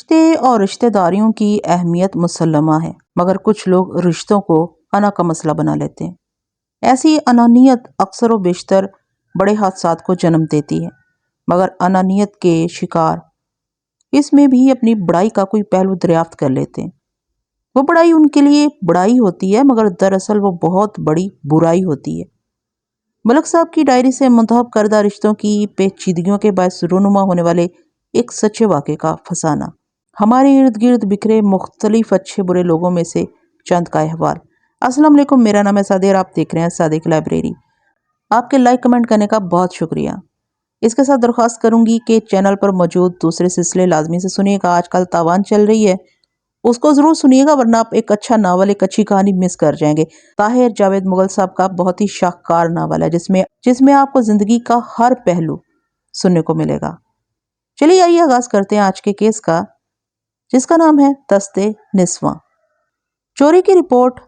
رشتے اور رشتہ داریوں کی اہمیت مسلمہ ہے، مگر کچھ لوگ رشتوں کو انا کا مسئلہ بنا لیتے ہیں۔ ایسی انانیت اکثر و بیشتر بڑے حادثات کو جنم دیتی ہے، مگر انانیت کے شکار اس میں بھی اپنی بڑائی کا کوئی پہلو دریافت کر لیتے ہیں۔ وہ بڑائی ان کے لیے بڑائی ہوتی ہے، مگر دراصل وہ بہت بڑی برائی ہوتی ہے۔ ملک صاحب کی ڈائری سے منتخب کردہ رشتوں کی پیچیدگیوں کے باعث رونما ہونے والے ایک سچے واقعے کا فسانہ۔ ہمارے ارد گرد بکھرے مختلف اچھے برے لوگوں میں سے چند کا احوال۔ السلام علیکم، میرا نام ہے سعدیہ اور آپ دیکھ رہے ہیں صادق لائبریری۔ آپ کے لائک کمنٹ کرنے کا بہت شکریہ۔ اس کے ساتھ درخواست کروں گی کہ چینل پر موجود دوسرے سلسلے لازمی سے سنیے گا۔ آج کل تاوان چل رہی ہے، اس کو ضرور سنیے گا، ورنہ آپ ایک اچھا ناول، ایک اچھی کہانی مس کر جائیں گے۔ طاہر جاوید مغل صاحب کا بہت ہی شاہکار ناول ہے، جس میں آپ کو زندگی کا ہر پہلو سننے کو ملے گا۔ چلیے آئیے آغاز کرتے ہیں آج کے کیس کا، جس کا نام ہے دست نسواں۔ چوری کی رپورٹ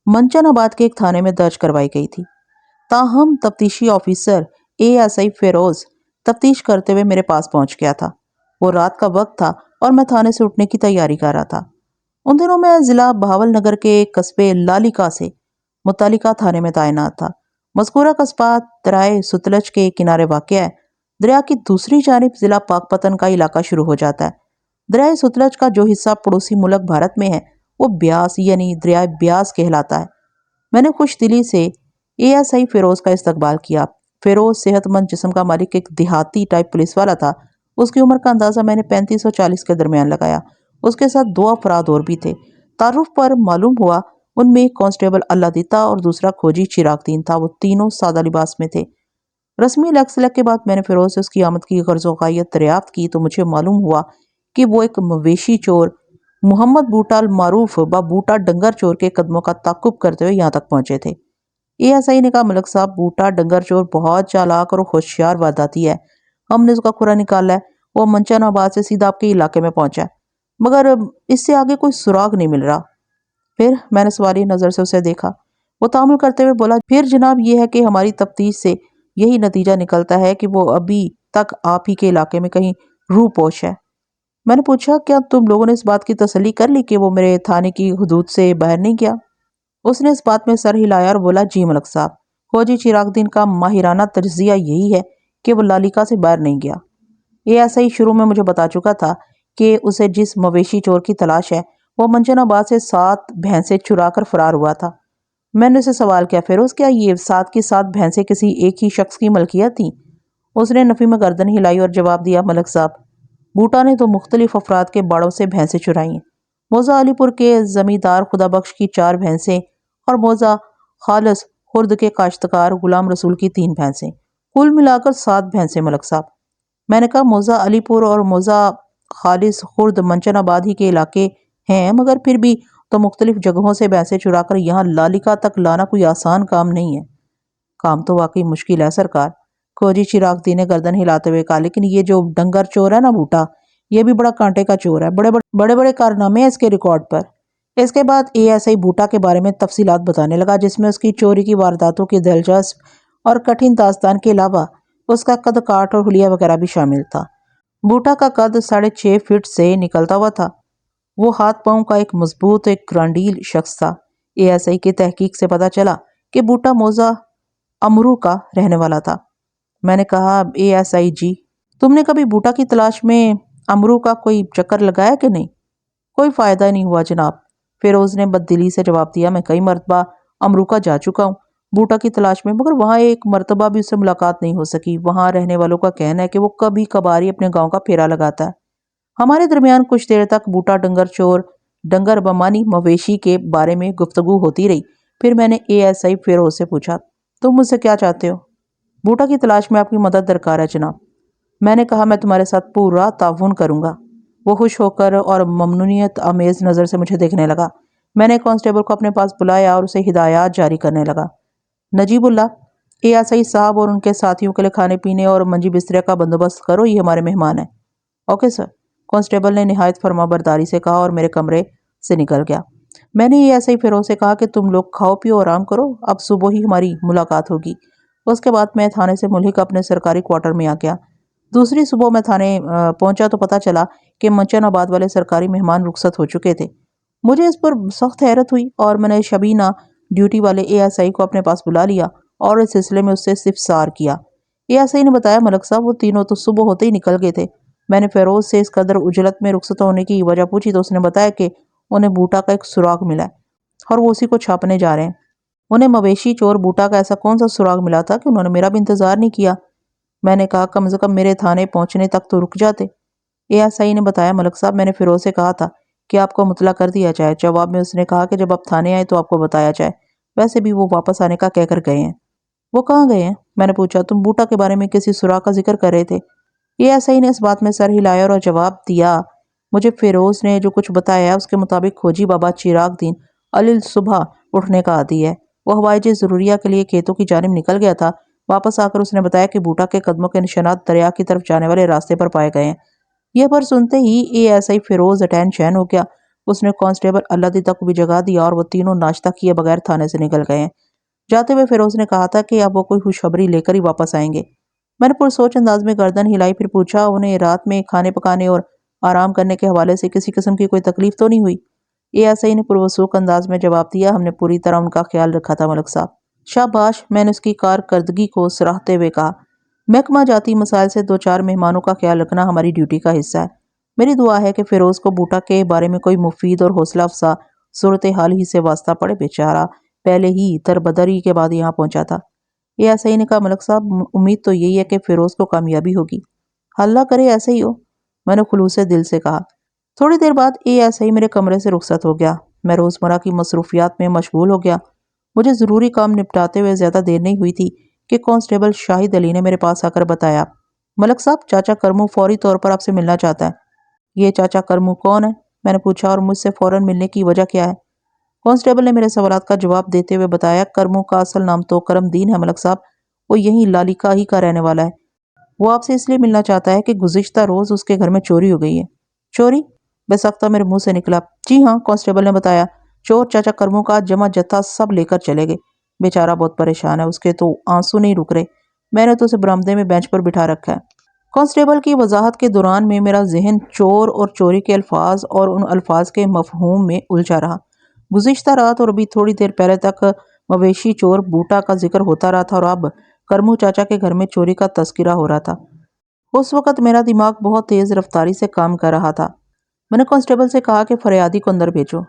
منچن آباد کے ایک تھانے میں درج کروائی گئی تھی، تاہم تفتیشی آفیسر ASI فیروز تفتیش کرتے ہوئے میرے پاس پہنچ گیا تھا۔ وہ رات کا وقت تھا اور میں تھانے سے اٹھنے کی تیاری کر رہا تھا۔ ان دنوں میں ضلع بہاول نگر کے قصبے لالیکا سے متعلقہ تھانے میں تعینات تھا۔ مذکورہ قصبہ درائے ستلج کے کنارے واقع ہے۔ دریا کی دوسری جانب ضلع پاک پتن کا علاقہ شروع ہو جاتا ہے۔ دریائے ستلج کا جو حصہ پڑوسی ملک بھارت میں ہے وہ بیاس یعنی دریائے بیاس کہلاتا ہے۔ میں نے خوش دلی سے ASI فیروز کا استقبال کیا۔ فیروز صحت مند جسم کا مالک ایک دیہاتی ٹائپ پولیس والا تھا۔ اس کی عمر کا اندازہ میں نے 35 اور 40 کے درمیان لگایا۔ اس کے ساتھ 2 افراد اور بھی تھے۔ تعارف پر معلوم ہوا ان میں ایک کانسٹیبل اللہ دیتا اور دوسرا کھوجی چراغ دین تھا۔ وہ تینوں سادہ لباس میں تھے۔ رسمی لیگ سلگ کے بعد میں نے فیروز سے اس کی آمد کی غرض و غایت دریافت کی تو مجھے معلوم ہوا کہ وہ ایک مویشی چور محمد بوٹا المعروف بوٹا ڈنگر چور کے قدموں کا تعاقب کرتے ہوئے یہاں تک پہنچے تھے۔ ASI نے کہا، ملک صاحب، بوٹا ڈنگر چور بہت چالاک اور ہوشیار وارداتی ہے۔ ہم نے اس کا کھرا نکالا ہے، وہ منچن آباد سے سیدھا آپ کے علاقے میں پہنچا ہے، مگر اس سے آگے کوئی سراغ نہیں مل رہا۔ پھر میں نے سوالی نظر سے اسے دیکھا۔ وہ تعامل کرتے ہوئے بولا، پھر جناب یہ ہے کہ ہماری تفتیش سے یہی نتیجہ نکلتا ہے کہ وہ ابھی تک آپ ہی کے علاقے میں کہیں روح پوش ہے۔ میں نے پوچھا، کیا تم لوگوں نے اس بات کی تسلی کر لی کہ وہ میرے تھانے کی حدود سے باہر نہیں گیا؟ اس نے اس بات میں سر ہلایا اور بولا، جی ملک صاحب، کھوجی چراغ دین کا ماہرانہ تجزیہ یہی ہے کہ وہ لالیکا سے باہر نہیں گیا۔ ASI شروع میں مجھے بتا چکا تھا کہ اسے جس مویشی چور کی تلاش ہے وہ منچن آباد سے 7 بھینسیں چرا کر فرار ہوا تھا۔ میں نے اسے سوال کیا، فیروز، کیا یہ 7 کی 7 بھینسیں کسی ایک ہی شخص کی ملکیت تھیں؟ اس نے نفی میں گردن ہلائی اور جواب دیا، ملک صاحب، بوٹا نے تو مختلف افراد کے باڑوں سے بھینسیں چرائی ہیں۔ موزہ علی پور کے زمیندار خدا بخش کی 4 بھینسیں اور موزہ خالص خرد کے کاشتکار غلام رسول کی 3 بھینسیں، کل ملا کر 7 بھینسیں ملک صاحب۔ میں نے کہا، موزہ علی پور اور موزہ خالص خرد منچن آباد ہی کے علاقے ہیں، مگر پھر بھی تو مختلف جگہوں سے بھینسیں چرا کر یہاں لالیکا تک لانا کوئی آسان کام نہیں ہے۔ کام تو واقعی مشکل ہے سرکار، کھوجی چراغ دین نے گردن ہلاتے ہوئے کہا، لیکن یہ جو ڈنگر چور ہے نا بوٹا، یہ بھی بڑا کانٹے کا چور ہے، بڑے بڑے کارنامے ہیں اس کے ریکارڈ پر۔ اس کے بعد ASI بوٹا کے بارے میں تفصیلات بتانے لگا، جس میں اس کی چوری کی وارداتوں کی دلچسپ اور کٹھن داستان کے علاوہ اس کا قد کاٹ اور حلیہ وغیرہ بھی شامل تھا۔ بوٹا کا قد 6.5 فٹ سے نکلتا ہوا تھا۔ وہ ہاتھ پاؤں کا ایک مضبوط ایک گرانڈیل شخص تھا۔ ASI کی تحقیق سے پتا چلا کہ بوٹا موزہ امرو کا رہنے والا تھا۔ میں نے کہا، ASI جی، تم نے کبھی بوٹا کی تلاش میں امرو کا کوئی چکر لگایا کہ نہیں؟ کوئی فائدہ نہیں ہوا جناب، فیروز نے بددلی سے جواب دیا، میں کئی مرتبہ امرو کا جا چکا ہوں بوٹا کی تلاش میں، مگر وہاں ایک مرتبہ بھی اس سے ملاقات نہیں ہو سکی۔ وہاں رہنے والوں کا کہنا ہے کہ وہ کبھی کبھار ہی اپنے گاؤں کا پھیرا لگاتا ہے۔ ہمارے درمیان کچھ دیر تک بوٹا ڈنگر چور، ڈنگر بمانی مویشی کے بارے میں گفتگو ہوتی رہی۔ پھر میں نے ASI فیروز سے پوچھا، تم مجھ سے کیا چاہتے ہو؟ بوٹا کی تلاش میں آپ کی مدد درکار ہے جناب۔ میں نے کہا، میں تمہارے ساتھ پورا تعاون کروں گا۔ وہ خوش ہو کر اور ممنونیت آمیز نظر سے مجھے دیکھنے لگا۔ میں نے کانسٹیبل کو اپنے پاس بلایا اور اسے ہدایات جاری کرنے لگا، نجیب اللہ، ASI صاحب اور ان کے ساتھیوں کے لیے کھانے پینے اور منجی بسترے کا بندوبست کرو، یہ ہمارے مہمان ہیں۔ اوکے سر، کانسٹیبل نے نہایت فرما برداری سے کہا اور میرے کمرے سے نکل گیا۔ میں نے ASI فیروز سے کہا کہ تم لوگ کھاؤ پیو آرام کرو، اب صبح ہی ہماری ملاقات ہوگی۔ اس کے بعد میں تھانے سے ملحق اپنے سرکاری کوارٹر میں آ گیا۔ دوسری صبح میں تھانے پہنچا تو پتہ چلا کہ منچن آباد والے سرکاری مہمان رخصت ہو چکے تھے۔ مجھے اس پر سخت حیرت ہوئی اور میں نے شبینہ ڈیوٹی والے ASI کو اپنے پاس بلا لیا اور اس سلسلے میں اس سے استفسار کیا۔ ASI نے بتایا ملک صاحب وہ تینوں تو صبح ہوتے ہی نکل گئے تھے۔ میں نے فیروز سے اس قدر عجلت میں رخصت ہونے کی وجہ پوچھی تو اس نے بتایا کہ انہیں بوٹا کا ایک سراغ ملا ہے اور وہ اسی کو چھاپنے جا رہے ہیں۔ انہیں مویشی چور بوٹا کا ایسا کون سا سراغ ملا تھا کہ انہوں نے میرا بھی انتظار نہیں کیا؟ میں نے کہا کم از کم میرے تھانے پہنچنے تک تو رک جاتے۔ ASI نے بتایا ملک صاحب میں نے فیروز سے کہا تھا کہ آپ کو مطلع کر دیا جائے۔ جواب میں اس نے کہا کہ جب آپ تھانے آئے تو آپ کو بتایا جائے۔ ویسے بھی وہ واپس آنے کا کہہ کر گئے ہیں۔ وہ کہاں گئے ہیں؟ میں نے پوچھا۔ تم بوٹا کے بارے میں کسی سراغ کا ذکر کر رہے تھے۔ ASI نے اس بات میں سر ہلایا اور جواب دیا مجھے فیروز نے جو کچھ بتایا ہے اس کے مطابق کھوجی بابا چراغ دین علیل صبح اٹھنے کا عادی ہے۔ وہ حوائج ضروریہ کے لیے کھیتوں کی جانب نکل گیا تھا۔ واپس آ کر اس نے بتایا کہ بوٹا کے قدموں کے نشانات دریا کی طرف جانے والے راستے پر پائے گئے ہیں۔ یہ خبر سنتے ہی ASI فیروز اٹین شین ہو گیا۔ اس نے کانسٹیبل اللہ دیدہ کو بھی جگا دیا اور وہ تینوں ناشتہ کیے بغیر تھانے سے نکل گئے ہیں۔ جاتے ہوئے فیروز نے کہا تھا کہ اب وہ کوئی خوشخبری لے کر ہی واپس آئیں گے۔ میں نے پرسوچ انداز میں گردن ہلائی، پھر پوچھا انہیں رات میں کھانے پکانے اور آرام کرنے کے حوالے سے کسی قسم کی کوئی تکلیف تو نہیں ہوئی؟ ASI نے پروسوک انداز میں جواب دیا ہم نے پوری طرح ان کا خیال رکھا تھا ملک صاحب۔ شاباش، میں نے اس کی کارکردگی کو سراہتے ہوئے کہا۔ محکمہ جاتی مسائل سے دو چار مہمانوں کا خیال رکھنا ہماری ڈیوٹی کا حصہ ہے۔ میری دعا ہے کہ فیروز کو بوٹا کے بارے میں کوئی مفید اور حوصلہ افزا صورتحال ہی سے واسطہ پڑے، بیچارہ پہلے ہی تربدری کے بعد یہاں پہنچا تھا۔ ASI نے کہا ملک صاحب امید تو یہی ہے کہ فیروز کو کامیابی ہوگی۔ اللہ کرے ایسے ہی ہو، میں نے خلوص دل سے کہا۔ تھوڑی دیر بعد ASI میرے کمرے سے رخصت ہو گیا۔ میں روزمرہ کی مصروفیات میں مشغول ہو گیا۔ مجھے ضروری کام نپٹاتے ہوئے زیادہ دیر نہیں ہوئی تھی کہ کانسٹیبل شاہد علی نے میرے پاس آ کر بتایا ملک صاحب چاچا کرمو فوری طور پر آپ سے ملنا چاہتا ہے۔ یہ چاچا کرمو کون ہے؟ میں نے پوچھا، اور مجھ سے فوراً ملنے کی وجہ کیا ہے؟ کانسٹیبل نے میرے سوالات کا جواب دیتے ہوئے بتایا کرمو کا اصل نام تو کرم دین ہے ملک صاحب، وہ یہیں لالیکا ہی کا رہنے والا ہے۔ وہ آپ سے اس لیے ملنا چاہتا ہے کہ گزشتہ روز اس کے گھر میں چوری ہو گئی ہے۔ چوری؟ بے سختہ میرے منہ سے نکلا۔ جی ہاں، کانسٹیبل نے بتایا، چور چاچا کرمو کا جمع جتھا سب لے کر چلے گئے۔ بیچارہ بہت پریشان ہے، اس کے تو آنسو نہیں رک رہے۔ میں نے تو اسے برآمدے میں بینچ پر بٹھا رکھا ہے۔ کانسٹیبل کی وضاحت کے دوران میں میرا ذہن چور اور چوری کے الفاظ اور ان الفاظ کے مفہوم میں الجھا رہا۔ گزشتہ رات اور ابھی تھوڑی دیر پہلے تک مویشی چور بوٹا کا ذکر ہوتا رہا تھا اور اب کرمو چاچا کے گھر میں چوری کا تذکرہ ہو رہا تھا۔ اس وقت میرا دماغ بہت تیز رفتاری سے کام کر رہا تھا۔ میں نے کانسٹیبل سے کہا کہ فریادی کو اندر بھیجو۔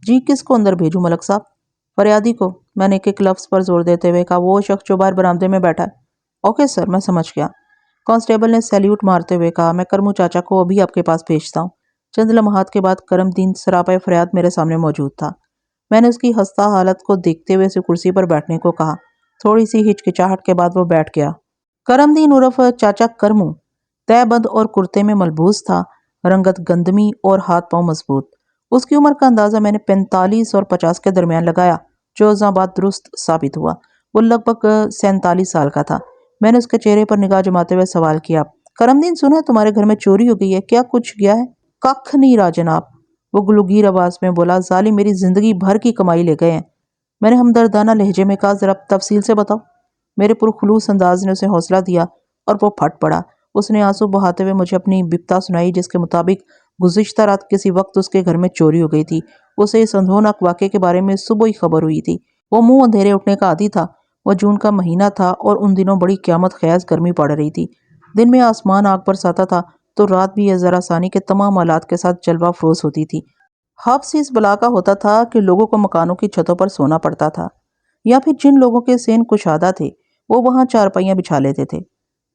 جی کس کو اندر بھیجوں ملک صاحب؟ فریادی کو، میں نے ایک لفظ پر زور دیتے ہوئے کہا، وہ شخص جو باہر برآمدے میں بیٹھا ہے۔ اوکے سر، میں سمجھ گیا۔ کانسٹیبل نے سیلیوٹ مارتے ہوئے کہا، میں کرمو چاچا کو ابھی آپ کے پاس بھیجتا ہوں۔ چند لمحات کے بعد کرم دین سراپا فریاد میرے سامنے موجود تھا۔ میں نے اس کی خستہ حالت کو دیکھتے ہوئے اسے کرسی پر بیٹھنے کو کہا۔ تھوڑی سی ہچکچاہٹ کے بعد وہ بیٹھ گیا۔ کرم دین عرف چاچا کرمو تہ بند اور کرتے میں ملبوس تھا، رنگت گندمی اور ہاتھ پاؤں مضبوط۔ اس کی عمر کا اندازہ میں نے 45 اور 50 کے درمیان لگایا، جو ازاں بات درست ثابت ہوا۔ وہ لگ بھگ 47 سال کا تھا۔ میں نے اس کے چہرے پر نگاہ جماتے ہوئے سوال کیا، کرم دین سنا ہے تمہارے گھر میں چوری ہو گئی ہے، کیا کچھ گیا ہے؟ ککھ نہیں را جناب، وہ گلوگیر آواز میں بولا، ظالم میری زندگی بھر کی کمائی لے گئے ہیں۔ میں نے ہمدردانہ لہجے میں کہا، ذرا تفصیل سے بتاؤ۔ میرے پرخلوص انداز نے اسے حوصلہ دیا اور وہ پھٹ پڑا۔ اس نے آنسو بہاتے ہوئے مجھے اپنی بپتا سنائی، جس کے مطابق گزشتہ رات کسی وقت اس کے گھر میں چوری ہو گئی تھی۔ اسے اس اندھوناک واقعے کے بارے میں صبح ہی خبر ہوئی تھی۔ وہ منہ اندھیرے اٹھنے کا عادی تھا۔ وہ جون کا مہینہ تھا اور ان دنوں بڑی قیامت خیز گرمی پڑ رہی تھی۔ دن میں آسمان آگ برساتا تھا تو رات بھی ظرا ثانی کے تمام آلات کے ساتھ جلوہ افروز ہوتی تھی۔ حبس اس بلا کا ہوتا تھا کہ لوگوں کو مکانوں کی چھتوں پر سونا پڑتا تھا، یا پھر جن لوگوں کے سین کشادہ تھے وہ وہاں چارپائیاں بچھا لیتے تھے۔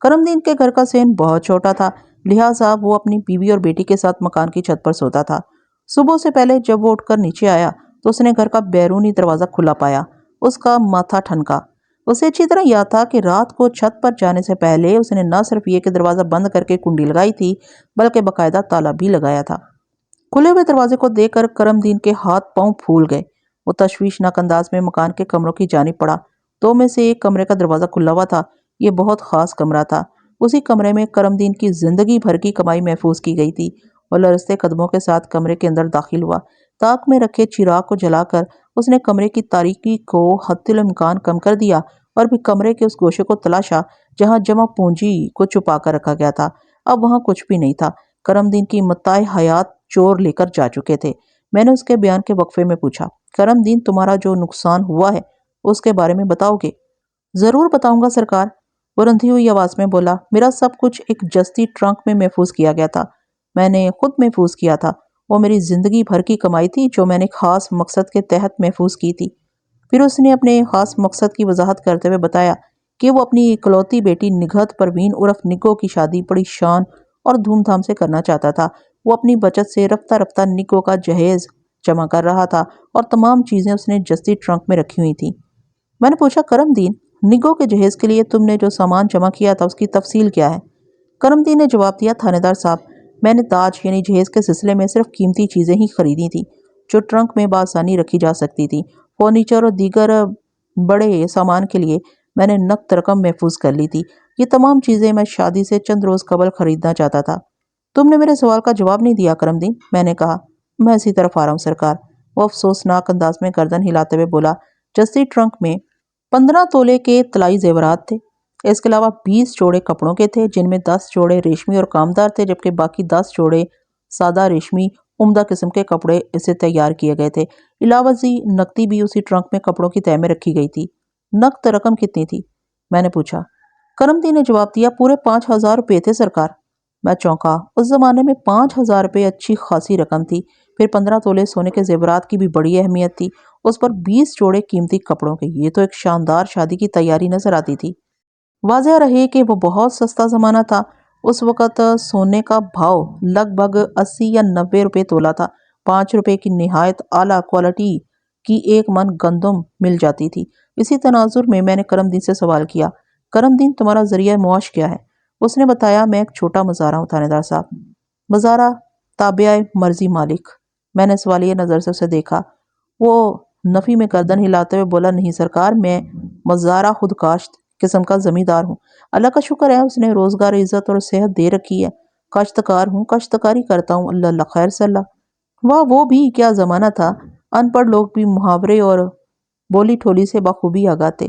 کرم دین کے گھر کا سین بہت چھوٹا تھا، لہٰذا وہ اپنی بیوی اور بیٹی کے ساتھ مکان کی چھت پر سوتا تھا۔ صبح سے پہلے جب وہ اٹھ کر نیچے آیا تو اس نے گھر کا بیرونی دروازہ کھلا پایا۔ اس کا ماتھا ٹھنکا۔ اسے اچھی طرح یاد تھا کہ رات کو چھت پر جانے سے پہلے اس نے نہ صرف یہ کہ دروازہ بند کر کے کنڈی لگائی تھی، بلکہ باقاعدہ تالا بھی لگایا تھا۔ کھلے ہوئے دروازے کو دیکھ کر کرم دین کے ہاتھ پاؤں پھول گئے۔ وہ تشویشناک انداز میں مکان کے کمروں کی جانب پڑا۔ دو میں سے ایک کمرے کا دروازہ کھلا ہوا تھا۔ یہ بہت خاص کمرہ تھا۔ اسی کمرے میں کرم دین کی زندگی بھر کی کمائی محفوظ کی گئی تھی۔ وہ لرزتے قدموں کے ساتھ کمرے کے اندر داخل ہوا۔ طاق میں رکھے چراغ کو جلا کر اس نے کمرے کی تاریکی کو حد الامکان کم کر دیا اور بھی کمرے کے اس گوشے کو تلاشا جہاں جمع پونجی کو چھپا کر رکھا گیا تھا۔ اب وہاں کچھ بھی نہیں تھا۔ کرم دین کی متاع حیات چور لے کر جا چکے تھے۔ میں نے اس کے بیان کے وقفے میں پوچھا، کرم دین تمہارا جو نقصان ہوا ہے اس کے بارے میں بتاؤ گے؟ ضرور بتاؤں گا سرکار، وہ رندھی ہوئی آواز میں بولا۔ میرا سب کچھ ایک جستی ٹرنک میں محفوظ کیا گیا تھا۔ میں نے خود محفوظ کیا تھا۔ وہ میری زندگی بھر کی کمائی تھی جو میں نے خاص مقصد کے تحت محفوظ کی تھی۔ پھر اس نے اپنے خاص مقصد کی وضاحت کرتے ہوئے بتایا کہ وہ اپنی اکلوتی بیٹی نگہت پروین عرف نگو کی شادی بڑی شان اور دھوم دھام سے کرنا چاہتا تھا۔ وہ اپنی بچت سے رفتہ رفتہ نگو کا جہیز جمع کر رہا تھا اور تمام چیزیں اس نے جستی ٹرنک میں رکھی ہوئی تھیں۔ میں نے پوچھا، کرم دین، نگو کے جہیز کے لیے تم نے جو سامان جمع کیا تھا اس کی تفصیل کیا ہے؟ کرم دین نے جواب دیا، تھانے دار صاحب، میں نے تاج یعنی جہیز کے سلسلے میں صرف قیمتی چیزیں ہی خریدی تھیں جو ٹرنک میں بآسانی رکھی جا سکتی تھی۔ فرنیچر اور دیگر بڑے سامان کے لیے میں نے نقد رقم محفوظ کر لی تھی۔ یہ تمام چیزیں میں شادی سے چند روز قبل خریدنا چاہتا تھا۔ تم نے میرے سوال کا جواب نہیں دیا کرم دین، میں نے کہا۔ میں اسی طرف آ رہا ہوں سرکار، وہ افسوسناک انداز میں گردن ہلاتے ہوئے بولا۔ جستی ٹرنک میں 15 تولے کے طلائی زیورات تھے۔ اس کے علاوہ 20 جوڑے کپڑوں کے تھے جن میں 10 جوڑے ریشمی اور کامدار تھے، جبکہ باقی 10 جوڑے سادہ ریشمی عمدہ قسم کے کپڑے اسے تیار کیے گئے تھے۔ علاوہ ازیں نقدی بھی اسی ٹرنک میں کپڑوں کی تہ میں رکھی گئی تھی۔ نقد رقم کتنی تھی؟ میں نے پوچھا۔ کرم دین نے جواب دیا، پورے 5,000 روپے تھے سرکار۔ میں چونکا۔ اس زمانے میں 5,000 روپے اچھی خاصی رقم تھی۔ پھر 15 تولے سونے کے زیورات کی بھی بڑی اہمیت تھی، اس پر 20 جوڑے قیمتی کپڑوں کے۔ یہ تو ایک شاندار شادی کی تیاری نظر آتی تھی۔ واضح رہے کہ وہ بہت سستا زمانہ تھا۔ اس وقت سونے کا بھاؤ لگ بھگ 80 یا 90 روپے تولا تھا۔ 5 روپے کی نہایت اعلیٰ کوالٹی کی 1 من گندم مل جاتی تھی۔ اسی تناظر میں نے کرم دین سے سوال کیا، کرم دین تمہارا ذریعہ معاش کیا ہے؟ اس نے بتایا، میں ایک چھوٹا مزارہ ہوں تھانے دار صاحب۔ مزارہ تابعہ مرضی مالک؟ میں نے سوالیہ نظر سے اسے دیکھا۔ وہ نفی میں گردن ہلاتے ہوئے بولا، نہیں سرکار، میں مزارہ خود کاشت قسم کا زمیندار ہوں۔ اللہ کا شکر ہے، اس نے روزگار، عزت اور صحت دے رکھی ہے۔ کاشتکار ہوں، کاشتکاری کرتا ہوں، اللہ اللہ خیر سے اللہ۔ واہ، وہ بھی کیا زمانہ تھا! ان پڑھ لوگ بھی محاورے اور بولی ٹھولی سے بخوبی آگاہ تھے۔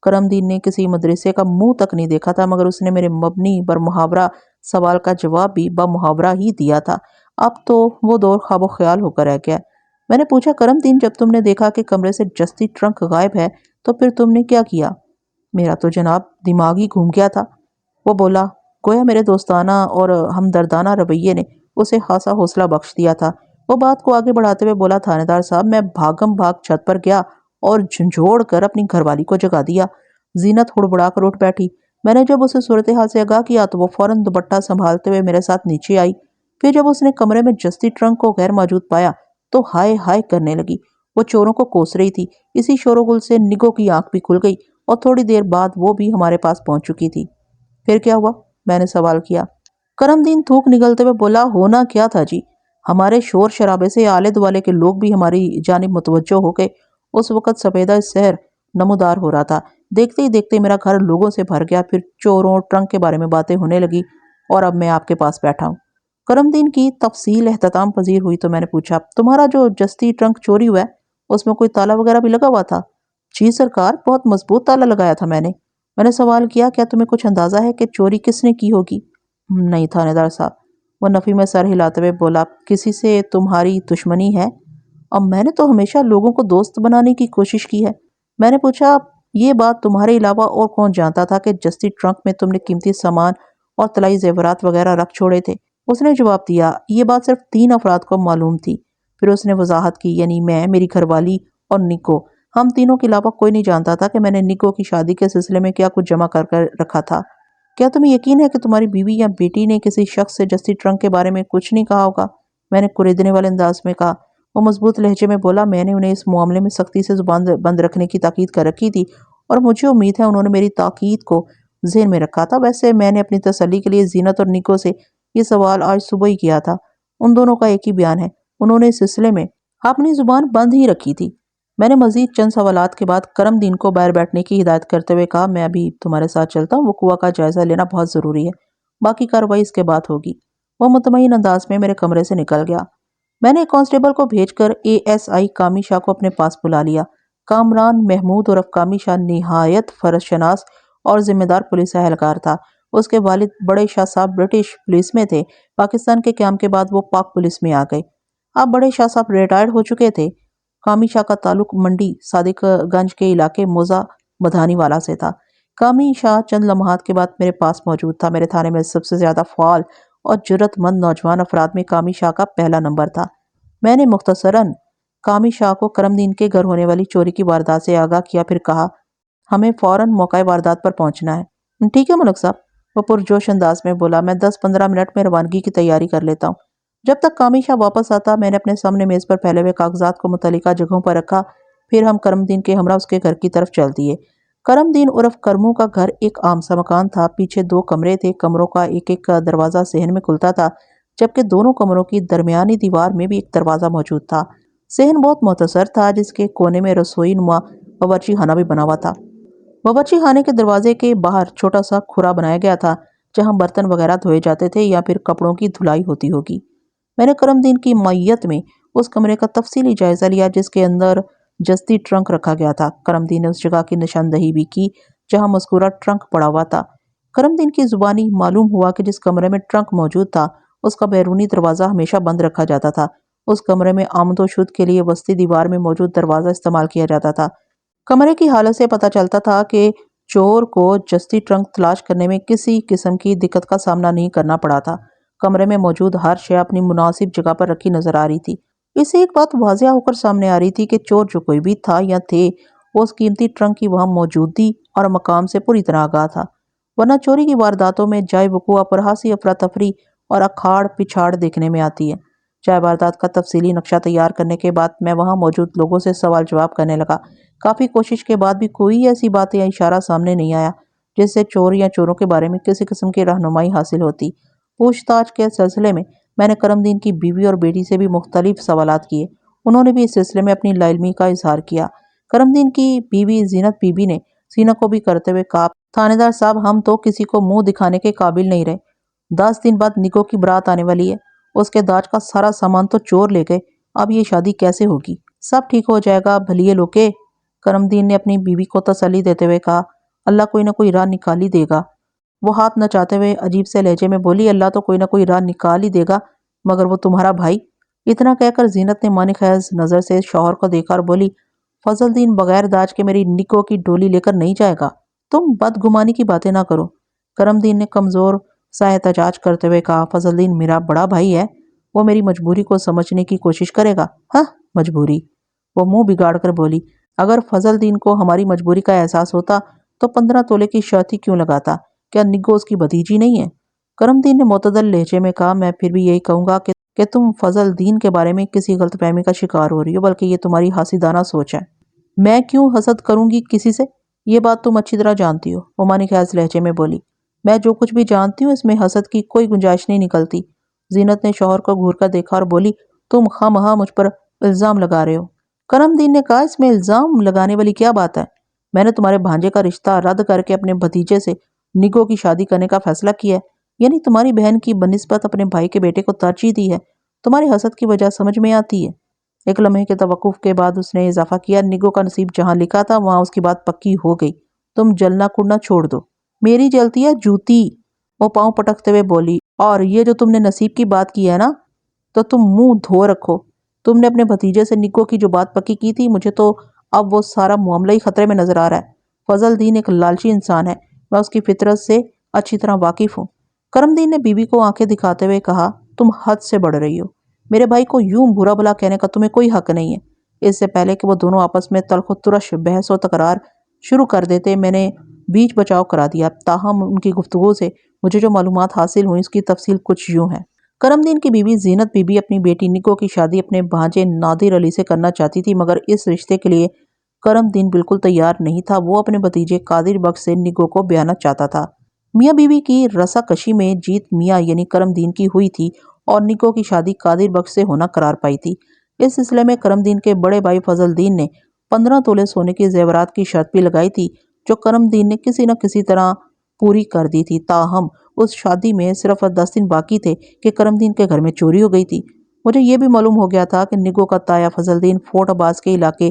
کرم دین نے کسی مدرسے کا منہ تک نہیں دیکھا تھا، مگر اس نے میرے مبنی بر محاورہ سوال کا جواب بھی بمحاورہ ہی دیا تھا۔ اب تو وہ دور خواب و خیال ہو کر رہ گیا۔ میں نے پوچھا، کرم دین، جب تم نے دیکھا کہ کمرے سے جستی ٹرنک غائب ہے تو پھر تم نے کیا کیا؟ میرا تو جناب دماغ ہی گھوم گیا تھا، وہ بولا۔ گویا میرے دوستانہ اور ہمدردانہ رویے نے اسے خاصا حوصلہ بخش دیا تھا۔ وہ بات کو آگے بڑھاتے ہوئے بولا، تھانے دار صاحب، میں بھاگم بھاگ چھت پر گیا اور جھنجھوڑ کر اپنی گھر والی کو جگا دیا۔ زینت ہڑبڑا کر اٹھ بیٹھی۔ میں نے جب اسے صورتحال سے آگاہ کیا تو وہ فوراً دوپٹہ سنبھالتے ہوئے میرے ساتھ نیچے آئی۔ پھر جب اس نے کمرے میں جستی ٹرنک کو غیر موجود پایا تو ہائے ہائے کرنے لگی۔ وہ چوروں کو کوس رہی تھی۔ اسی شور و غل سے نگو کی آنکھ بھی کھل گئی اور تھوڑی دیر بعد وہ بھی ہمارے پاس پہنچ چکی تھی۔ پھر کیا ہوا؟ میں نے سوال کیا۔ کرم دین تھوک نگلتے ہوئے بولا، ہونا کیا تھا جی، ہمارے شور شرابے سے آلے دوالے کے لوگ بھی ہماری جانب متوجہ ہو گئے۔ اس وقت سفیدہ شہر نمودار ہو رہا تھا۔ دیکھتے ہی دیکھتے میرا گھر لوگوں سے بھر گیا۔ پھر چوروں اور ٹرنک کے بارے میں باتیں ہونے لگی اور اب میں آپ کے پاس بیٹھا ہوں۔ کرم دین کی تفصیل اختتام پذیر ہوئی تو میں نے پوچھا، تمہارا جو جستی ٹرنک چوری ہوا ہے اس میں کوئی تالا وغیرہ بھی لگا ہوا تھا؟ جی سرکار، بہت مضبوط تالا لگایا تھا میں نے۔ میں نے سوال کیا، کیا تمہیں کچھ اندازہ ہے کہ چوری کس نے کی ہوگی؟ نہیں تھانے دار صاحب، وہ نفی میں سر ہلاتے ہوئے بولا، کسی سے تمہاری دشمنی ہے؟ اب میں نے تو ہمیشہ لوگوں کو دوست بنانے کی کوشش کی ہے۔ میں نے پوچھا، یہ بات تمہارے علاوہ اور کون جانتا تھا کہ جستی ٹرنک میں تم نے قیمتی سامان اور طلائی زیورات وغیرہ رکھ چھوڑے تھے؟ اس نے جواب دیا، یہ بات صرف 3 افراد کو معلوم تھی۔ پھر اس نے وضاحت کی، یعنی میں، میری گھر والی اور نگو، ہم تینوں کے علاوہ کوئی نہیں جانتا تھا کہ میں نے نگو کی شادی کے سلسلے میں کیا کچھ جمع کر رکھا تھا۔ کیا تمہیں یقین ہے کہ تمہاری بیوی یا بیٹی نے کسی شخص سے جستی ٹرنک کے بارے میں کچھ نہیں کہا ہوگا؟ میں نے کوریدنے والے انداز میں کہا۔ وہ مضبوط لہجے میں بولا، میں نے انہیں اس معاملے میں سختی سے زبان بند رکھنے کی تاکید کر رکھی تھی اور مجھے امید ہے انہوں نے میری تاکید کو ذہن میں رکھا تھا۔ ویسے میں نے اپنی تسلی کے لیے زینت اور نگو سے یہ سوال آج صبح ہی کیا تھا۔ ان دونوں کا ایک ہی بیان ہے، انہوں نے اس سلسلے میں اپنی زبان بند ہی رکھی تھی۔ میں نے مزید چند سوالات کے بعد کرم دین کو باہر بیٹھنے کی ہدایت کرتے ہوئے کہا، میں ابھی تمہارے ساتھ چلتا ہوں، وقوع کا جائزہ لینا بہت ضروری ہے، باقی کارروائی اس کے بعد ہوگی۔ وہ مطمئن انداز میں میرے کمرے سے نکل گیا۔ میں نے ایک کانسٹیبل کو بھیج کر ASI کامی شاہ کو اپنے پاس بلا لیا۔ کامران محمود عرف کامی شاہ نہایت فرض شناس اور ذمہ دار پولیس اہلکار تھا۔ اس کے والد بڑے شاہ صاحب برٹش پولیس میں تھے۔ پاکستان کے قیام کے بعد وہ پاک پولیس میں آ گئے۔ اب بڑے شاہ صاحب ریٹائرڈ ہو چکے تھے۔ کامی شاہ کا تعلق منڈی صادق گنج کے علاقے موزہ بدھانی والا سے تھا۔ کامی شاہ چند لمحات کے بعد میرے پاس موجود تھا۔ میرے تھانے میں سب سے زیادہ فعال اور جرأت مند نوجوان افراد میں کامی شاہ کا پہلا نمبر تھا۔ میں نے مختصراً کامی شاہ کو کرم دین کے گھر ہونے والی چوری کی واردات سے آگاہ کیا، پھر کہا ہمیں فوراً موقع واردات پر پہنچنا ہے۔ ٹھیک ہے ملک صاحب، وہ پرجوش انداز میں بولا، میں 10-15 منٹ میں روانگی کی تیاری کر لیتا ہوں۔ جب تک کامی شاہ واپس آتا میں نے اپنے سامنے میز پر پھیلے ہوئے کاغذات کو متعلقہ جگہوں پر رکھا، پھر ہم کرم دین کے ہمراہ اس کے گھر کی طرف چل دیے۔ کرم دین عرف کرموں کا گھر ایک عام سا مکان تھا۔ پیچھے 2 کمرے تھے، کمروں کا ایک ایک دروازہ صحن میں کھلتا تھا، جبکہ دونوں کمروں کی درمیانی دیوار میں بھی ایک دروازہ موجود تھا۔ صحن بہت مختصر تھا، جس کے کونے میں رسوئی نما باورچی خانہ بھی بنا ہوا تھا۔ باورچی خانے کے دروازے کے باہر چھوٹا سا کھرا بنایا گیا تھا، جہاں برتن وغیرہ دھوئے جاتے تھے یا پھر کپڑوں کی دھلائی ہوتی ہوگی۔ میں نے کرم دین کی معیت میں اس کمرے کا تفصیلی جائزہ لیا جس کے اندر جستی ٹرنک رکھا گیا تھا۔ کرم دین نے اس جگہ کی نشاندہی بھی کی جہاں مذکورہ ٹرنک پڑا ہوا تھا۔ کرم دین کی زبانی معلوم ہوا کہ جس کمرے میں ٹرنک موجود تھا اس کا بیرونی دروازہ ہمیشہ بند رکھا جاتا تھا۔ اس کمرے میں آمد و شد کے لیے وسطی دیوار میں موجود دروازہ استعمال کیا جاتا تھا۔ کمرے کی حالت سے پتہ چلتا تھا کہ چور کو جستی ٹرنک تلاش کرنے میں کسی قسم کی دقت کا سامنا نہیں کرنا پڑا تھا۔ کمرے میں موجود ہر شے اپنی مناسب جگہ پر رکھی نظر آ رہی تھی۔ اس سے ایک بات واضح ہو کر سامنے آ رہی تھی کہ چور جو کوئی بھی تھا یا تھے، وہ اس قیمتی ٹرنک کی وہاں موجودگی اور مقام سے پوری طرح آگاہ تھا، ورنہ چوری کی وارداتوں میں جائے وقوع اپرہاسی افراتفری اور اکھاڑ پچھاڑ دیکھنے میں آتی ہے۔ جائے واردات کا تفصیلی نقشہ تیار کرنے کے بعد میں وہاں موجود لوگوں سے سوال جواب کرنے لگا۔ کافی کوشش کے بعد بھی کوئی ایسی بات یا اشارہ سامنے نہیں آیا جس سے چور یا چوروں کے بارے میں کسی قسم کی رہنمائی حاصل ہوتی۔ پوچھ تاچھ کے سلسلے میں نے کرم دین کی بیوی اور بیٹی سے بھی مختلف سوالات کیے۔ انہوں نے بھی اس سلسلے میں اپنی لا علمی کا اظہار کیا۔ کرم دین کی بیوی زینت بی بی نے سینہ کو بھی کرتے ہوئے کہا، تھانے دار صاحب ہم تو کسی کو منہ دکھانے کے قابل نہیں رہے۔ 10 دن بعد نگو کی برات آنے والی ہے، اس کے داج کا سارا سامان تو چور لے گئے، اب یہ شادی کیسے ہوگی؟ سب ٹھیک ہو جائے گا بھلیے لوکے، کرم دین نے اپنی بیوی کو تسلی دیتے ہوئے کہا، اللہ کوئی نہ کوئی راہ نکال ہی دے گا۔ وہ ہاتھ نچاتے ہوئے عجیب سے لہجے میں بولی، اللہ تو کوئی نہ کوئی راہ نکال ہی دے گا، مگر وہ تمہارا بھائی۔ اتنا کہہ کر زینت نے معنی خیز نظر سے شوہر کو دیکھا اور بولی، فضل دین بغیر داج کے میری نگو کی ڈولی لے کر نہیں جائے گا، تم بدگمانی کی باتیں نہ کرو۔ کرم دین نے کمزور سا احتجاج کرتے ہوئے کہا، فضل دین میرا بڑا بھائی ہے، وہ میری مجبوری کو سمجھنے کی کوشش کرے گا۔ ہاں مجبوری؟ وہ منہ بگاڑ کر بولی، اگر فضل دین کو ہماری مجبوری کا احساس ہوتا تو 15 تولے کی شرط ہی کیوں لگاتا؟ کیا نگو اس کی بھتیجی نہیں ہے؟ کرم دین نے معتدل لہجے میں کہا، میں پھر بھی یہی کہوں گا کہ تم فضل دین کے بارے میں کسی غلط فہمی کا شکار ہو رہی ہو، بلکہ یہ تمہاری حسیدانہ سوچ ہے۔ میں کیوں حسد کروں گی کسی سے؟ یہ بات تم اچھی طرح جانتی ہو، وہ معنی خیز لہجے میں بولی۔ میں جو کچھ بھی جانتی ہوں اس میں حسد کی کوئی گنجائش نہیں نکلتی۔ زینت نے شوہر کو گھور کر دیکھا اور بولی، تم خواہ مجھ پر الزام لگا رہے ہو۔ کرم دین نے کہا، اس میں الزام لگانے والی کیا بات ہے؟ میں نے تمہارے بھانجے کا رشتہ رد کر کے اپنے بھتیجے سے نگو کی شادی کرنے کا فیصلہ کیا ہے، یعنی تمہاری بہن کی بنسبت اپنے بھائی کے بیٹے کو ترجیح دی ہے۔ تمہاری حسد کی وجہ سمجھ میں آتی ہے۔ ایک لمحے کے توقف کے بعد اس نے اضافہ کیا، نگو کا نصیب جہاں لکھا تھا وہاں اس کی بات پکی ہو گئی، تم جلنا کڑنا چھوڑ دو۔ میری جلتی ہے جوتی، وہ پاؤں پٹکتے ہوئے بولی، اور یہ جو تم نے نصیب کی بات کی ہے نا، تو تم منہ دھو رکھو۔ تم نے اپنے بھتیجے سے نگو کی جو بات پکی کی تھی، مجھے تو اب وہ سارا معاملہ ہی خطرے میں نظر آ رہا ہے۔ فضل دین ایک لالچی انسان ہے، میں اس کی فطرت سے اچھی طرح واقف ہوں۔ کرم دین نے بیوی کو آنکھیں دکھاتے ہوئے کہا، تم حد سے بڑھ رہی ہو، میرے بھائی کو یوں برا بھلا کہنے کا تمہیں کوئی حق نہیں ہے۔ اس سے پہلے کہ وہ دونوں آپس میں تلخ و ترش بحث و تکرار شروع کر دیتے، میں نے بیچ بچاؤ کرا دیا۔ تاہم ان کی گفتگو سے مجھے جو معلومات حاصل ہوئیں اس کی تفصیل کچھ یوں ہے۔ کرم دین کی بیوی زینت بی بی اپنی بیٹی نگو کی شادی اپنے بھانجے نادر علی سے کرنا چاہتی تھی، مگر اس رشتے کے لیے کرم دین بالکل تیار نہیں تھا۔ وہ اپنے بھتیجے قادر بخش سے نگو کو بیانا چاہتا تھا۔ میاں بیوی کی رسا کشی میں جیت میاں یعنی کرم دین کی ہوئی تھی اور نگو کی شادی قادر بخش سے ہونا قرار پائی تھی۔ اس سلسلے میں کرم دین کے بڑے بھائی فضل دین نے 15 تولے سونے کے زیورات کی شرط بھی لگائی تھی، جو کرم دین نے کسی نہ کسی طرح پوری کر دی تھی۔ تاہم اس شادی میں صرف 10 دن باقی تھے کہ کرم دین کے گھر میں چوری ہو گئی تھی۔ مجھے یہ بھی معلوم ہو گیا تھا کہ نگو کا تایا فضل دین فورٹ عباس کے علاقے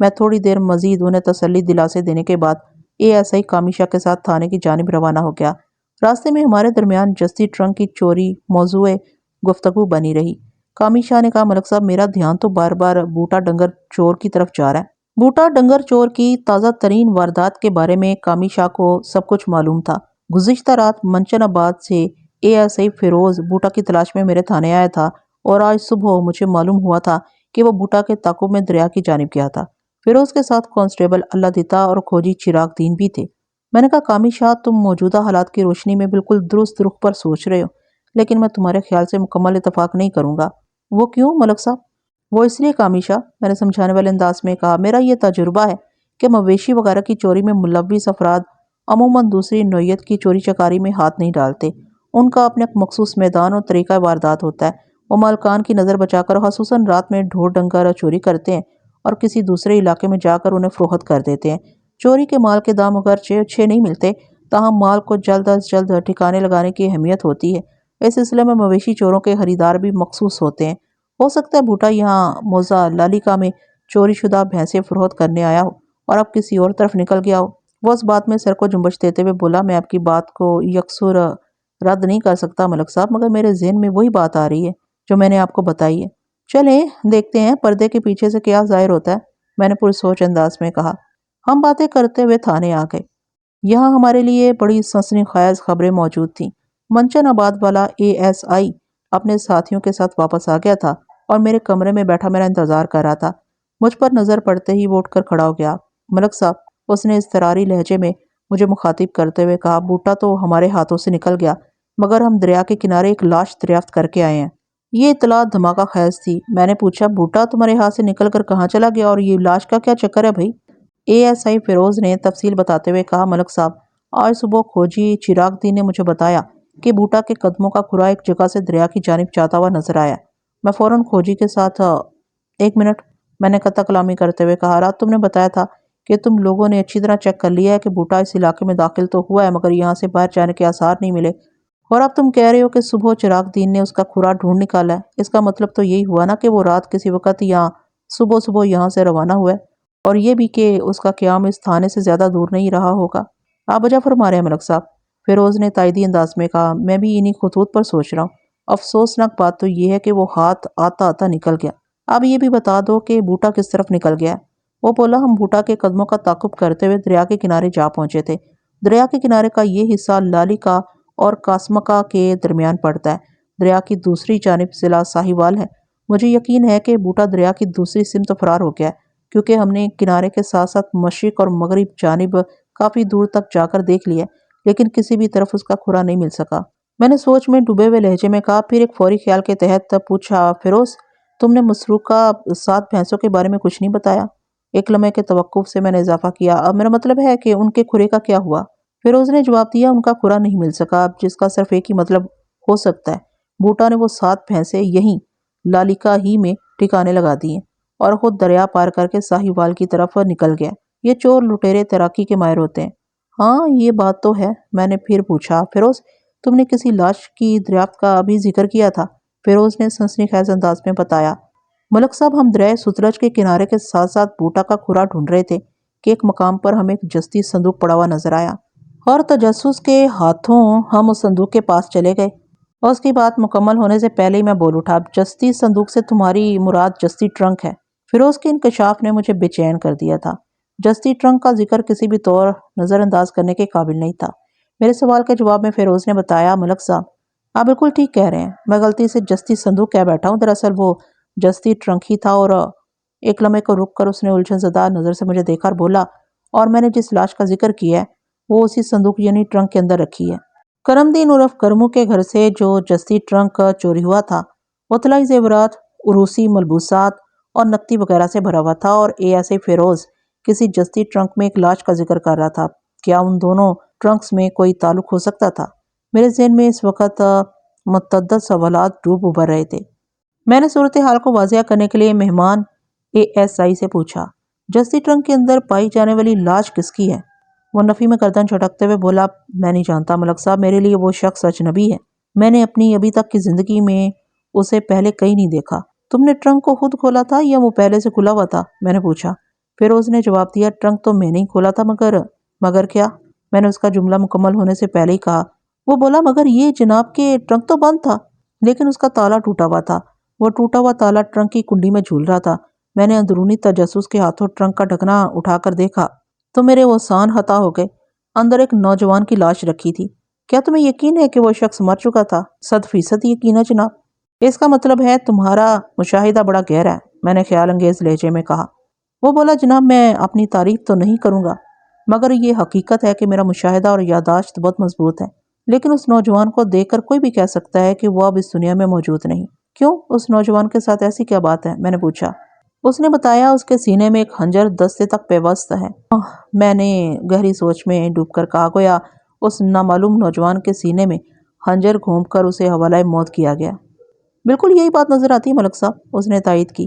میں تھوڑی دیر مزید انہیں تسلی دلاسے دینے کے بعد ASI کامیشا کے ساتھ تھانے کی جانب روانہ ہو گیا۔ راستے میں ہمارے درمیان جستی ٹرنک کی چوری موضوع گفتگو بنی رہی۔ کامیشا نے کہا، ملک صاحب میرا دھیان تو بار بار بوٹا ڈنگر چور کی طرف جا رہا ہے۔ بوٹا ڈنگر چور کی تازہ ترین واردات کے بارے میں کامیشا کو سب کچھ معلوم تھا۔ گزشتہ رات منچن آباد سے ASI فیروز بوٹا کی تلاش میں میرے تھانے آیا تھا اور آج صبح مجھے معلوم ہوا تھا کہ وہ بوٹا کے تعاقب میں دریا کی جانب گیا تھا۔ فیروز کے ساتھ کانسٹیبل اللہ دیتا اور کھوجی چراغ دین بھی تھے۔ میں نے کہا، کامیشا تم موجودہ حالات کی روشنی میں بالکل درست رخ پر سوچ رہے ہو، لیکن میں تمہارے خیال سے مکمل اتفاق نہیں کروں گا۔ وہ کیوں ملک صاحب؟ وہ اس لیے کامیشا، میں نے سمجھانے والے انداز میں کہا، میرا یہ تجربہ ہے کہ مویشی وغیرہ کی چوری میں ملوث افراد عموماً دوسری نوعیت کی چوری چکاری میں ہاتھ نہیں ڈالتے۔ ان کا اپنے ایک مخصوص میدان اور طریقہ واردات ہوتا ہے۔ وہ مالکان کی نظر بچا کر خصوصاً رات میں ڈھور ڈنگر چوری کرتے ہیں اور کسی دوسرے علاقے میں جا کر انہیں فروخت کر دیتے ہیں۔ چوری کے مال کے دام اگرچہ اچھے نہیں ملتے، تاہم مال کو جلد از جلد ٹھکانے لگانے کی اہمیت ہوتی ہے۔ اس سلسلے میں مویشی چوروں کے خریدار بھی مخصوص ہوتے ہیں۔ ہو سکتا ہے بوٹا یہاں موزہ لالیکا میں چوری شدہ بھینسیں فروخت کرنے آیا ہو اور اب کسی اور طرف نکل گیا ہو۔ وہ اس بات میں سر کو جنبش دیتے ہوئے بولا، میں آپ کی بات کو یکسر رد نہیں کر سکتا ملک صاحب، مگر میرے ذہن میں وہی بات آ رہی ہے جو میں نے آپ کو بتائی ہے۔ چلیں دیکھتے ہیں پردے کے پیچھے سے کیا ظاہر ہوتا ہے، میں نے پرسوچ انداز میں کہا۔ ہم باتیں کرتے ہوئے تھانے آ گئے۔ یہاں ہمارے لیے بڑی سنسنی خیز خبریں موجود تھیں۔ منچن آباد والا ASI اپنے ساتھیوں کے ساتھ واپس آ گیا تھا اور میرے کمرے میں بیٹھا میرا انتظار کر رہا تھا۔ مجھ پر نظر پڑتے ہی وہ اٹھ کر کھڑا ہو گیا۔ ملک صاحب، اس نے اضطراری لہجے میں مجھے مخاطب کرتے ہوئے کہا، بوٹا تو ہمارے ہاتھوں سے نکل گیا، مگر ہم دریا کے کنارے ایک لاش دریافت کر کے آئے ہیں۔ یہ اطلاع دھماکہ خیز تھی۔ میں نے پوچھا، بوٹا تمہارے ہاتھ سے نکل کر کہاں چلا گیا اور یہ لاش کا کیا چکر ہے بھائی؟ ASI فیروز نے تفصیل بتاتے ہوئے کہا، ملک صاحب آج صبح کھوجی چراغ دین نے مجھے بتایا کہ بوٹا کے قدموں کا کھرا ایک جگہ سے دریا کی جانب جاتا ہوا نظر آیا۔ میں فوراً کھوجی کے ساتھ ایک منٹ، میں نے قطع کلامی کرتے ہوئے کہا، رات تم نے بتایا تھا کہ تم لوگوں نے اچھی طرح چیک کر لیا ہے کہ بوٹا اس علاقے میں داخل تو ہوا ہے مگر یہاں سے باہر جانے کے آثار نہیں ملے، اور اب تم کہہ رہے ہو کہ صبح چراغ دین نے اس کا کھرا ڈھونڈ نکالا ہے۔ اس کا مطلب تو یہی ہوا نا کہ وہ رات کسی وقت یا صبح یہاں سے روانہ ہوا ہے، اور یہ بھی کہ اس کا قیام اس تھانے سے زیادہ دور نہیں رہا ہوگا۔ آپ وجہ فرما رہے ہیں ملک صاحب، فیروز نے تائیدی انداز میں کہا، میں بھی انہی خطوط پر سوچ رہا ہوں۔ افسوسناک بات تو یہ ہے کہ وہ ہاتھ آتا آتا نکل گیا۔ اب یہ بھی بتا دو کہ بوٹا کس طرف نکل گیا ہے۔ وہ بولا، ہم بوٹا کے قدموں کا تعاقب کرتے ہوئے دریا کے کنارے جا پہنچے تھے۔ دریا کے کنارے کا یہ حصہ لالیکا اور کاسمکا کے درمیان پڑتا ہے۔ دریا کی دوسری جانب ضلع ساہیوال ہے۔ مجھے یقین ہے کہ بوٹا دریا کی دوسری سمت فرار ہو گیا ہے، کیونکہ ہم نے کنارے کے ساتھ ساتھ مشرق اور مغرب جانب کافی دور تک جا کر دیکھ لیا، لیکن کسی بھی طرف اس کا کھرا نہیں مل سکا۔ میں نے سوچ میں ڈوبے ہوئے لہجے میں کہا، پھر ایک فوری خیال کے تحت پوچھا، فیروز تم نے مسروقہ 7 بھینسوں کے بارے میں کچھ نہیں بتایا؟ ایک لمحے کے توقف سے میں نے اضافہ کیا، اب میرا مطلب ہے کہ ان کے کھرے کا کیا ہوا؟ فیروز نے جواب دیا، ان کا کھرا نہیں مل سکا، جس کا صرف ایک ہی مطلب ہو سکتا ہے، بوٹا نے وہ 7 بھینسیں یہیں لالیکا ہی میں ٹھکانے لگا دی ہیں اور خود دریا پار کر کے ساہیوال کی طرف نکل گیا۔ یہ چور لٹیرے تیراکی کے ماہر ہوتے ہیں۔ ہاں یہ بات تو ہے۔ میں نے پھر پوچھا، فیروز تم نے کسی لاش کی دریافت کا ابھی ذکر کیا تھا؟ فیروز نے سنسنی خیز انداز میں بتایا، ملک صاحب ہم دریائے ستلج کے کنارے کے ساتھ ساتھ بوٹا کا کھرا ڈھونڈ رہے تھے کہ ایک مقام پر ہمیں ایک جستی صندوق پڑا ہوا نظر آیا، اور تجسس کے ہاتھوں ہم اس صندوق کے پاس چلے گئے۔ اور اس کی بات مکمل ہونے سے پہلے ہی میں بول اٹھا، جستی صندوق سے تمہاری مراد جستی ٹرنک ہے۔ فیروز کے انکشاف نے مجھے بے چین کر دیا تھا۔ جستی ٹرنک کا ذکر کسی بھی طور نظر انداز کرنے کے قابل نہیں تھا۔ میرے سوال کے جواب میں فیروز نے بتایا، ملک صاحب آپ بالکل ٹھیک کہہ رہے ہیں، میں غلطی سے جستی صندوق کہہ بیٹھا ہوں، دراصل وہ جستی ٹرنک ہی تھا۔ اور ایک لمحے کو رک کر اس نے الجھن زدہ نظر سے مجھے دیکھا اور بولا، اور میں نے جس لاش کا ذکر کیا ہے وہ اسی صندوق یعنی ٹرنک کے اندر رکھی ہے۔ کرم دین عرف کرمو کے گھر سے جو جستی ٹرنک چوری ہوا تھا وہ طلائی زیورات، عروسی ملبوسات اور نقدی وغیرہ سے بھرا ہوا تھا، اور ASI فیروز کسی جستی ٹرنک میں ایک لاش کا ذکر کر رہا تھا۔ کیا ان دونوں ٹرنکس میں کوئی تعلق ہو سکتا تھا؟ میرے ذہن میں اس وقت متعدد سوالات ڈوب ابھر رہے تھے۔ میں نے صورتحال کو واضح کرنے کے لیے مہمان ASI سے پوچھا، جستی ٹرنک کے اندر پائی جانے والی لاش کس کی ہے؟ وہ نفی میں گردن جھٹکتے ہوئے بولا، میں نہیں جانتا ملک صاحب، میرے لیے وہ شخص اجنبی ہے، میں نے اپنی ابھی تک کی زندگی میں اسے پہلے کہیں نہیں دیکھا۔ تم نے ٹرنک کو خود کھولا تھا یا وہ پہلے سے کھلا ہوا تھا؟ میں نے پوچھا۔ فیروز نے جواب دیا، ٹرنک تو میں نے ہی کھولا تھا، مگر کیا؟ میں نے اس کا جملہ مکمل ہونے سے پہلے ہی کہا۔ وہ بولا، مگر یہ جناب کہ ٹرنک تو بند تھا، لیکن اس کا تالا ٹوٹا ہوا تھا۔ وہ ٹوٹا ہوا تالا ٹرنک کی کنڈی میں جھول رہا تھا۔ میں نے اندرونی تجسس کے ہاتھوں ٹرنک کا ڈھکنا اٹھا کر دیکھا تو میرے وہ سان ہتا ہو گئے۔ اندر ایک نوجوان کی لاش رکھی تھی۔ کیا تمہیں یقین ہے کہ وہ شخص مر چکا تھا؟ 100% یقین ہے جناب۔ اس کا مطلب ہے تمہارا مشاہدہ بڑا گہرا ہے، میں نے خیال انگیز لہجے میں کہا۔ وہ بولا، جناب میں اپنی تعریف تو نہیں کروں گا، مگر یہ حقیقت ہے کہ میرا مشاہدہ اور یادداشت بہت مضبوط ہے۔ لیکن اس نوجوان کو دیکھ کر کوئی بھی کہہ سکتا ہے کہ وہ اب اس دنیا میں موجود نہیں۔ کیوں؟ اس نوجوان کے ساتھ ایسی کیا بات ہے؟ میں نے پوچھا۔ اس نے بتایا، اس کے سینے میں ایک خنجر دستے تک پیوست ہے۔ میں نے گہری سوچ میں ڈوب کر کہا، گویا اس نامعلوم نوجوان کے سینے میں خنجر گھونپ کر اسے حوالہ موت کیا گیا۔ بالکل یہی بات نظر آتی ہے ملک صاحب، اس نے تائید کی۔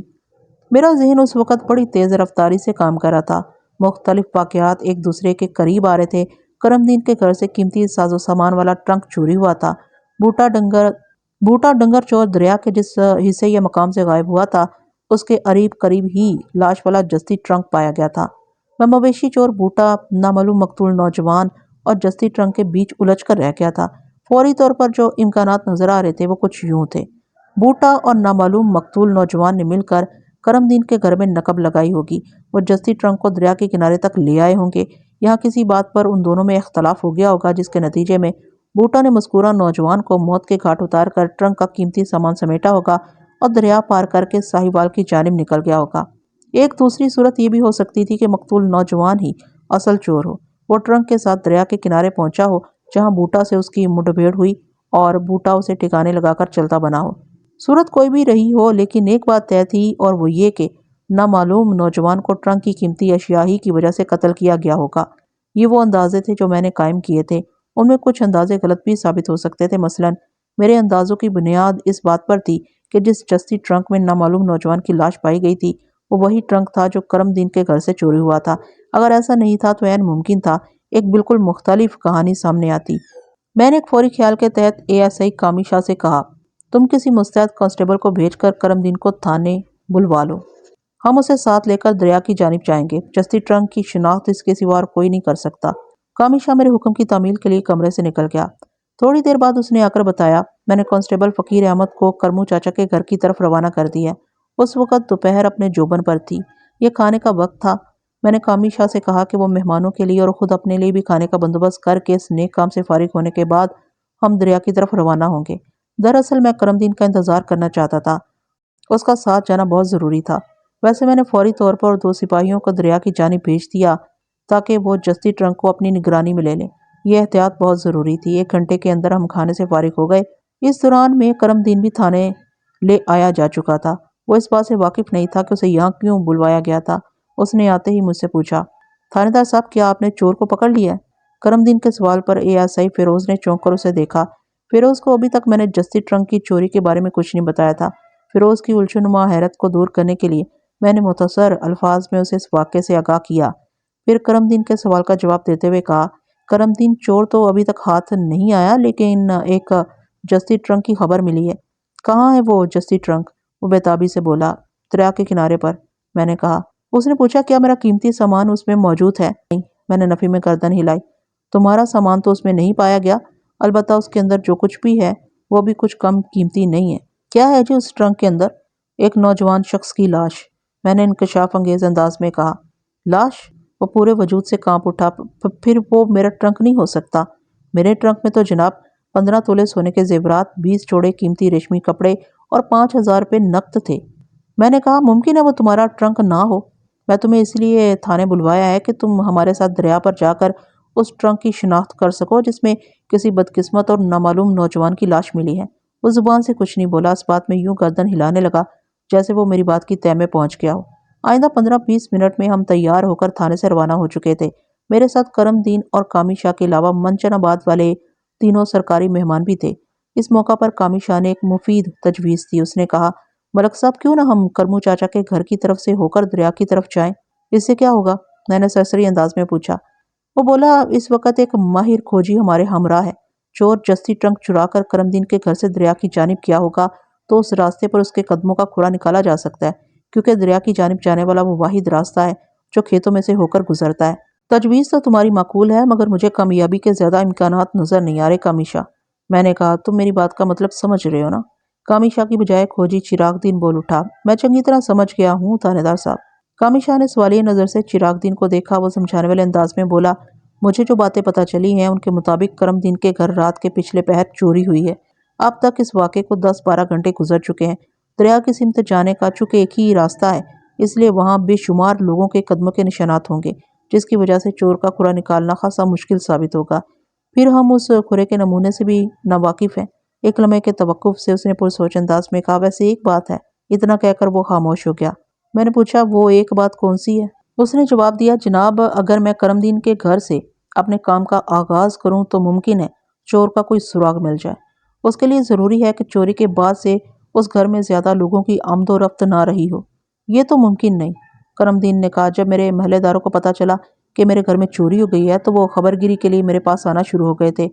میرا ذہن اس وقت بڑی تیز رفتاری سے کام کر رہا تھا۔ مختلف واقعات ایک دوسرے کے قریب آ رہے تھے۔ کرم دین کے گھر سے قیمتی ساز و سامان والا ٹرنک چوری ہوا تھا۔ بوٹا ڈنگر چور دریا کے جس حصے یا مقام سے غائب ہوا تھا، اس کے قریب ہی لاش والا جستی ٹرنک پایا گیا تھا۔ میں مویشی چور بوٹا، نامعلوم مقتول نوجوان اور جستی ٹرنک کے بیچ الجھ کر رہ گیا تھا۔ فوری طور پر جو امکانات نظر آ رہے تھے وہ کچھ یوں تھے۔ بوٹا اور نامعلوم مقتول نوجوان نے مل کر کرم دین کے گھر میں نقب لگائی ہوگی۔ وہ جستی ٹرنک کو دریا کے کنارے تک لے آئے ہوں گے۔ یہاں کسی بات پر ان دونوں میں اختلاف ہو گیا ہوگا، جس کے نتیجے میں بوٹا نے مذکورہ نوجوان کو موت کے گھاٹ اتار کر ٹرنک کا قیمتی سامان سمیٹا ہوگا اور دریا پار کر کے ساہیوال کی جانب نکل گیا ہوگا۔ ایک دوسری صورت یہ بھی ہو سکتی تھی کہ مقتول نوجوان ہی اصل چور ہو۔ وہ ٹرنک کے ساتھ دریا کے کنارے پہنچا ہو، جہاں بوٹا سے اس کی مڈ بھیڑ ہوئی اور بوٹا اسے ٹھکانے لگا کر چلتا بنا ہو۔ صورت کوئی بھی رہی ہو، لیکن ایک بات طے تھی، اور وہ یہ کہ نامعلوم نوجوان کو ٹرنک کی قیمتی اشیاء ہی کی وجہ سے قتل کیا گیا ہوگا۔ یہ وہ اندازے تھے جو میں نے قائم کیے تھے۔ ان میں کچھ اندازے غلط بھی ثابت ہو سکتے تھے۔ مثلاً میرے اندازوں کی بنیاد اس بات پر تھی کہ جس جستی ٹرنک میں نامعلوم نوجوان کی لاش پائی گئی تھی، وہ وہی ٹرنک تھا جو کرم دین کے گھر سے چوری ہوا تھا۔ اگر ایسا نہیں تھا تو عین ممکن تھا ایک بالکل مختلف کہانی سامنے آتی۔ میں نے ایک فوری خیال کے تحت ASI کامی شاہ سے کہا، تم کسی مستعد کانسٹیبل کو بھیج کر کرم دین کو تھانے بلوا لو۔ ہم اسے ساتھ لے کر دریا کی جانب جائیں گے۔ جستی ٹرنک کی شناخت اس کے سوا اور کوئی نہیں کر سکتا۔ کامی شاہ میرے حکم کی تعمیل کے لیے کمرے سے نکل گیا۔ تھوڑی دیر بعد اس نے آ کر بتایا، میں نے کانسٹیبل فقیر احمد کو کرمو چاچا کے گھر کی طرف روانہ کر دیا ہے۔ اس وقت دوپہر اپنے جوبن پر تھی۔ یہ کھانے کا وقت تھا۔ میں نے کامی شاہ سے کہا کہ وہ مہمانوں کے لیے اور خود اپنے لیے بھی کھانے کا بندوبست کر کے اس نیک کام سے فارغ ہونے کے بعد ہم دریا کی طرف روانہ ہوں گے۔ دراصل میں کرم دین کا انتظار کرنا چاہتا تھا۔ اس کا ساتھ جانا بہت ضروری تھا۔ ویسے میں نے فوری طور پر 2 سپاہیوں کو دریا کی جانب بھیج دیا تاکہ وہ جستی ٹرنک کو اپنی نگرانی میں لے لیں۔ یہ احتیاط بہت ضروری تھی۔ 1 گھنٹے کے اندر ہم کھانے سے فارغ ہو گئے۔ اس دوران میں کرم دین بھی تھانے لے آیا جا چکا تھا۔ وہ اس بات سے واقف نہیں تھا کہ اسے یہاں کیوں بلوایا گیا تھا۔ اس نے آتے ہی مجھ سے پوچھا، تھانے دار صاحب کیا آپ نے چور کو پکڑ لیا ہے؟ کرم دین کے سوال پر ASI فیروز نے چونک کر اسے دیکھا۔ فیروز کو ابھی تک میں نے جستی ٹرنک کی چوری کے بارے میں کچھ نہیں بتایا تھا۔ فیروز کی الجھنما حیرت کو دور کرنے کے لیے میں نے مختصر الفاظ میں اسے اس واقعے سے آگاہ کیا۔ پھر کرم دین کے سوال کا جواب دیتے ہوئے کہا، کرم دین چور تو ابھی تک ہاتھ نہیں آیا، لیکن ایک جستی ٹرنک کی خبر ملی ہے۔ کہاں ہے وہ جستی ٹرنک؟ وہ بےتابی سے بولا، دریا کے کنارے پر۔ میں نے کہا۔ اس نے پوچھا، کیا میرا قیمتی سامان اس میں موجود ہے؟ نہیں، میں نے نفی میں گردن ہلائی۔ تمہارا سامان تو اس میں نہیں پایا گیا، البتہ اس کے اندر جو کچھ بھی ہے وہ بھی کچھ کم قیمتی نہیں ہے۔ کیا ہے جی اس ٹرنک کے اندر؟ ایک نوجوان شخص کی لاش، میں نے انکشاف انگیز انداز میں کہا۔ لاش؟ وہ پورے وجود سے کانپ اٹھا۔ پھر وہ میرا ٹرنک نہیں ہو سکتا۔ میرے ٹرنک میں تو جناب 15 تولے سونے کے زیورات، 20 جوڑے قیمتی ریشمی کپڑے اور 5000 روپے نقد تھے۔ میں نے کہا، ممکن ہے وہ تمہارا ٹرنک نہ ہو۔ میں تمہیں اس لیے تھانے بلوایا ہے کہ تم ہمارے ساتھ دریا پر جا کر اس ٹرنک کی شناخت کر سکو جس میں کسی بدقسمت اور نامعلوم نوجوان کی لاش ملی ہے۔ وہ زبان سے کچھ نہیں بولا، اس بات میں یوں گردن ہلانے لگا جیسے وہ میری بات کی تہ میں پہنچ گیا ہو۔ آئندہ 15-20 منٹ میں ہم تیار ہو کر تھانے سے روانہ ہو چکے تھے۔ میرے ساتھ کرم دین اور کامی شاہ کے علاوہ منچن آباد والے 3 سرکاری مہمان بھی تھے۔ اس موقع پر کامی شاہ نے ایک مفید تجویز دی۔ اس نے کہا، ملک صاحب کیوں نہ ہم کرمو چاچا کے گھر کی طرف سے ہو کر دریا کی طرف جائیں؟ اس سے کیا ہوگا؟ میں نے سرسری انداز میں پوچھا۔ وہ بولا، اس وقت ایک ماہر کھوجی ہمارے ہمراہ ہے۔ چور جستی ٹرنک چرا کر کرم دین کے گھر سے دریا کی جانب کیا ہوگا تو اس راستے پر اس کے قدموں کا کھرا نکالا جا سکتا ہے، کیونکہ دریا کی جانب جانے والا وہ واحد راستہ ہے جو کھیتوں میں سے ہو کر گزرتا ہے۔ تجویز تو تمہاری معقول ہے، مگر مجھے کامیابی کے زیادہ امکانات نظر نہیں آ رہے کامیشا۔ میں نے کہا، تم میری بات کا مطلب سمجھ رہے ہو نا؟ کامیشا کی بجائے کھوجی چراغ دین بول اٹھا، میں چنگی طرح سمجھ گیا ہوں تھانے دار صاحب۔ کامیشا نے سوالیہ نظر سے چراغ دین کو دیکھا۔ وہ سمجھانے والے انداز میں بولا، مجھے جو باتیں پتہ چلی ہیں ان کے مطابق کرم دین کے گھر رات کے پچھلے پہر چوری ہوئی ہے۔ اب تک اس واقعے کو 10-12 گھنٹے گزر چکے ہیں۔ دریا کی سمت جانے کا چونکہ ایک ہی راستہ ہے، اس لیے وہاں بے شمار لوگوں کے قدموں کے نشانات ہوں گے، جس کی وجہ سے چور کا کھرا نکالنا خاصا مشکل ثابت ہوگا۔ پھر ہم اس کھرے کے نمونے سے بھی ناواقف ہیں۔ ایک لمحے کے توقف سے اس نے پرسوچ انداز میں کہا، ویسے ایک بات ہے۔ اتنا کہہ کر وہ خاموش ہو گیا۔ میں نے پوچھا، وہ ایک بات کون سی ہے؟ اس نے جواب دیا، جناب، اگر میں کرم دین کے گھر سے اپنے کام کا آغاز کروں تو ممکن ہے چور کا کوئی سراغ مل جائے۔ اس کے لیے ضروری ہے کہ چوری کے بعد سے اس گھر میں زیادہ لوگوں کی آمد و رفت نہ رہی ہو۔ یہ تو ممکن نہیں، کرم دین نے کہا۔ جب میرے محلے داروں کو پتہ چلا کہ میرے گھر میں چوری ہو گئی ہے تو وہ خبر گیری کے لیے میرے پاس آنا شروع ہو گئے تھے،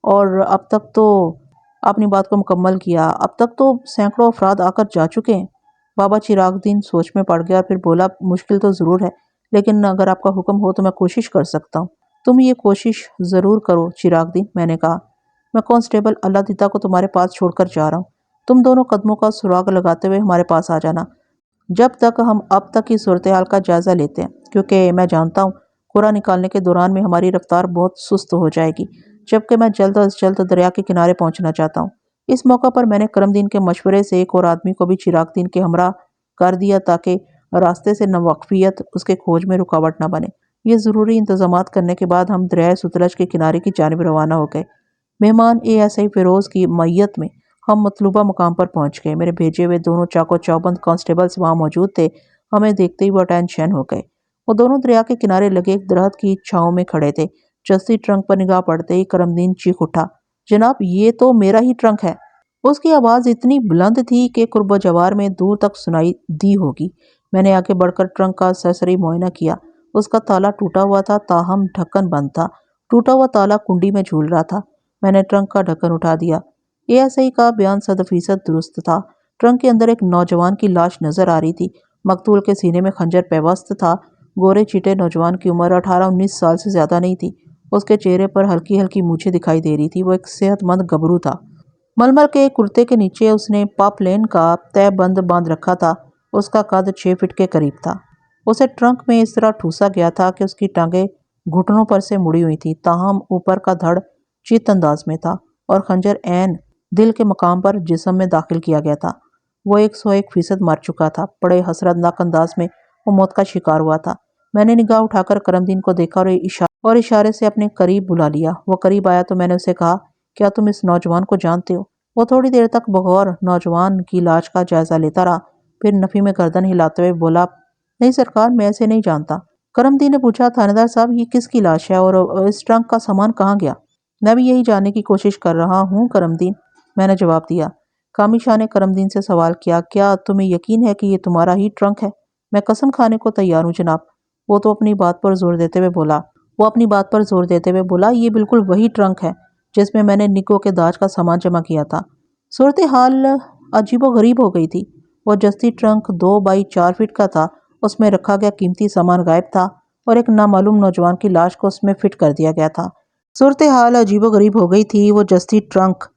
اور اب تک تو اپنی بات کو مکمل کیا، اب تک تو سینکڑوں افراد آ کر جا چکے ہیں۔ بابا چراغ دین سوچ میں پڑ گیا اور پھر بولا، مشکل تو ضرور ہے، لیکن اگر آپ کا حکم ہو تو میں کوشش کر سکتا ہوں۔ تم یہ کوشش ضرور کرو چراغ دین، میں نے کہا۔ میں کانسٹیبل اللہ دیتا کو تمہارے پاس چھوڑ کر جا رہا ہوں۔ تم دونوں قدموں کا سراغ لگاتے ہوئے ہمارے پاس آ جانا، جب تک ہم اب تک کی صورتحال کا جائزہ لیتے ہیں، کیونکہ میں جانتا ہوں کھرا نکالنے کے دوران میں ہماری رفتار بہت سست ہو جائے گی، جبکہ میں جلد از جلد دریا کے کنارے پہنچنا چاہتا ہوں۔ اس موقع پر میں نے کرم دین کے مشورے سے ایک اور آدمی کو بھی چراغ دین کے ہمراہ کر دیا تاکہ راستے سے ناواقفیت اس کے کھوج میں رکاوٹ نہ بنے۔ یہ ضروری انتظامات کرنے کے بعد ہم دریائے ستلج کے کنارے کی جانب روانہ ہو گئے۔ مہمان ASI فیروز کی معیت میں ہم مطلوبہ مقام پر پہنچ گئے۔ میرے بھیجے ہوئے دونوں چاق و چوبند کانسٹیبلز وہاں موجود تھے۔ ہمیں دیکھتے ہی وہ ٹینشن ہو گئے۔ وہ دونوں دریا کے کنارے لگے ایک درخت کی چھاؤں میں کھڑے تھے۔ جستی ٹرنک پر نگاہ پڑتے ہی کرم دین چیخ اٹھا، جناب، یہ تو میرا ہی ٹرنک ہے۔ اس کی آواز اتنی بلند تھی کہ قرب و جوار میں دور تک سنائی دی ہوگی۔ میں نے آگے بڑھ کر ٹرنک کا سرسری معائنہ کیا۔ اس کا تالا ٹوٹا ہوا تھا، تاہم ڈھکن بند تھا۔ ٹوٹا ہوا تالا کنڈی میں جھول رہا تھا۔ میں نے ٹرنک کا ڈھکن اٹھا دیا۔ ASI کا بیان 100% درست تھا۔ ٹرنک کے اندر ایک نوجوان کی لاش نظر آ رہی تھی۔ مقتول کے سینے میں خنجر پیوست تھا۔ گورے چیٹے نوجوان کی عمر 18-19 سال سے زیادہ نہیں تھی۔ اس کے چہرے پر ہلکی ہلکی مونچھیں دکھائی دے رہی تھی۔ وہ ایک صحت مند گبرو تھا۔ ململ کے کرتے کے نیچے اس نے پاپلین کا تہ بند باندھ رکھا تھا۔ اس کا قد 6 فٹ کے قریب تھا۔ اسے ٹرنک میں اس طرح ٹھوسا گیا تھا کہ اس کی ٹانگیں گھٹنوں پر سے مڑی ہوئی تھیں، تاہم اوپر کا دھڑ چت انداز میں تھا اور خنجر عین دل کے مقام پر جسم میں داخل کیا گیا تھا۔ وہ 101% مر چکا تھا۔ بڑے حسرتناک انداز میں وہ موت کا شکار ہوا تھا۔ میں نے نگاہ اٹھا کر کرم دین کو دیکھا اور اشارے سے اپنے قریب بلا لیا۔ وہ قریب آیا تو میں نے اسے کہا، کیا تم اس نوجوان کو جانتے ہو؟ وہ تھوڑی دیر تک بغور نوجوان کی لاش کا جائزہ لیتا رہا، پھر نفی میں گردن ہلاتے ہوئے بولا، نہیں سرکار، میں اسے نہیں جانتا۔ کرم دین نے پوچھا، تھانے دار صاحب، یہ کس کی لاش ہے اور اس ٹرنک کا سامان کہاں گیا؟ میں بھی یہی جاننے کی کوشش کر رہا ہوں کرم دین، میں نے جواب دیا۔ کامی شاہ نے کرم دین سے سوال کیا، کیا تمہیں یقین ہے کہ یہ تمہارا ہی ٹرنک ہے؟ میں قسم کھانے کو تیار ہوں جناب۔ وہ اپنی بات پر زور دیتے ہوئے بولا، یہ بالکل وہی ٹرنک ہے جس میں نے نکو کے داج کا سامان جمع کیا تھا۔ صورتحال عجیب و غریب ہو گئی تھی۔ وہ جستی ٹرنک 2 بائی 4 فٹ کا تھا۔ اس میں رکھا گیا قیمتی سامان غائب تھا اور ایک نامعلوم نوجوان کی لاش کو اس میں فٹ کر دیا گیا تھا۔ صورتحال عجیب و غریب ہو گئی تھی۔ وہ جستی ٹرنک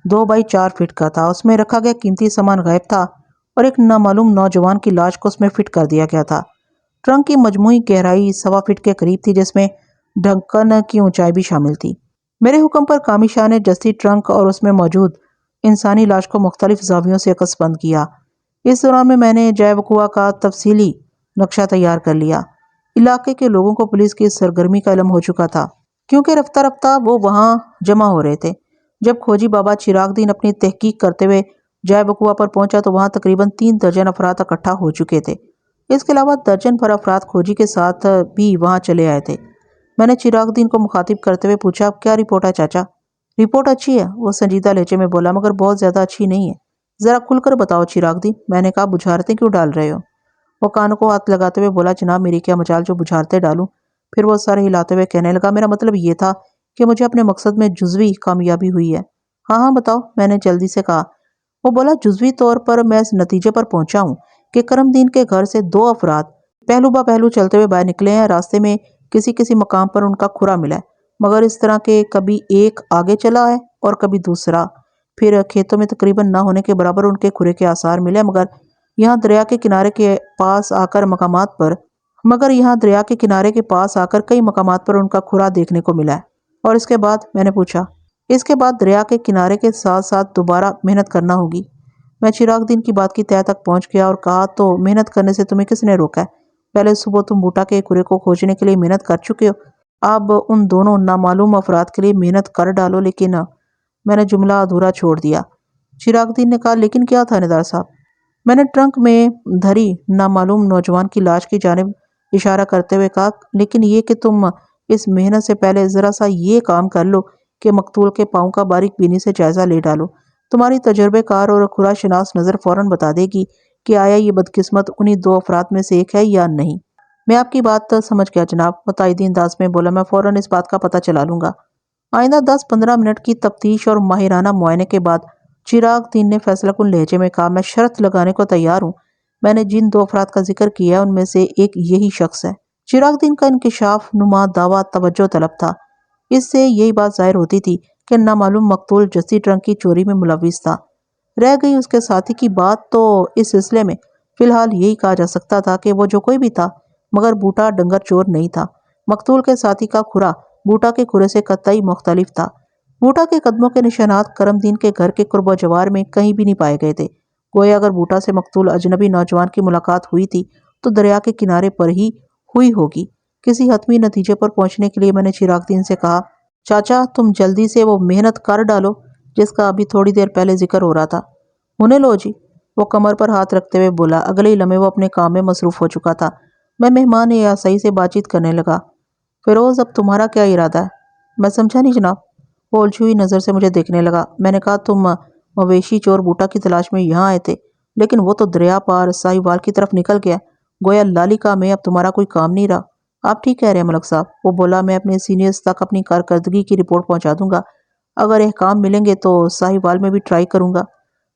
2 بائی 4 فٹ کا تھا۔ اس میں رکھا گیا قیمتی سامان غائب تھا اور ایک نامعلوم نوجوان کی لاش کو اس میں فٹ کر دیا گیا تھا۔ ٹرنک کی مجموعی گہرائی 1.25 فٹ کے قریب تھی، جس میں ڈھکن کی اونچائی بھی شامل تھی۔ میرے حکم پر کامی شاہ نے جستی ٹرنک اور اس میں موجود انسانی لاش کو مختلف زاویوں سے عکس بند کیا۔ اس دوران میں نے جائے وقوع کا تفصیلی نقشہ تیار کر لیا۔ علاقے کے لوگوں کو پولیس کی اس سرگرمی کا علم ہو چکا تھا، کیونکہ رفتہ رفتہ وہ وہاں جمع ہو رہے تھے۔ جب کھوجی بابا چراغ دین اپنی تحقیق کرتے ہوئے جائے وقوع پر پہنچا تو وہاں تقریباً 3 درجن افراد اکٹھا ہو چکے تھے۔ اس کے علاوہ درجن بھر افراد کھوجی کے ساتھ بھی وہاں چلے آئے تھے۔ میں نے چراغ دین کو مخاطب کرتے ہوئے پوچھا، کیا رپورٹ ہے چاچا؟ رپورٹ اچھی ہے، وہ سنجیدہ لہجے میں بولا، مگر بہت زیادہ اچھی نہیں ہے۔ ذرا کھل کر بتاؤ چراغ دین، میں نے کہا، بجھارتیں کیوں ڈال رہے ہو؟ وہ کانوں کو ہاتھ لگاتے ہوئے بولا، جناب میری کیا مجال جو بجھارتیں ڈالوں؟ پھر وہ سر ہلاتے ہوئے کہنے لگا، میرا مطلب یہ تھا کہ مجھے اپنے مقصد میں جزوی کامیابی ہوئی ہے۔ ہاں ہاں بتاؤ، میں نے جلدی سے کہا۔ وہ بولا، جزوی طور پر میں اس نتیجے پر پہنچا ہوں کہ کرم دین کے گھر سے 2 افراد پہلو با پہلو چلتے ہوئے باہر نکلے ہیں۔ راستے میں کسی کسی مقام پر ان کا کھرا ملا ہے، مگر اس طرح کہ کبھی ایک آگے چلا ہے اور کبھی دوسرا۔ پھر کھیتوں میں تقریباً نہ ہونے کے برابر ان کے کھرے کے آثار ملے، مگر یہاں دریا کے کنارے کے پاس آ کر کئی مقامات پر ان کا کھرا دیکھنے کو ملا ہے۔ اور اس کے بعد میں نے پوچھا، اس کے بعد دریا کے کنارے کے ساتھ ساتھ دوبارہ محنت کرنا ہوگی؟ میں چراغ دن کی بات کی تہہ تک پہنچ گیا اور کہا، تو محنت کرنے سے تمہیں کس نے روکا ہے؟ پہلے صبح تم بوٹا کے کھرے کو کھوجنے کے لیے محنت کر چکے ہو، اب ان دونوں نامعلوم افراد کے لیے محنت کر ڈالو۔ لیکن میں نے جملہ ادھورا چھوڑ دیا۔ چراغ دن نے کہا، لیکن کیا تھانے صاحب؟ میں نے ٹرنک میں دھری نامعلوم نوجوان کی لاش کی جانب اشارہ کرتے ہوئے کہا، لیکن یہ کہ تم اس محنت سے پہلے ذرا سا یہ کام کر لو کہ مقتول کے پاؤں کا باریک بینی سے جائزہ لے ڈالو۔ تمہاری تجربے کار اور کھرا شناس نظر فوراً بتا دے گی کہ آیا یہ بدقسمت انہی دو افراد میں سے ایک ہے یا نہیں۔ میں آپ کی بات سمجھ گیا جناب، متعدی انداز میں بولا۔ میں فوراً اس بات کا پتہ چلا لوں گا۔ آئندہ 10-15 منٹ کی تفتیش اور ماہرانہ معائنے کے بعد چراغ دین نے فیصلہ کن لہجے میں کہا، میں شرط لگانے کو تیار ہوں، میں نے جن 2 افراد کا ذکر کیا ہے ان میں سے ایک یہی شخص ہے۔ چراغ دین کا انکشاف نما دعویٰ توجہ طلب تھا۔ اس سے یہی بات ظاہر ہوتی تھی کہ نامعلوم مقتول جستی ٹرنک کی چوری میں ملوث تھا۔ رہ گئی اس کے ساتھی کی بات، تو اس سلسلے میں فی الحال یہی کہا جا سکتا تھا کہ وہ جو کوئی بھی تھا مگر بوٹا ڈنگر چور نہیں تھا۔ مقتول کے ساتھی کا کھرا بوٹا کے کھرے سے قطعی مختلف تھا۔ بوٹا کے قدموں کے نشانات کرم دین کے گھر کے قرب و جوار میں کہیں بھی نہیں پائے گئے تھے۔ گویا اگر بوٹا سے مقتول اجنبی نوجوان کی ملاقات ہوئی تھی تو دریا کے کنارے پر ہی ہوئی ہوگی۔ کسی حتمی نتیجے پر پہنچنے کے لیے میں نے چراغ دین سے کہا، چاچا تم جلدی سے وہ محنت کر ڈالو جس کا ابھی تھوڑی دیر پہلے ذکر ہو رہا تھا۔ ہونے لو جی، وہ کمر پر ہاتھ رکھتے ہوئے بولا۔ اگلے ہی لمحے وہ اپنے کام میں مصروف ہو چکا تھا۔ میں مہمان آسائی سے بات چیت کرنے لگا۔ فیروز، اب تمہارا کیا ارادہ ہے؟ میں سمجھا نہیں جناب۔ وہ الجھی ہوئی نظر سے مجھے دیکھنے لگا۔ میں نے کہا، تم مویشی چور بوٹا کی تلاش میں یہاں آئے تھے، لیکن وہ تو دریا پار ساہیوال کی طرف نکل گیا، گویا لالیکا میں اب تمہارا کوئی کام نہیں رہا۔ آپ ٹھیک کہہ رہے ہیں ملک صاحب، وہ بولا۔ میں اپنے سینئرز تک اپنی کارکردگی کی رپورٹ پہنچا دوں گا۔ اگر احکام ملیں گے تو ساہیوال میں بھی ٹرائی کروں گا۔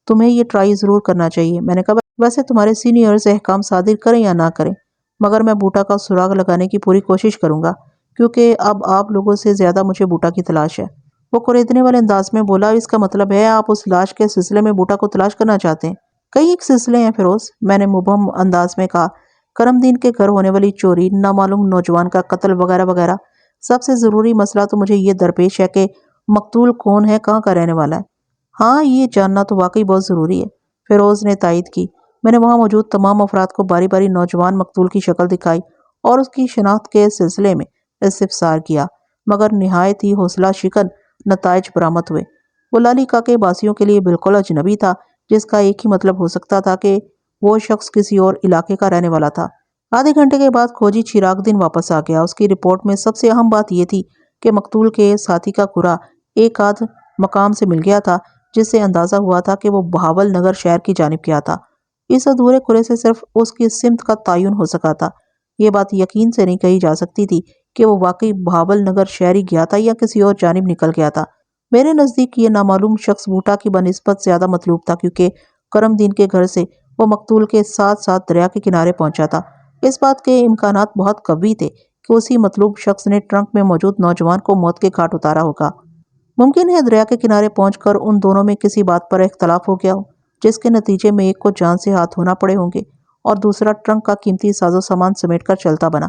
تمہیں یہ ٹرائی ضرور کرنا چاہیے۔ میں نے کہا، ویسے تمہارے سینئرز احکام صادر کریں یا نہ کریں، مگر میں بوٹا کا سراغ لگانے کی پوری کوشش کروں گا، کیونکہ اب آپ لوگوں سے زیادہ مجھے بوٹا کی تلاش ہے۔ وہ کوریدنے والے انداز میں بولا، اس کا مطلب ہے آپ اس لاش کے سلسلے میں بوٹا کو تلاش کرنا چاہتے ہیں؟ کئی ایک سلسلے ہیں فیروز، میں نے مبہم انداز میں کہا۔ کرم دین کے گھر ہونے والی چوری، نامعلوم نوجوان کا قتل وغیرہ وغیرہ۔ سب سے ضروری مسئلہ تو مجھے یہ درپیش ہے کہ مقتول کون ہے، کہاں کا رہنے والا ہے۔ ہاں، یہ جاننا تو واقعی بہت ضروری ہے، فیروز نے تائید کی۔ میں نے وہاں موجود تمام افراد کو باری باری نوجوان مقتول کی شکل دکھائی اور اس کی شناخت کے سلسلے میں استفسار کیا، مگر نہایت ہی حوصلہ شکن نتائج برآمد ہوئے۔ وہ لالیکا کے باسیوں کے لیے بالکل اجنبی تھا، جس کا ایک ہی مطلب ہو سکتا تھا کہ وہ شخص کسی اور علاقے کا رہنے والا تھا۔ آدھے گھنٹے کے بعد کھوجی چراغ دن واپس آ گیا۔ اس کی رپورٹ میں سب سے اہم بات یہ تھی کہ مقتول کے ساتھی کا کھرا ایک آدھ مقام سے مل گیا تھا، جس سے اندازہ ہوا تھا کہ وہ بہاول نگر شہر کی جانب گیا تھا۔ اس ادھورے کھرے سے صرف اس کی سمت کا تعین ہو سکا تھا۔ یہ بات یقین سے نہیں کہی جا سکتی تھی کہ وہ واقعی بہاول نگر شہر ہی گیا تھا یا کسی اور جانب نکل گیا تھا۔ میرے نزدیک یہ نامعلوم شخص بوٹا کی بنسبت زیادہ مطلوب تھا، کیونکہ کرم دین کے گھر سے وہ مقتول کے ساتھ ساتھ دریا کے کنارے پہنچا تھا۔ اس بات کے امکانات بہت قوی تھے کہ اسی مطلوب شخص نے ٹرنک میں موجود نوجوان کو موت کے گھاٹ اتارا ہوگا۔ ممکن ہے دریا کے کنارے پہنچ کر ان دونوں میں کسی بات پر اختلاف ہو گیا ہو، جس کے نتیجے میں ایک کو جان سے ہاتھ دھونا پڑے ہوں گے اور دوسرا ٹرنک کا قیمتی ساز و سامان سمیٹ کر چلتا بنا۔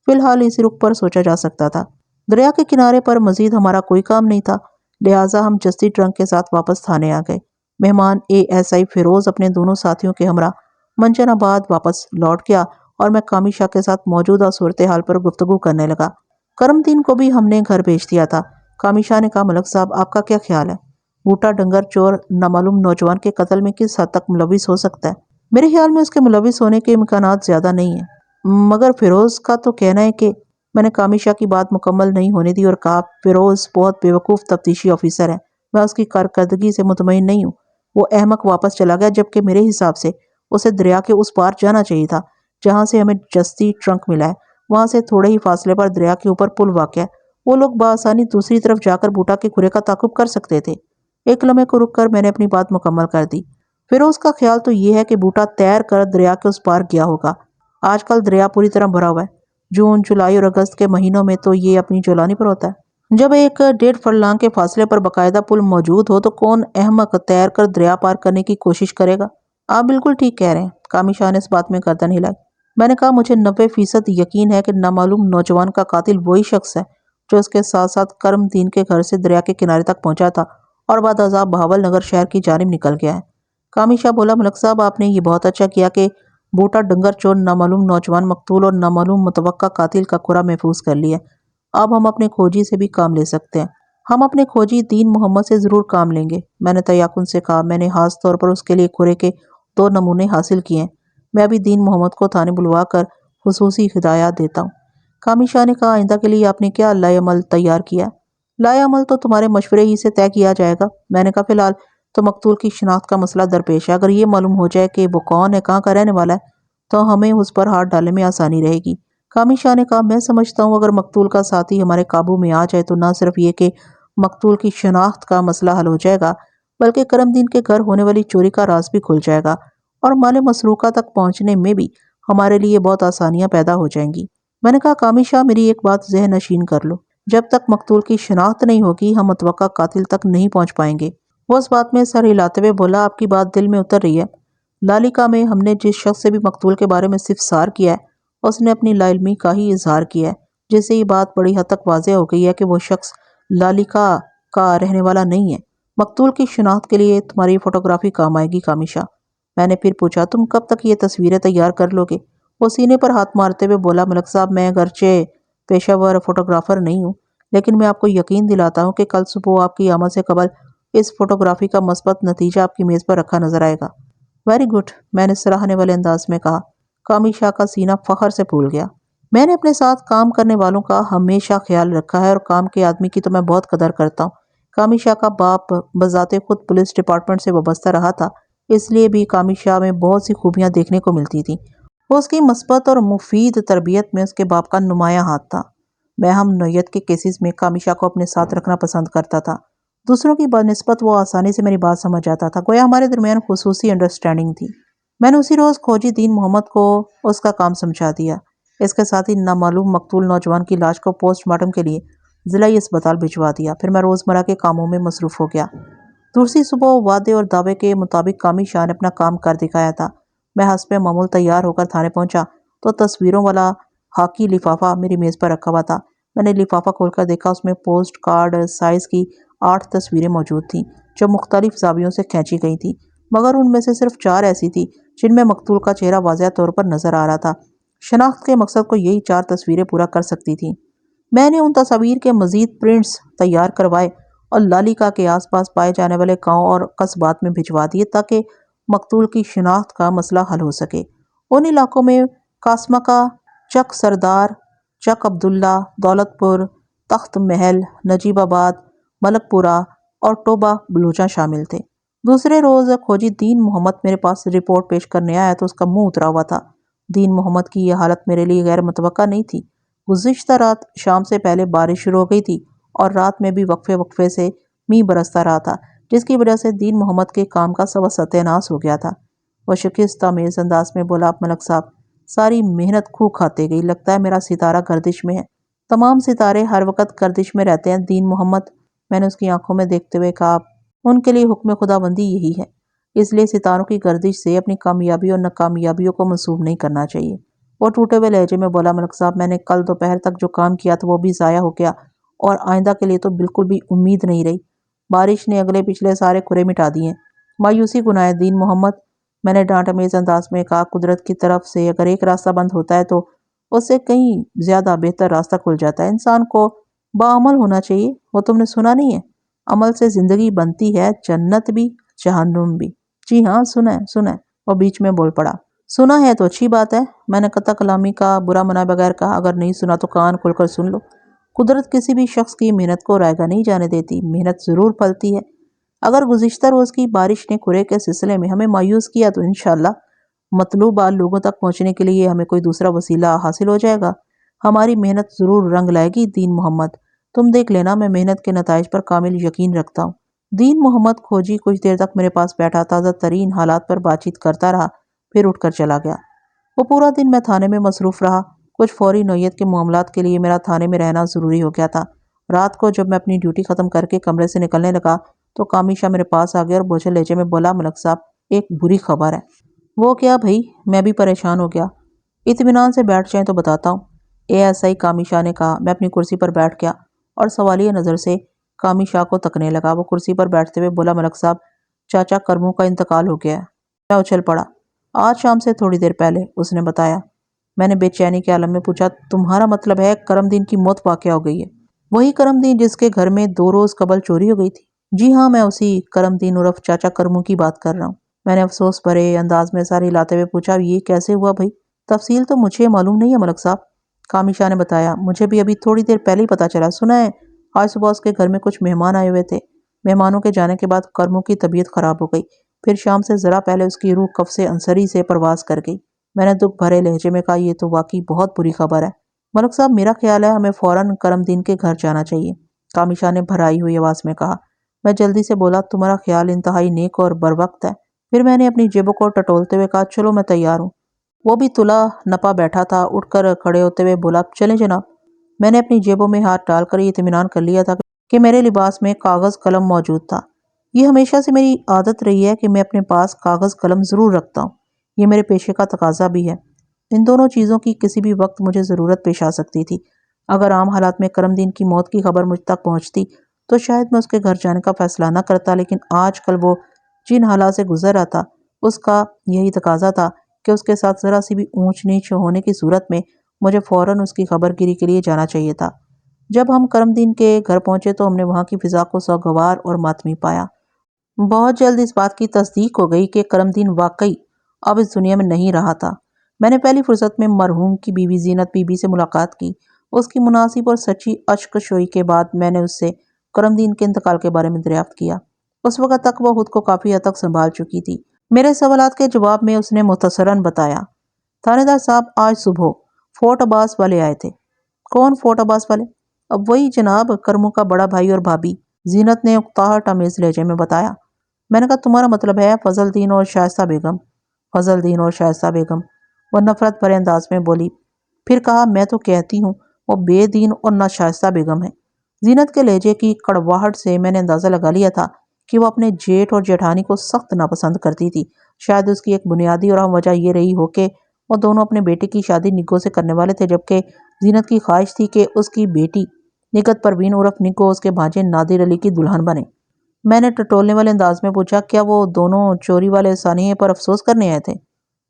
فی الحال اس رخ پر سوچا جا سکتا تھا۔ دریا کے کنارے پر مزید ہمارا کوئی کام نہیں تھا، لہٰذا ہم جستی ٹرنک کے ساتھ واپس تھانے آ گئے۔ مہمان ASI فیروز اپنے دونوں ساتھیوں کے ہمراہ منجن آباد واپس لوٹ گیا اور میں کامی شاہ کے ساتھ موجودہ صورتحال پر گفتگو کرنے لگا۔ کرم دین کو بھی ہم نے گھر بھیج دیا تھا۔ کامی شاہ نے کہا، ملک صاحب آپ کا کیا خیال ہے؟ بوٹا ڈنگر چور نامعلوم نوجوان کے قتل میں کس حد تک ملوث ہو سکتا ہے؟ میرے خیال میں اس کے ملوث ہونے کے امکانات زیادہ نہیں ہیں، مگر فیروز کا تو کہنا ہے کہ… میں نے کامی شاہ کی بات مکمل نہیں ہونے دی اور کہا، فیروز بہت بے وقوف تفتیشی آفیسر ہے، میں اس کی کارکردگی سے مطمئن نہیں ہوں۔ وہ احمق واپس چلا گیا، جبکہ میرے حساب سے اسے دریا کے اس پار جانا چاہیے تھا جہاں سے ہمیں جستی ٹرنک ملا ہے۔ وہاں سے تھوڑے ہی فاصلے پر دریا کے اوپر پل واقع ہے، وہ لوگ بآسانی دوسری طرف جا کر بوٹا کے کھرے کا تعاقب کر سکتے تھے۔ ایک لمحے کو رک کر میں نے اپنی بات مکمل کر دی۔ فیروز کا خیال تو یہ ہے کہ بوٹا تیر کر دریا کے اس پار گیا ہوگا۔ آج کل دریا پوری طرح بھرا ہوا ہے۔ جون، جولائی اور اگست کے مہینوں میں تو یہ اپنی جولانی پر ہوتا ہے۔ جب ایک 1.5 فرلانگ کے فاصلے پر باقاعدہ پل موجود ہو تو کون احمق تیر کر دریا پار کرنے کی کوشش کرے گا؟ آپ بالکل ٹھیک کہہ رہے ہیں، کامی شاہ نے اس بات میں گردن ہلائی۔ میں نے کہا مجھے 90% یقین ہے کہ نامعلوم نوجوان کا قاتل وہی شخص ہے جو اس کے ساتھ ساتھ کرم دین کے گھر سے دریا کے کنارے تک پہنچا تھا اور بعد ازاں بہاول نگر شہر کی جانب نکل گیا ہے۔ کامی شاہ بولا، ملک صاحب آپ نے یہ بہت اچھا کیا کہ بوٹا ڈنگر چور نامعلوم نوجوان مقتول اور نامعلوم متوقع قاتل کا قرہ محفوظ کر لیا۔ اب ہم اپنے کھوجی سے بھی کام لے سکتے ہیں۔ ہم اپنے کھوجی دین محمد سے ضرور کام لیں گے، میں نے تیاکن سے کہا۔ میں نے خاص طور پر اس کے لیے قرے کے 2 نمونے حاصل کیے ہیں۔ میں ابھی دین محمد کو تھانے بلوا کر خصوصی ہدایات دیتا ہوں۔ کامی شاہ نے کہا، آئندہ کے لیے آپ نے کیا لائے عمل تیار کیا؟ لائے عمل تو تمہارے مشورے ہی سے طے کیا جائے گا۔ میں نے کہا فی الحال تو مقتول کی شناخت کا مسئلہ درپیش ہے۔ اگر یہ معلوم ہو جائے کہ وہ کون ہے، کہاں کا رہنے والا ہے، تو ہمیں اس پر ہاتھ ڈالنے میں آسانی رہے گی۔ کامی شاہ نے کہا، میں سمجھتا ہوں اگر مقتول کا ساتھی ہمارے قابو میں آ جائے تو نہ صرف یہ کہ مقتول کی شناخت کا مسئلہ حل ہو جائے گا بلکہ کرم دین کے گھر ہونے والی چوری کا راز بھی کھل جائے گا اور مال مسروقہ تک پہنچنے میں بھی ہمارے لیے بہت آسانیاں پیدا ہو جائیں گی۔ میں نے کہا کامی شاہ میری ایک بات ذہن نشین کر لو، جب تک مقتول کی شناخت نہیں ہوگی ہم متوقع قاتل تک نہیں پہنچ پائیں گے۔ وہ اس بات میں سر ہلاتے ہوئے بولا، آپ کی بات دل میں اتر رہی ہے۔ لالیکا میں ہم نے جس شخص سے بھی مقتول کے بارے میں استفسار کیا ہے اس نے اپنی لا علمی کا ہی اظہار کیا ہے، جس سے یہ بات بڑی حد تک واضح ہو گئی ہے کہ وہ شخص لالیکا کا رہنے والا نہیں ہے۔ مقتول کی شناخت کے لیے تمہاری فوٹوگرافی کام آئے گی کامی شاہ۔ میں نے پھر پوچھا، تم کب تک یہ تصویریں تیار کر لو گے؟ وہ سینے پر ہاتھ مارتے ہوئے بولا، ملک صاحب میں اگرچہ پیشہ ور فوٹوگرافر نہیں ہوں لیکن میں آپ کو یقین دلاتا ہوں کہ کل صبح آپ کی آمد سے قبل اس فوٹوگرافی کا مثبت نتیجہ آپ کی میز پر رکھا نظر آئے گا۔ ویری گڈ، میں نے سراہنے والے انداز میں کہا۔ کامی شاہ کا سینہ فخر سے پھول گیا۔ میں نے اپنے ساتھ کام کرنے والوں کا ہمیشہ خیال رکھا ہے اور کام کے آدمی کی تو میں بہت قدر کرتا ہوں۔ کامی شاہ کا باپ بذات خود پولیس ڈپارٹمنٹ سے وابستہ رہا تھا، اس لیے بھی کامی شاہ میں بہت سی خوبیاں دیکھنے کو ملتی تھیں۔ اس کی مثبت اور مفید تربیت میں اس کے باپ کا نمایاں ہاتھ تھا۔ میں ہم نوعیت کے کیسز میں کامی شاہ کو اپنے ساتھ رکھنا پسند کرتا تھا۔ دوسروں کی بنسبت وہ آسانی سے میری بات سمجھ جاتا تھا، گویا ہمارے درمیان خصوصی انڈرسٹینڈنگ تھی۔ میں نے اسی روز کھوجی دین محمد کو اس کا کام سمجھا دیا۔ اس کے ساتھ ہی نامعلوم مقتول نوجوان کی لاش کو پوسٹ مارٹم کے لیے ضلعی اسپتال بھجوا دیا۔ پھر میں روزمرہ کے کاموں میں مصروف ہو گیا۔ دوسری صبح وعدے اور دعوے کے مطابق کامی شاہ نے اپنا کام کر دکھایا تھا۔ میں حسب معمول تیار ہو کر تھانے پہنچا تو تصویروں والا خاکی لفافہ میری میز پر رکھا ہوا تھا۔ میں نے لفافہ کھول کر دیکھا، اس میں پوسٹ کارڈ سائز کی 8 تصویریں موجود تھیں جو مختلف زاویوں سے کھینچی گئی تھیں، مگر ان میں سے صرف 4 ایسی تھیں جن میں مقتول کا چہرہ واضح طور پر نظر آ رہا تھا۔ شناخت کے مقصد کو یہی 4 تصویریں پورا کر سکتی تھیں۔ میں نے ان تصاویر کے مزید پرنٹس تیار کروائے اور لالیکا کے آس پاس پائے جانے والے گاؤں اور قصبات میں بھجوا دیے تاکہ مقتول کی شناخت کا مسئلہ حل ہو سکے۔ ان علاقوں میں قاسمکا، چک سردار، چک عبداللہ، دولت پور، تخت محل، نجیب آباد، ملک پورہ اور ٹوبہ بلوچاں شامل تھے۔ دوسرے روز کھوجی دین محمد میرے پاس رپورٹ پیش کرنے آیا تو اس کا منہ اترا ہوا تھا۔ دین محمد کی یہ حالت میرے لیے غیر متوقع نہیں تھی۔ گزشتہ رات شام سے پہلے بارش شروع ہو گئی تھی اور رات میں بھی وقفے وقفے سے مینہ برستا رہا تھا، جس کی وجہ سے دین محمد کے کام کا سوا ستیہ ناس ہو گیا تھا۔ وہ شکست آمیز انداز میں بولا، آپ ملک صاحب، ساری محنت کھو کھاتے گئی، لگتا ہے میرا ستارہ گردش میں ہے۔ تمام ستارے ہر وقت گردش میں رہتے ہیں دین محمد، میں نے اس کی آنکھوں میں دیکھتے ہوئے کہا، ان کے لیے حکم خداوندی یہی ہے، اس لیے ستاروں کی گردش سے اپنی کامیابیوں اور ناکامیابیوں کو منسوب نہیں کرنا چاہیے۔ وہ ٹوٹے ہوئے لہجے میں بولا، ملک صاحب، میں نے کل دوپہر تک جو کام کیا تھا وہ بھی ضائع ہو گیا اور آئندہ کے لیے تو بالکل بھی امید نہیں رہی۔ بارش نے اگلے پچھلے سارے کھرے مٹا دیے۔ مایوسی گنائے دین محمد، میں نے ڈانٹ امیز انداز میں کہا، قدرت کی طرف سے اگر ایک راستہ بند ہوتا ہے تو اس سے کہیں زیادہ بہتر راستہ کھل جاتا ہے۔ انسان کو باعمل ہونا چاہیے، وہ تم نے سنا نہیں ہے، عمل سے زندگی بنتی ہے، جنت بھی جہنم بھی۔ جی ہاں، سنا ہے، وہ بیچ میں بول پڑا۔ سنا ہے تو اچھی بات ہے، میں نے قطع کلامی کا برا منائے بغیر کہا، اگر نہیں سنا تو کان کھول کر سن لو۔ قدرت کسی بھی شخص کی محنت کو رائگاں نہیں جانے دیتی، محنت ضرور پھلتی ہے۔ اگر گزشتہ روز کی بارش نے کھرے کے سلسلے میں ہمیں مایوس کیا تو انشاءاللہ مطلوبہ لوگوں تک پہنچنے کے لیے ہمیں کوئی دوسرا وسیلہ حاصل ہو جائے گا۔ ہماری محنت ضرور رنگ لائے گی دین محمد، تم دیکھ لینا، میں محنت کے نتائج پر کامل یقین رکھتا ہوں۔ دین محمد کھوجی کچھ دیر تک میرے پاس بیٹھا تازہ ترین حالات پر بات چیت کرتا رہا، پھر اٹھ کر چلا گیا۔ وہ پورا دن میں تھانے میں مصروف رہا۔ کچھ فوری نوعیت کے معاملات کے لیے میرا تھانے میں رہنا ضروری ہو گیا تھا۔ رات کو جب میں اپنی ڈیوٹی ختم کر کے کمرے سے نکلنے لگا تو کامی شاہ میرے پاس آ گیا اور بوجھل لہجے میں بولا، ملک صاحب ایک بری خبر ہے۔ وہ کیا بھائی؟ میں بھی پریشان ہو گیا۔ اطمینان سے بیٹھ جائیں تو بتاتا ہوں، ASI کامی شاہ نے کہا۔ میں اپنی کرسی پر بیٹھ گیا اور سوالیہ نظر سے کامی شاہ کو تکنے لگا۔ وہ کرسی پر بیٹھتے ہوئے بولا، ملک صاحب چاچا کرمو کا انتقال ہو گیا ہے۔ میں اچھل پڑا۔ آج شام سے تھوڑی دیر پہلے، اس نے بتایا۔ میں نے بے چینی کے عالم میں پوچھا، تمہارا مطلب ہے کرم دین کی موت واقع ہو گئی ہے؟ وہی کرم دین جس کے گھر میں 2 روز قبل چوری ہو گئی تھی؟ جی ہاں، میں اسی کرم دین عرف چاچا کرمو کی بات کر رہا ہوں۔ میں نے افسوس بھرے انداز میں سر ہلاتے ہوئے پوچھا، یہ کیسے ہوا بھائی؟ تفصیل تو مجھے معلوم نہیں ہے ملک صاحب، کامی شاہ نے بتایا۔ مجھے بھی ابھی تھوڑی دیر پہلے ہی پتا چلا۔ سنا ہے آج صبح اس کے گھر میں کچھ مہمان آئے ہوئے تھے۔ مہمانوں کے جانے کے بعد کرمو کی طبیعت خراب ہو گئی۔ پھر شام سے ذرا پہلے اس کی روح قفس انصری سے پرواز کر گئی۔ میں نے دکھ بھرے لہجے میں کہا، یہ تو واقعی بہت بری خبر ہے ملک صاحب۔ میرا خیال ہے ہمیں فوراً کرم دین کے گھر جانا چاہیے، کامی شاہ نے بھرائی ہوئی آواز میں کہا۔ میں جلدی سے بولا، تمہارا خیال انتہائی نیک اور بروقت ہے۔ پھر میں نے اپنی جیبوں کو ٹٹولتے ہوئے کہا، چلو میں تیار ہوں۔ وہ بھی تلا نپا بیٹھا تھا۔ اٹھ کر کھڑے ہوتے ہوئے بولا، چلیں جناب۔ میں نے اپنی جیبوں میں ہاتھ ڈال کر یہ اطمینان کر لیا تھا کہ میرے لباس میں کاغذ قلم موجود تھا۔ یہ ہمیشہ سے میری عادت رہی ہے کہ میں اپنے پاس کاغذ قلم ضرور رکھتا ہوں، یہ میرے پیشے کا تقاضا بھی ہے۔ ان دونوں چیزوں کی کسی بھی وقت مجھے ضرورت پیش آ سکتی تھی۔ اگر عام حالات میں کرم دین کی موت کی خبر مجھ تک پہنچتی تو شاید میں اس کے گھر جانے کا فیصلہ نہ کرتا، لیکن آج کل وہ جن حالات سے گزر رہا تھا اس کا یہی تقاضا تھا کہ اس کے ساتھ ذرا سی بھی اونچ نیچ ہونے کی صورت میں مجھے فوراً اس کی خبر گیری کے لیے جانا چاہیے تھا۔ جب ہم کرم دین کے گھر پہنچے تو ہم نے وہاں کی فضا کو سوگوار اور ماتمی پایا۔ بہت جلد اس بات کی تصدیق ہو گئی کہ کرم دین واقعی اب اس دنیا میں نہیں رہا تھا۔ میں نے پہلی فرصت میں مرحوم کی بیوی زینت بی بی سے ملاقات کی۔ اس کی مناسب اور سچی اشک شوئی کے بعد میں نے اس سے کرم دین کے انتقال کے بارے میں دریافت کیا۔ اس وقت تک وہ خود کو کافی حد تک سنبھال چکی تھی۔ میرے سوالات کے جواب میں اس نے مختصراً بتایا، تھانے دار صاحب آج صبح فورٹ عباس والے آئے تھے۔ کون فورٹ عباس والے؟ اب وہی جناب، کرمو کا بڑا بھائی اور بھابھی، زینت نے اکتاہٹ آمیز لہجے میں بتایا۔ میں نے کہا، تمہارا مطلب ہے فضل دین اور شائستہ بیگم؟ فضل دین اور شائستہ بیگم، وہ نفرت بھرے انداز میں بولی۔ پھر کہا، میں تو کہتی ہوں وہ بے دین اور ناشائستہ بیگم ہے۔ زینت کے لہجے کی کڑواہٹ سے میں نے اندازہ لگا لیا تھا کہ وہ اپنے جیٹھ اور جیٹھانی کو سخت ناپسند کرتی تھی۔ شاید اس کی ایک بنیادی اور اہم وجہ یہ رہی ہو کہ وہ دونوں اپنے بیٹے کی شادی نگو سے کرنے والے تھے، جبکہ زینت کی خواہش تھی کہ اس کی بیٹی نگت پروین عرف نگو اس کے بھانجے نادر علی کی دلہن بنے۔ میں نے ٹٹولنے والے انداز میں پوچھا، کیا وہ دونوں چوری والے سانحے پر افسوس کرنے آئے تھے؟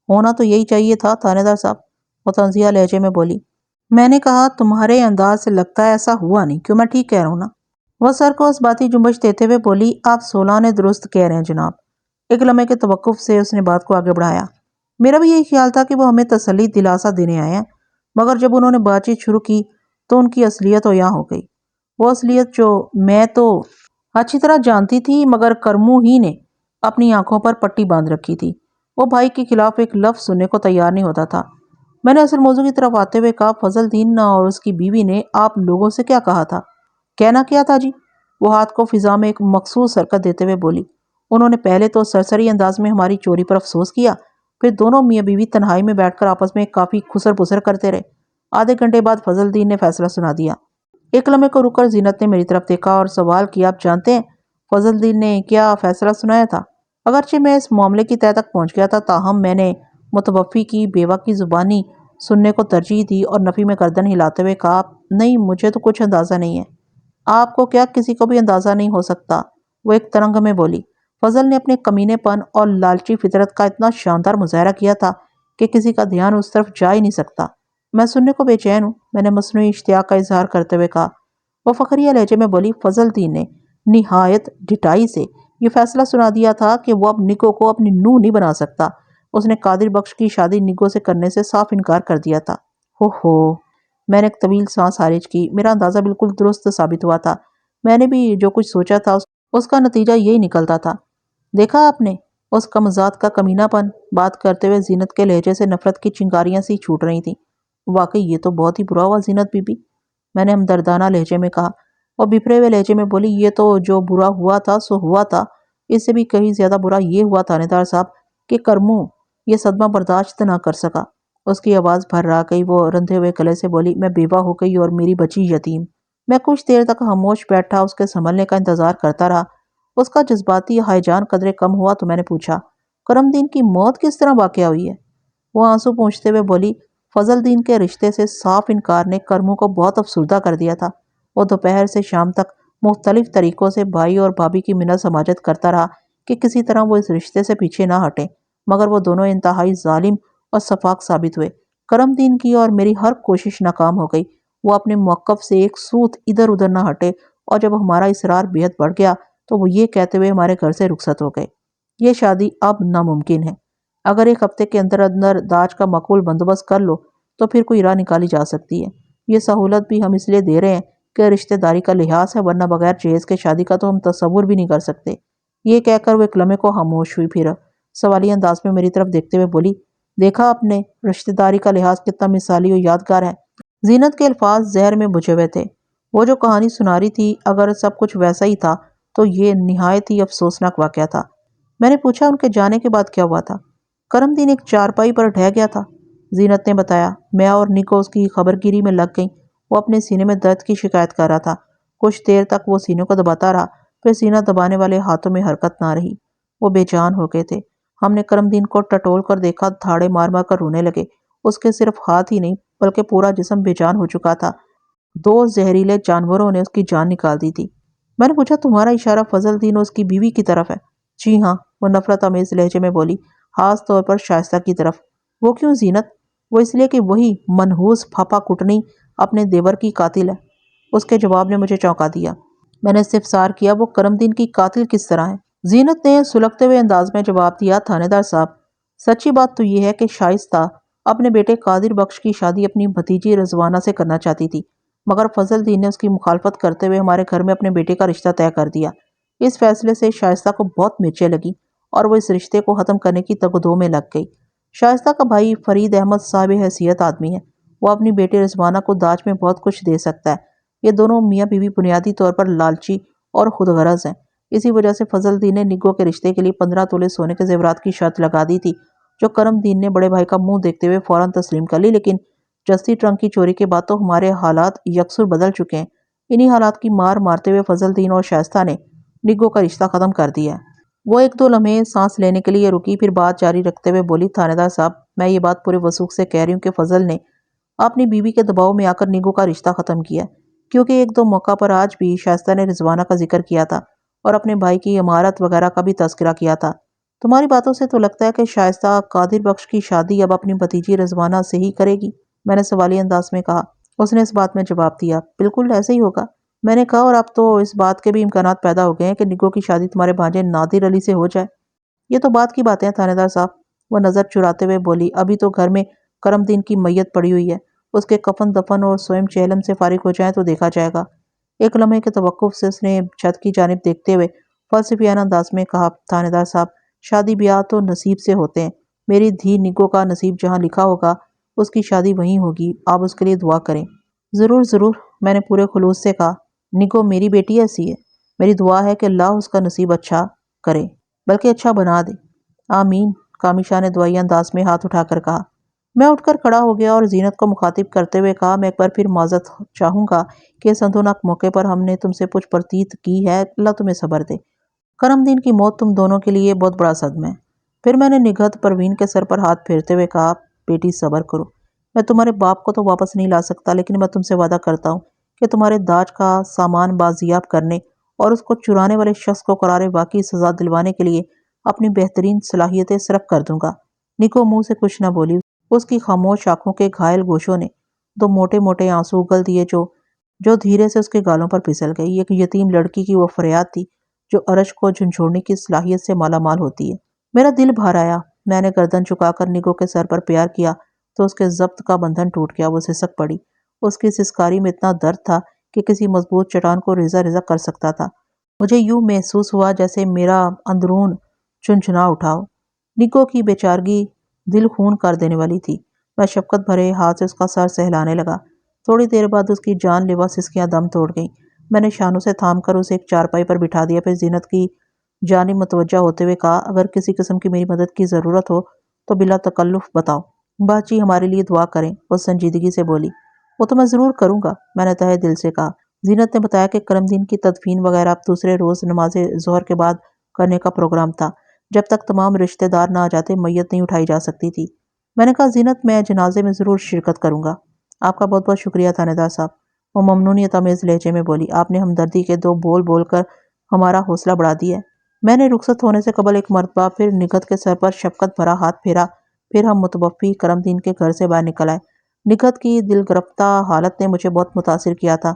ہونا تو یہی چاہیے تھا تھانے دار صاحب، وہ طنزیہ لہجے میں بولی۔ میں نے کہا، تمہارے انداز سے لگتا ہے ایسا ہوا نہیں، کیوں میں ٹھیک کہہ رہا ہوں نا؟ وہ سر کو اس باتی جنبش دیتے ہوئے بولی، آپ 16 نے درست کہہ رہے ہیں جناب۔ ایک لمحے کے توقف سے اس نے بات کو آگے بڑھایا، میرا بھی یہی خیال تھا کہ وہ ہمیں تسلی دلاسا دینے آئے ہیں، مگر جب انہوں نے بات چیت شروع کی تو ان کی اصلیت عیاں ہو گئی۔ وہ اصلیت جو میں تو اچھی طرح جانتی تھی، مگر کرمو ہی نے اپنی آنکھوں پر پٹی باندھ رکھی تھی۔ وہ بھائی کے خلاف ایک لفظ سننے کو تیار نہیں ہوتا تھا۔ میں نے اصل موضوع کی طرف آتے ہوئے کہا، فضل دین اور اس کی بیوی نے آپ لوگوں سے کیا کہا تھا؟ کہنا کیا تھا جی؟ وہ ہاتھ کو فضا میں ایک مخصوص حرکت دیتے ہوئے بولی۔ انہوں نے پہلے تو سرسری انداز میں ہماری چوری پر افسوس کیا، پھر دونوں میاں بیوی تنہائی میں بیٹھ کر آپس میں کافی خسر پسر کرتے رہے۔ آدھے گھنٹے بعد فضل دین نے فیصلہ سنا دیا۔ ایک لمحے کو رک کر زینت نے میری طرف دیکھا اور سوال کیا، آپ جانتے ہیں فضل دین نے کیا فیصلہ سنایا تھا؟ اگرچہ میں اس معاملے کی تہہ تک پہنچ گیا تھا، تاہم میں نے متوفی کی بیوہ کی زبانی سننے کو ترجیح دی اور نفی میں گردن ہلاتے ہوئے کہا، نہیں، مجھے تو کچھ اندازہ نہیں ہے۔ آپ کو کیا؟ کسی کو بھی اندازہ نہیں ہو سکتا، وہ ایک ترنگ میں بولی۔ فضل نے اپنے کمینے پن اور لالچی فطرت کا اتنا شاندار مظاہرہ کیا تھا کہ کسی کا دھیان اس طرف جا ہی نہیں سکتا۔ میں سننے کو بے چین ہوں، میں نے مصنوعی اشتیاق کا اظہار کرتے ہوئے کہا۔ وہ فخریہ لہجے میں بولی، فضل دین نے نہایت ڈٹائی سے یہ فیصلہ سنا دیا تھا کہ وہ اب نگو کو اپنی نوح نہیں بنا سکتا۔ اس نے قادر بخش کی شادی نگو سے کرنے سے صاف انکار کر دیا تھا۔ ہو، میں نے ایک طویل سانس خارج کی۔ میرا اندازہ بالکل درست ثابت ہوا تھا۔ میں نے بھی جو کچھ سوچا تھا اس کا نتیجہ یہی نکلتا تھا۔ دیکھا آپ نے اس کمزاد کا کمینہ پن؟ بات کرتے ہوئے زینت کے لہجے سے نفرت کی چنگاریاں سی چھوٹ رہی تھیں۔ واقعی یہ تو بہت ہی برا ہوا زینت بی بی، میں نے ہمدردانہ لہجے میں کہا۔ اور بپھرے ہوئے لہجے میں بولی، یہ تو جو برا ہوا تھا سو ہوا تھا، اس سے بھی کہیں زیادہ برا یہ ہوا تھانے دار صاحب کہ کرمو یہ صدمہ برداشت نہ کر سکا۔ اس کی آواز بھر رہ گئی۔ وہ رندھے ہوئے گلے سے بولی، میں بیوہ ہو گئی اور میری بچی یتیم۔ میں کچھ دیر تک خاموش بیٹھا، اس کے سنبھلنے کا انتظار کرتا رہا۔ اس کا جذباتی ہیجان قدرے کم ہوا تو میں نے پوچھا، کرم دین کی موت کس طرح واقع ہوئی ہے؟ وہ آنسو پونچھتے ہوئے بولی، فضل دین کے رشتے سے صاف انکار نے کرموں کو بہت افسردہ کر دیا تھا۔ وہ دوپہر سے شام تک مختلف طریقوں سے بھائی اور بھابھی کی منت سماجت کرتا رہا کہ کسی طرح وہ اس رشتے سے پیچھے نہ ہٹیں، مگر وہ دونوں انتہائی ظالم اور شفاق ثابت ہوئے۔ کرم دین کی اور میری ہر کوشش ناکام ہو گئی۔ وہ اپنے موقف سے ایک سوت ادھر ادھر نہ ہٹے، اور جب ہمارا اصرار بے حد بڑھ گیا تو وہ یہ کہتے ہوئے ہمارے گھر سے رخصت ہو گئے، یہ شادی اب ناممکن ہے۔ اگر ایک ہفتے کے اندر اندر داج کا معقول بندوبست کر لو تو پھر کوئی راہ نکالی جا سکتی ہے۔ یہ سہولت بھی ہم اس لیے دے رہے ہیں کہ رشتہ داری کا لحاظ ہے، ورنہ بغیر جہیز کے شادی کا تو ہم تصور بھی نہیں کر سکتے۔ یہ کہہ کر وہ ایک لمحے کو خاموش ہوئی، پھر سوالیہ انداز میں میری طرف دیکھتے ہوئے بولی، دیکھا آپ نے رشتہ داری کا لحاظ کتنا مثالی اور یادگار ہے۔ زینت کے الفاظ زہر میں بجھے ہوئے تھے۔ وہ جو کہانی سنا رہی تھی، اگر سب کچھ ویسا ہی تھا تو یہ نہایت ہی افسوسناک واقعہ تھا۔ میں نے پوچھا، ان کے جانے کے بعد کیا ہوا تھا؟ کرم دین ایک چارپائی پر ڈھہ گیا تھا، زینت نے بتایا۔ میں اور نکو اس کی خبر گیری میں لگ گئیں۔ وہ اپنے سینے میں درد کی شکایت کر رہا تھا۔ کچھ دیر تک وہ سینے کو دباتا رہا، پھر سینہ دبانے والے ہاتھوں میں حرکت نہ رہی۔ وہ بے جان ہو گئے تھے۔ ہم نے کرم دین کو ٹٹول کر دیکھا، دھاڑے مار مار کر رونے لگے۔ اس کے صرف ہاتھ ہی نہیں بلکہ پورا جسم بے جان ہو چکا تھا۔ 2 زہریلے جانوروں نے اس کی جان نکال دی تھی۔ میں نے پوچھا، تمہارا اشارہ فضل دین اور اس کی بیوی کی طرف ہے؟ جی ہاں، وہ نفرت آمیز لہجے میں بولی، خاص طور پر شائستہ کی طرف۔ وہ کیوں زینت؟ وہ اس لیے کہ وہی منحوس پھاپا کٹنی اپنے دیور کی قاتل ہے۔ اس کے جواب نے مجھے چونکا دیا۔ میں نے استفسار کیا، وہ کرم دین کی قاتل کس طرح ہے؟ زینت نے سلگتے ہوئے انداز میں جواب دیا، تھانے دار صاحب، سچی بات تو یہ ہے کہ شائستہ اپنے بیٹے قادر بخش کی شادی اپنی بھتیجی رضوانہ سے کرنا چاہتی تھی، مگر فضل دین نے اس کی مخالفت کرتے ہوئے ہمارے گھر میں اپنے بیٹے کا رشتہ طے کر دیا۔ اس فیصلے سے شائستہ کو بہت مرچیں لگیں اور وہ اس رشتے کو ختم کرنے کی تگ و دو میں لگ گئی۔ شائستہ کا بھائی فرید احمد صاحب حیثیت آدمی ہے۔ وہ اپنی بیٹی رضوانہ کو داج میں بہت کچھ دے سکتا ہے۔ یہ دونوں میاں بیوی بنیادی طور پر لالچی اور خود غرض ہیں۔ اسی وجہ سے فضل دین نے نگو کے رشتے کے لیے 15 تولے سونے کے زیورات کی شرط لگا دی تھی، جو کرم دین نے بڑے بھائی کا منہ دیکھتے ہوئے فوراً تسلیم کر لی۔ لیکن جستی ٹرنک کی چوری کے بعد تو ہمارے حالات یکسر بدل چکے ہیں۔ انہی حالات کی مار مارتے ہوئے فضل دین اور شائستہ نے نگو کا رشتہ ختم کر دیا ہے۔ وہ 1-2 لمحے سانس لینے کے لیے رکی، پھر بات جاری رکھتے ہوئے بولی، تھانے دار صاحب، میں یہ بات پورے وثوق سے کہہ رہی ہوں کہ فضل نے اپنی بیوی کے دباؤ میں آ کر نگو کا رشتہ ختم کیا، کیونکہ 1-2 موقع پر آج بھی شائستہ نے رضوانہ کا ذکر کیا تھا اور اپنے بھائی کی عمارت وغیرہ کا بھی تذکرہ کیا تھا۔ تمہاری باتوں سے تو لگتا ہے کہ شائستہ قادر بخش کی شادی اب اپنی بھتیجی رضوانہ سے ہی کرے گی، میں نے سوالی انداز میں کہا۔ اس نے اس بات میں جواب دیا، بالکل ایسے ہی ہوگا، میں نے کہا، اور اب تو اس بات کے بھی امکانات پیدا ہو گئے ہیں کہ نگو کی شادی تمہارے بھانجے نادر علی سے ہو جائے۔ یہ تو بات کی باتیں ہیں تھانے دار صاحب، وہ نظر چراتے ہوئے بولی، ابھی تو گھر میں کرم دین کی میت پڑی ہوئی ہے، اس کے کفن دفن اور سوئم چہلم سے فارغ ہو جائیں تو دیکھا جائے گا۔ ایک لمحے کے توقف سے اس نے چھت کی جانب دیکھتے ہوئے فلسفیانہ انداز میں کہا، تھانے دار صاحب، شادی بیاہ تو نصیب سے ہوتے ہیں، میری دھی نگو کا نصیب جہاں لکھا ہوگا اس کی شادی وہیں ہوگی، آپ اس کے لیے دعا کریں۔ ضرور ضرور، میں نے پورے خلوص سے کہا، نگو میری بیٹی ایسی ہے، میری دعا ہے کہ اللہ اس کا نصیب اچھا کرے، بلکہ اچھا بنا دے۔ آمین، کامی شاہ نے دعائیہ انداز میں ہاتھ اٹھا کر کہا۔ میں اٹھ کر کھڑا ہو گیا اور زینت کو مخاطب کرتے ہوئے کہا، میں ایک بار پھر معذرت چاہوں گا کہ اس اندھوناک موقع پر ہم نے تم سے کچھ پرتیت کی ہے، اللہ تمہیں صبر دے۔ کرم دین کی موت تم دونوں کے لیے بہت بڑا صدمہ ہے۔ پھر میں نے نگہت پروین کے سر پر ہاتھ پھیرتے ہوئے کہا، بیٹی صبر کرو، میں تمہارے باپ کو تو واپس نہیں لا سکتا، لیکن میں تم سے وعدہ کرتا ہوں کہ تمہارے داج کا سامان بازیاب کرنے اور اس کو چرانے والے شخص کو قرار واقعی سزا دلوانے کے لیے اپنی بہترین صلاحیتیں صرف کر دوں گا۔ نکو منہ سے کچھ نہ بولی۔ اس کی خاموش آنکھوں کے گھائل گوشوں نے 2 موٹے موٹے آنسو اگل دیے جو دھیرے سے اس کے گالوں پر پھسل گئی۔ ایک یتیم لڑکی کی وہ فریاد تھی جو عرش کو جھنجھوڑنے کی صلاحیت سے مالا مال ہوتی ہے۔ میرا دل بھر آیا، میں نے گردن چکا کر نگو کے سر پر پیار کیا تو اس کے ضبط کا بندھن ٹوٹ گیا، وہ سسک پڑی۔ اس کی سسکاری میں اتنا درد تھا کہ کسی مضبوط چٹان کو ریزہ ریزہ کر سکتا تھا۔ مجھے یوں محسوس ہوا جیسے میرا اندرون چنچنا اٹھا ہو۔ نگو کی بیچارگی دل خون کر دینے والی تھی۔ میں شفقت بھرے ہاتھ سے اس کا سر سہلانے لگا۔ تھوڑی دیر بعد اس کی جان لیوا سسکیاں دم توڑ گئیں۔ میں نے شانوں سے تھام کر اسے ایک چارپائی پر بٹھا دیا، پھر زینت کی جانب متوجہ ہوتے ہوئے کہا، اگر کسی قسم کی میری مدد کی ضرورت ہو تو بلا تکلف بتاؤ۔ باچی ہمارے لیے دعا کریں، وہ سنجیدگی سے بولی۔ وہ تو میں ضرور کروں گا، میں نے تہہ دل سے کہا۔ زینت نے بتایا کہ کرم دین کی تدفین وغیرہ اب دوسرے روز نماز ظہر کے بعد کرنے کا پروگرام تھا۔ جب تک تمام رشتہ دار نہ آ جاتے میت نہیں اٹھائی جا سکتی تھی۔ میں نے کہا زینت میں جنازے میں ضرور شرکت کروں گا۔ آپ کا بہت بہت شکریہ تھانے دار صاحب، وہ ممنونیت آمیز لہجے میں بولی۔ آپ نے ہمدردی کے دو بول بول کر ہمارا حوصلہ بڑھا دیا ہے۔ میں نے رخصت ہونے سے قبل ایک مرتبہ پھر نگہت کے سر پر شفقت بھرا ہاتھ پھیرا، پھر ہم متوفی کرم دین کے گھر سے باہر نکل آئے۔ نگہت کی دل گرفتہ حالت نے مجھے بہت متاثر کیا تھا۔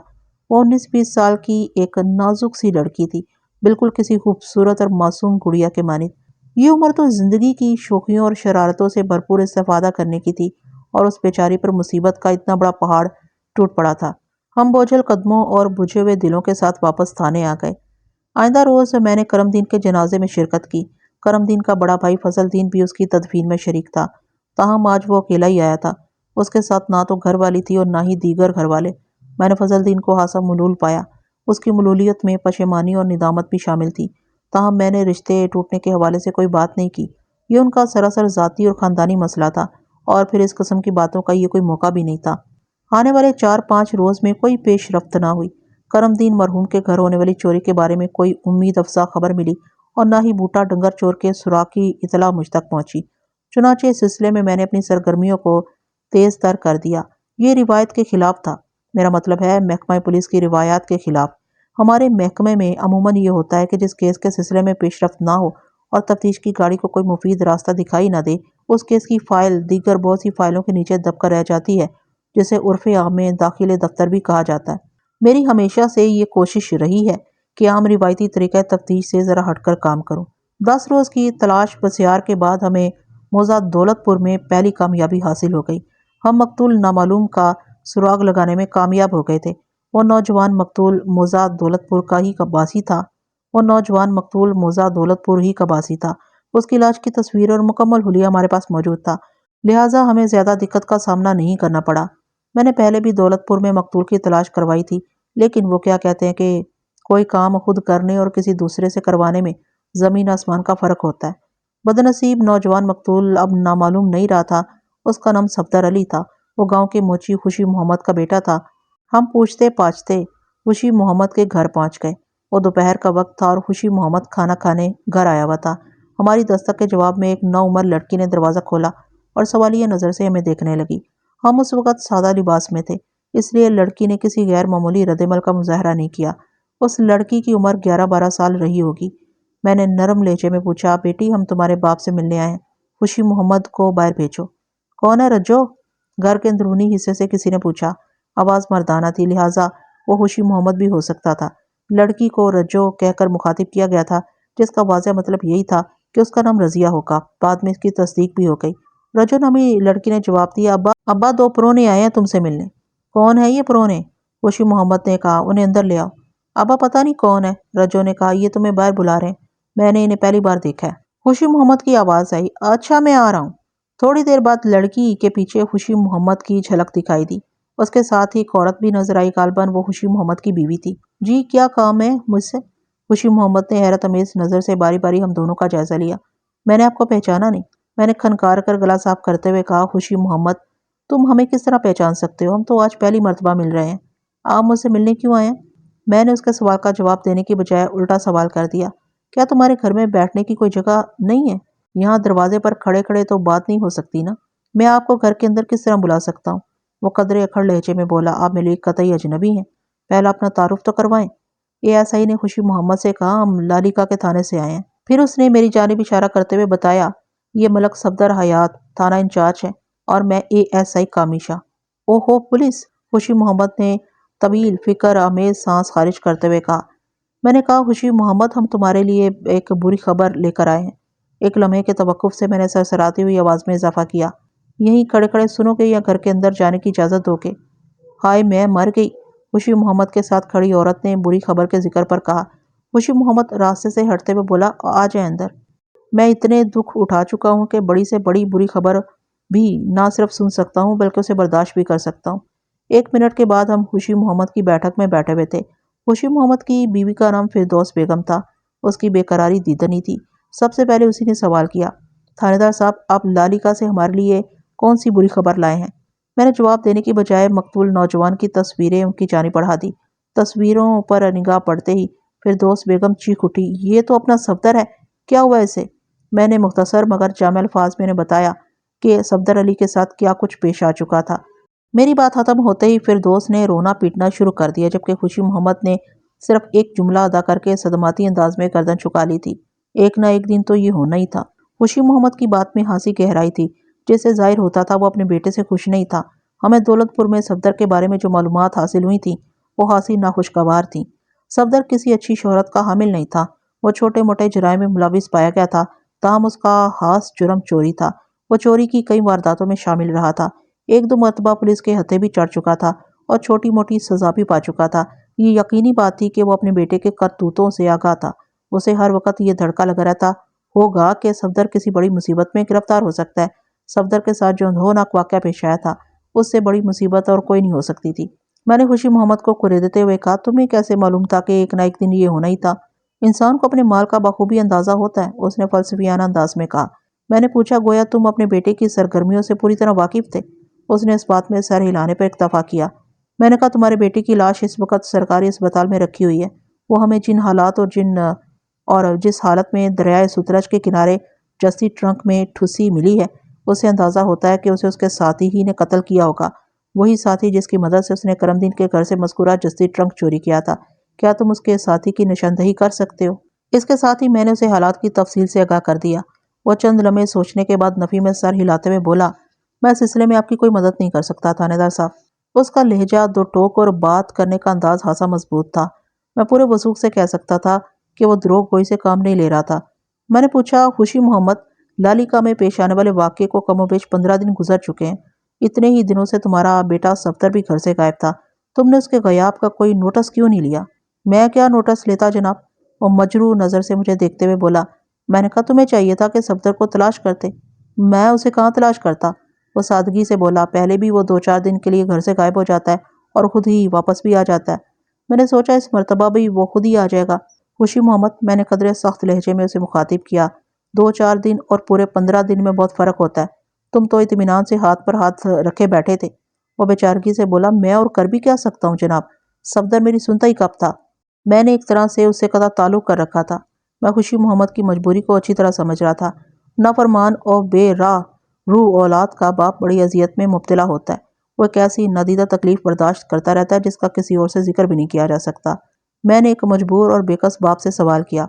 وہ 19-20 سال کی ایک نازک سی لڑکی تھی، بالکل کسی خوبصورت اور معصوم گڑیا کے مانند۔ یہ عمر تو زندگی کی شوخیوں اور شرارتوں سے بھرپور استفادہ کرنے کی تھی، اور اس بیچاری پر مصیبت کا اتنا بڑا پہاڑ ٹوٹ پڑا تھا۔ ہم بوجھل قدموں اور بجھے ہوئے دلوں کے ساتھ واپس تھانے آ گئے۔ آئندہ روز میں نے کرم دین کے جنازے میں شرکت کی۔ کرم دین کا بڑا بھائی فضل دین بھی اس کی تدفین میں شریک تھا، تاہم آج وہ اکیلا ہی آیا تھا۔ اس کے ساتھ نہ تو گھر والی تھی اور نہ ہی دیگر گھر والے۔ میں نے فضل دین کو خاصا ملول پایا۔ اس کی ملولیت میں پشیمانی اور ندامت بھی شامل تھی، تاہم میں نے رشتے ٹوٹنے کے حوالے سے کوئی بات نہیں کی۔ یہ ان کا سراسر ذاتی اور خاندانی مسئلہ تھا، اور پھر اس قسم کی باتوں کا یہ کوئی موقع بھی نہیں تھا۔ آنے والے 4-5 روز میں کوئی پیش رفت نہ ہوئی۔ کرم دین مرحوم کے گھر ہونے والی چوری کے بارے میں کوئی امید افزا خبر ملی، اور نہ ہی بوٹا ڈنگر چور کے سراغ کی اطلاع مجھ تک پہنچی۔ چنانچہ اس سلسلے میں نے اپنی سرگرمیوں کو تیز تر کر دیا۔ یہ روایت کے خلاف تھا، میرا مطلب ہے محکمہ پولیس کی روایات کے خلاف۔ ہمارے محکمے میں عموماً یہ ہوتا ہے کہ جس کیس کے سلسلے میں پیش رفت نہ ہو اور تفتیش کی گاڑی کو کوئی مفید راستہ دکھائی نہ دے، اس کیس کی فائل دیگر بہت سی فائلوں کے نیچے دب کر رہ جاتی ہے، جسے عرف عام میں داخل دفتر بھی کہا جاتا ہے۔ میری ہمیشہ سے یہ کوشش رہی ہے کہ عام روایتی طریقہ تفتیش سے ذرا ہٹ کر کام کروں۔ 10 روز کی تلاش بسیار کے بعد ہمیں موضع دولت پور میں پہلی کامیابی حاصل ہو گئی۔ ہم مقتول نامعلوم کا سراغ لگانے میں کامیاب ہو گئے تھے۔ وہ نوجوان مقتول موضع دولت پور کا ہی باسی تھا۔ اس کی لاش کی تصویر اور مکمل حلیہ ہمارے پاس موجود تھا، لہٰذا ہمیں زیادہ دقت کا سامنا نہیں کرنا پڑا۔ میں نے پہلے بھی دولت پور میں مقتول کی تلاش کروائی تھی، لیکن وہ کیا کہتے ہیں کہ کوئی کام خود کرنے اور کسی دوسرے سے کروانے میں زمین آسمان کا فرق ہوتا ہے۔ بدنصیب نوجوان مقتول اب نامعلوم نہیں رہا تھا۔ اس کا نام صفدر علی تھا۔ وہ گاؤں کے موچی خوشی محمد کا بیٹا تھا۔ ہم پوچھتے پاچھتے خوشی محمد کے گھر پہنچ گئے۔ وہ دوپہر کا وقت تھا اور خوشی محمد کھانا کھانے گھر آیا ہوا تھا۔ ہماری دستک کے جواب میں ایک نوعمر لڑکی نے دروازہ کھولا اور سوالیہ نظر سے ہمیں دیکھنے لگی۔ ہم اس وقت سادہ لباس میں تھے، اس لیے لڑکی نے کسی غیر معمولی رد عمل کا مظاہرہ نہیں کیا۔ اس لڑکی کی عمر 11-12 سال رہی ہوگی۔ میں نے نرم لہجے میں پوچھا، بیٹی ہم تمہارے باپ سے ملنے آئے ہیں، خوشی محمد کو باہر بھیجو۔ کون ہے رجو؟ گھر کے اندرونی حصے سے کسی نے پوچھا۔ آواز مردانہ تھی، لہٰذا وہ خوشی محمد بھی ہو سکتا تھا۔ لڑکی کو رجو کہہ کر مخاطب کیا گیا تھا، جس کا واضح مطلب یہی تھا کہ اس کا نام رضیہ ہوگا۔ بعد میں اس کی تصدیق بھی ہو گئی۔ رجو نامی لڑکی نے جواب دیا، ابا 2 پرونے آئے ہیں تم سے ملنے۔ کون ہے یہ پرونے؟ خوشی محمد نے کہا، انہیں اندر لے آؤ۔ ابا پتہ نہیں کون ہے، رجو نے کہا، یہ تمہیں باہر بلا رہے ہیں، میں نے انہیں پہلی بار دیکھا ہے۔ خوشی محمد کی آواز آئی، اچھا میں آ رہا ہوں۔ تھوڑی دیر بعد لڑکی کے پیچھے خوشی محمد کی جھلک دکھائی دی۔ اس کے ساتھ ہی ایک عورت بھی نظر آئی، غالباً وہ خوشی محمد کی بیوی تھی۔ جی کیا کام ہے مجھ سے؟ خوشی محمد نے حیرت امیز نظر سے باری باری ہم دونوں کا جائزہ لیا۔ میں نے آپ کو پہچانا نہیں، میں نے کھنکار کر گلا صاف کرتے ہوئے کہا۔ خوشی محمد، تم ہمیں کس طرح پہچان سکتے ہو؟ ہم تو آج پہلی مرتبہ مل رہے ہیں۔ آپ مجھ سے ملنے کیوں آئے ہیں؟ میں نے اس کے سوال کا جواب دینے کی بجائے الٹا سوال کر دیا، کیا تمہارے گھر میں بیٹھنے کی کوئی جگہ نہیں ہے؟ یہاں دروازے پر کھڑے کھڑے تو بات نہیں ہو سکتی نا، میں آپ کو گھر کے اندر کس طرح بلا سکتا ہوں؟ وہ قدرے اکھڑ لہجے میں بولا، آپ میرے لیے قطعی اجنبی ہیں، پہلا اپنا تعارف تو کروائیں۔ اے ایس آئی نے خوشی محمد سے کہا، ہم لالیکا کے تھانے سے آئے ہیں۔ پھر اس نے میری جانب اشارہ کرتے ہوئے بتایا، یہ ملک صفدر حیات تھانہ انچارج ہے اور میں اے ایس آئی کامیشا۔ اوہو پولیس! خوشی محمد نے طویل فکر آمیز سانس خارج کرتے ہوئے کہا۔ میں نے کہا، خوشی محمد ہم تمہارے لیے ایک بری خبر لے کر آئے ہیں۔ ایک لمحے کے توقف سے میں نے سرسراتی ہوئی آواز میں اضافہ کیا، یہیں کھڑے کھڑے سنو گے یا گھر کے اندر جانے کی اجازت دو گے؟ ہائے میں مر گئی، خوشی محمد کے ساتھ کھڑی عورت نے بری خبر کے ذکر پر کہا۔ خوشی محمد راستے سے ہٹتے ہوئے بولا، آ جائیں اندر، میں اتنے دکھ اٹھا چکا ہوں کہ بڑی سے بڑی بری خبر بھی نہ صرف سن سکتا ہوں بلکہ اسے برداشت بھی کر سکتا ہوں۔ 1 منٹ کے بعد ہم خوشی محمد کی بیٹھک میں بیٹھے ہوئے تھے۔ خوشی محمد کی بیوی کا نام فردوس بیگم تھا۔ اس کی بے قراری دیدنی تھی۔ سب سے پہلے اسی نے سوال کیا، تھانے دار صاحب آپ لالیکا سے ہمارے لیے کون سی بری خبر لائے ہیں؟ میں نے جواب دینے کی بجائے مقتول نوجوان کی تصویریں ان کی جانب بڑھا دی۔ تصویروں پر نگاہ پڑتے ہی فردوس بیگم چیخ اٹھی، یہ تو اپنا صفدر ہے، کیا ہوا اسے؟ میں نے مختصر مگر جامع الفاظ میں نے بتایا کہ صفدر علی کے ساتھ کیا کچھ پیش آ چکا تھا۔ میری بات ختم ہوتے ہی فردوس نے رونا پیٹنا شروع کر دیا، جبکہ خوشی محمد نے صرف ایک جملہ ادا کر کے صدماتی انداز میں گردن چھکا لی تھی، ایک نہ ایک دن تو یہ ہونا ہی تھا۔ خوشی محمد کی بات میں ہنسی گہرائی تھی، جس سے ظاہر ہوتا تھا وہ اپنے بیٹے سے خوش نہیں تھا۔ ہمیں دولت پور میں صفدر کے بارے میں جو معلومات حاصل ہوئی تھیں وہ خاصی ناخوشگوار تھیں۔ صفدر کسی اچھی شہرت کا حامل نہیں تھا، وہ چھوٹے موٹے جرائم میں ملوث پایا گیا تھا، تاہم اس کا خاص جرم چوری تھا۔ وہ چوری کی کئی وارداتوں میں شامل رہا تھا، ایک دو مرتبہ پولیس کے ہتھے بھی چڑھ چکا تھا اور چھوٹی موٹی سزا بھی پا چکا تھا۔ یہ یقینی بات تھی کہ وہ اپنے بیٹے کے کرتوتوں سے آگاہ تھا۔ اسے ہر وقت یہ دھڑکا لگا رہتا ہوگا کہ صفدر کسی بڑی مصیبت میں گرفتار ہو سکتا ہے۔ صفدر کے ساتھ جو اندھوناک واقعہ پیش آیا تھا اس سے بڑی مصیبت اور کوئی نہیں ہو سکتی تھی۔ میں نے خوشی محمد کو کریدتے ہوئے کہا، تمہیں کیسے معلوم تھا کہ ایک نہ ایک دن یہ ہونا ہی تھا؟ انسان کو اپنے مال کا بخوبی اندازہ ہوتا ہے، اس نے فلسفیانہ انداز میں کہا۔ میں نے پوچھا، گویا تم اپنے بیٹے کی سرگرمیوں سے پوری طرح واقف تھے؟ اس نے اس بات میں سر ہلانے پر اکتفا کیا۔ میں نے کہا، تمہارے بیٹے کی لاش اس وقت سرکاری اسپتال میں رکھی ہوئی ہے۔ وہ ہمیں جن حالات اور جس حالت میں دریائے ستلج کے کنارے جستی ٹرنک میں ٹھسی ملی ہے، اس سے اندازہ ہوتا ہے کہ اسے اس کے ساتھی ہی نے قتل کیا ہوگا، وہی ساتھی جس کی مدد سے اس نے کرم دین کے گھر سے مذکورہ جستی ٹرنک چوری کیا تھا۔ کیا تم اس کے ساتھی کی نشاندہی کر سکتے ہو؟ اس کے ساتھ ہی میں نے اسے حالات کی تفصیل سے آگاہ کر دیا۔ وہ چند لمحے سوچنے کے بعد نفی میں سر ہلاتے ہوئے بولا، میں اس سلسلے میں آپ کی کوئی مدد نہیں کر سکتا تھانے دار صاحب۔ اس کا لہجہ، دو ٹوک اور بات کرنے کا انداز خاصا مضبوط تھا۔ میں پورے وثوق سے کہہ سکتا تھا کہ وہ دروغ گوئی سے کام نہیں لے رہا تھا۔ میں نے پوچھا، خوشی محمد، لالیکا میں پیش آنے والے واقعے کو کم و بیش 15 دن گزر چکے ہیں۔ اتنے ہی دنوں سے تمہارا بیٹا صفدر بھی گھر سے غائب تھا، تم نے اس کے غیاب کا کوئی نوٹس کیوں نہیں لیا؟ میں کیا نوٹس لیتا جناب؟ وہ مجروح نظر سے مجھے دیکھتے ہوئے بولا۔ میں نے کہا، تمہیں چاہیے تھا کہ صفدر کو تلاش کرتے۔ میں اسے کہاں تلاش کرتا؟ وہ سادگی سے بولا، پہلے بھی وہ 2-4 دن کے لیے گھر سے غائب ہو جاتا ہے اور خود ہی واپس بھی آ جاتا ہے۔ میں نے سوچا اس مرتبہ بھی وہ خود ہی آ جائے گا۔ خوشی محمد، میں نے قدرے سخت لہجے میں اسے مخاطب کیا، 2-4 دن اور پورے 15 دن میں بہت فرق ہوتا ہے۔ تم تو اطمینان سے ہاتھ پر ہاتھ رکھے بیٹھے تھے۔ وہ بیچارگی سے بولا، میں اور کر بھی کیا سکتا ہوں جناب، صفدر میری سنتا ہی کب تھا۔ میں نے ایک طرح سے اس سے قطع تعلق کر رکھا تھا۔ میں خوشی محمد کی مجبوری کو اچھی طرح سمجھ رہا تھا۔ نافرمان اور بے راہ روح اولاد کا باپ بڑی اذیت میں مبتلا ہوتا ہے، وہ ایک ایسی نادیدہ تکلیف برداشت کرتا رہتا ہے جس کا کسی اور سے ذکر بھی نہیں کیا جا سکتا۔ میں نے ایک مجبور اور بے کس باپ سے سوال کیا،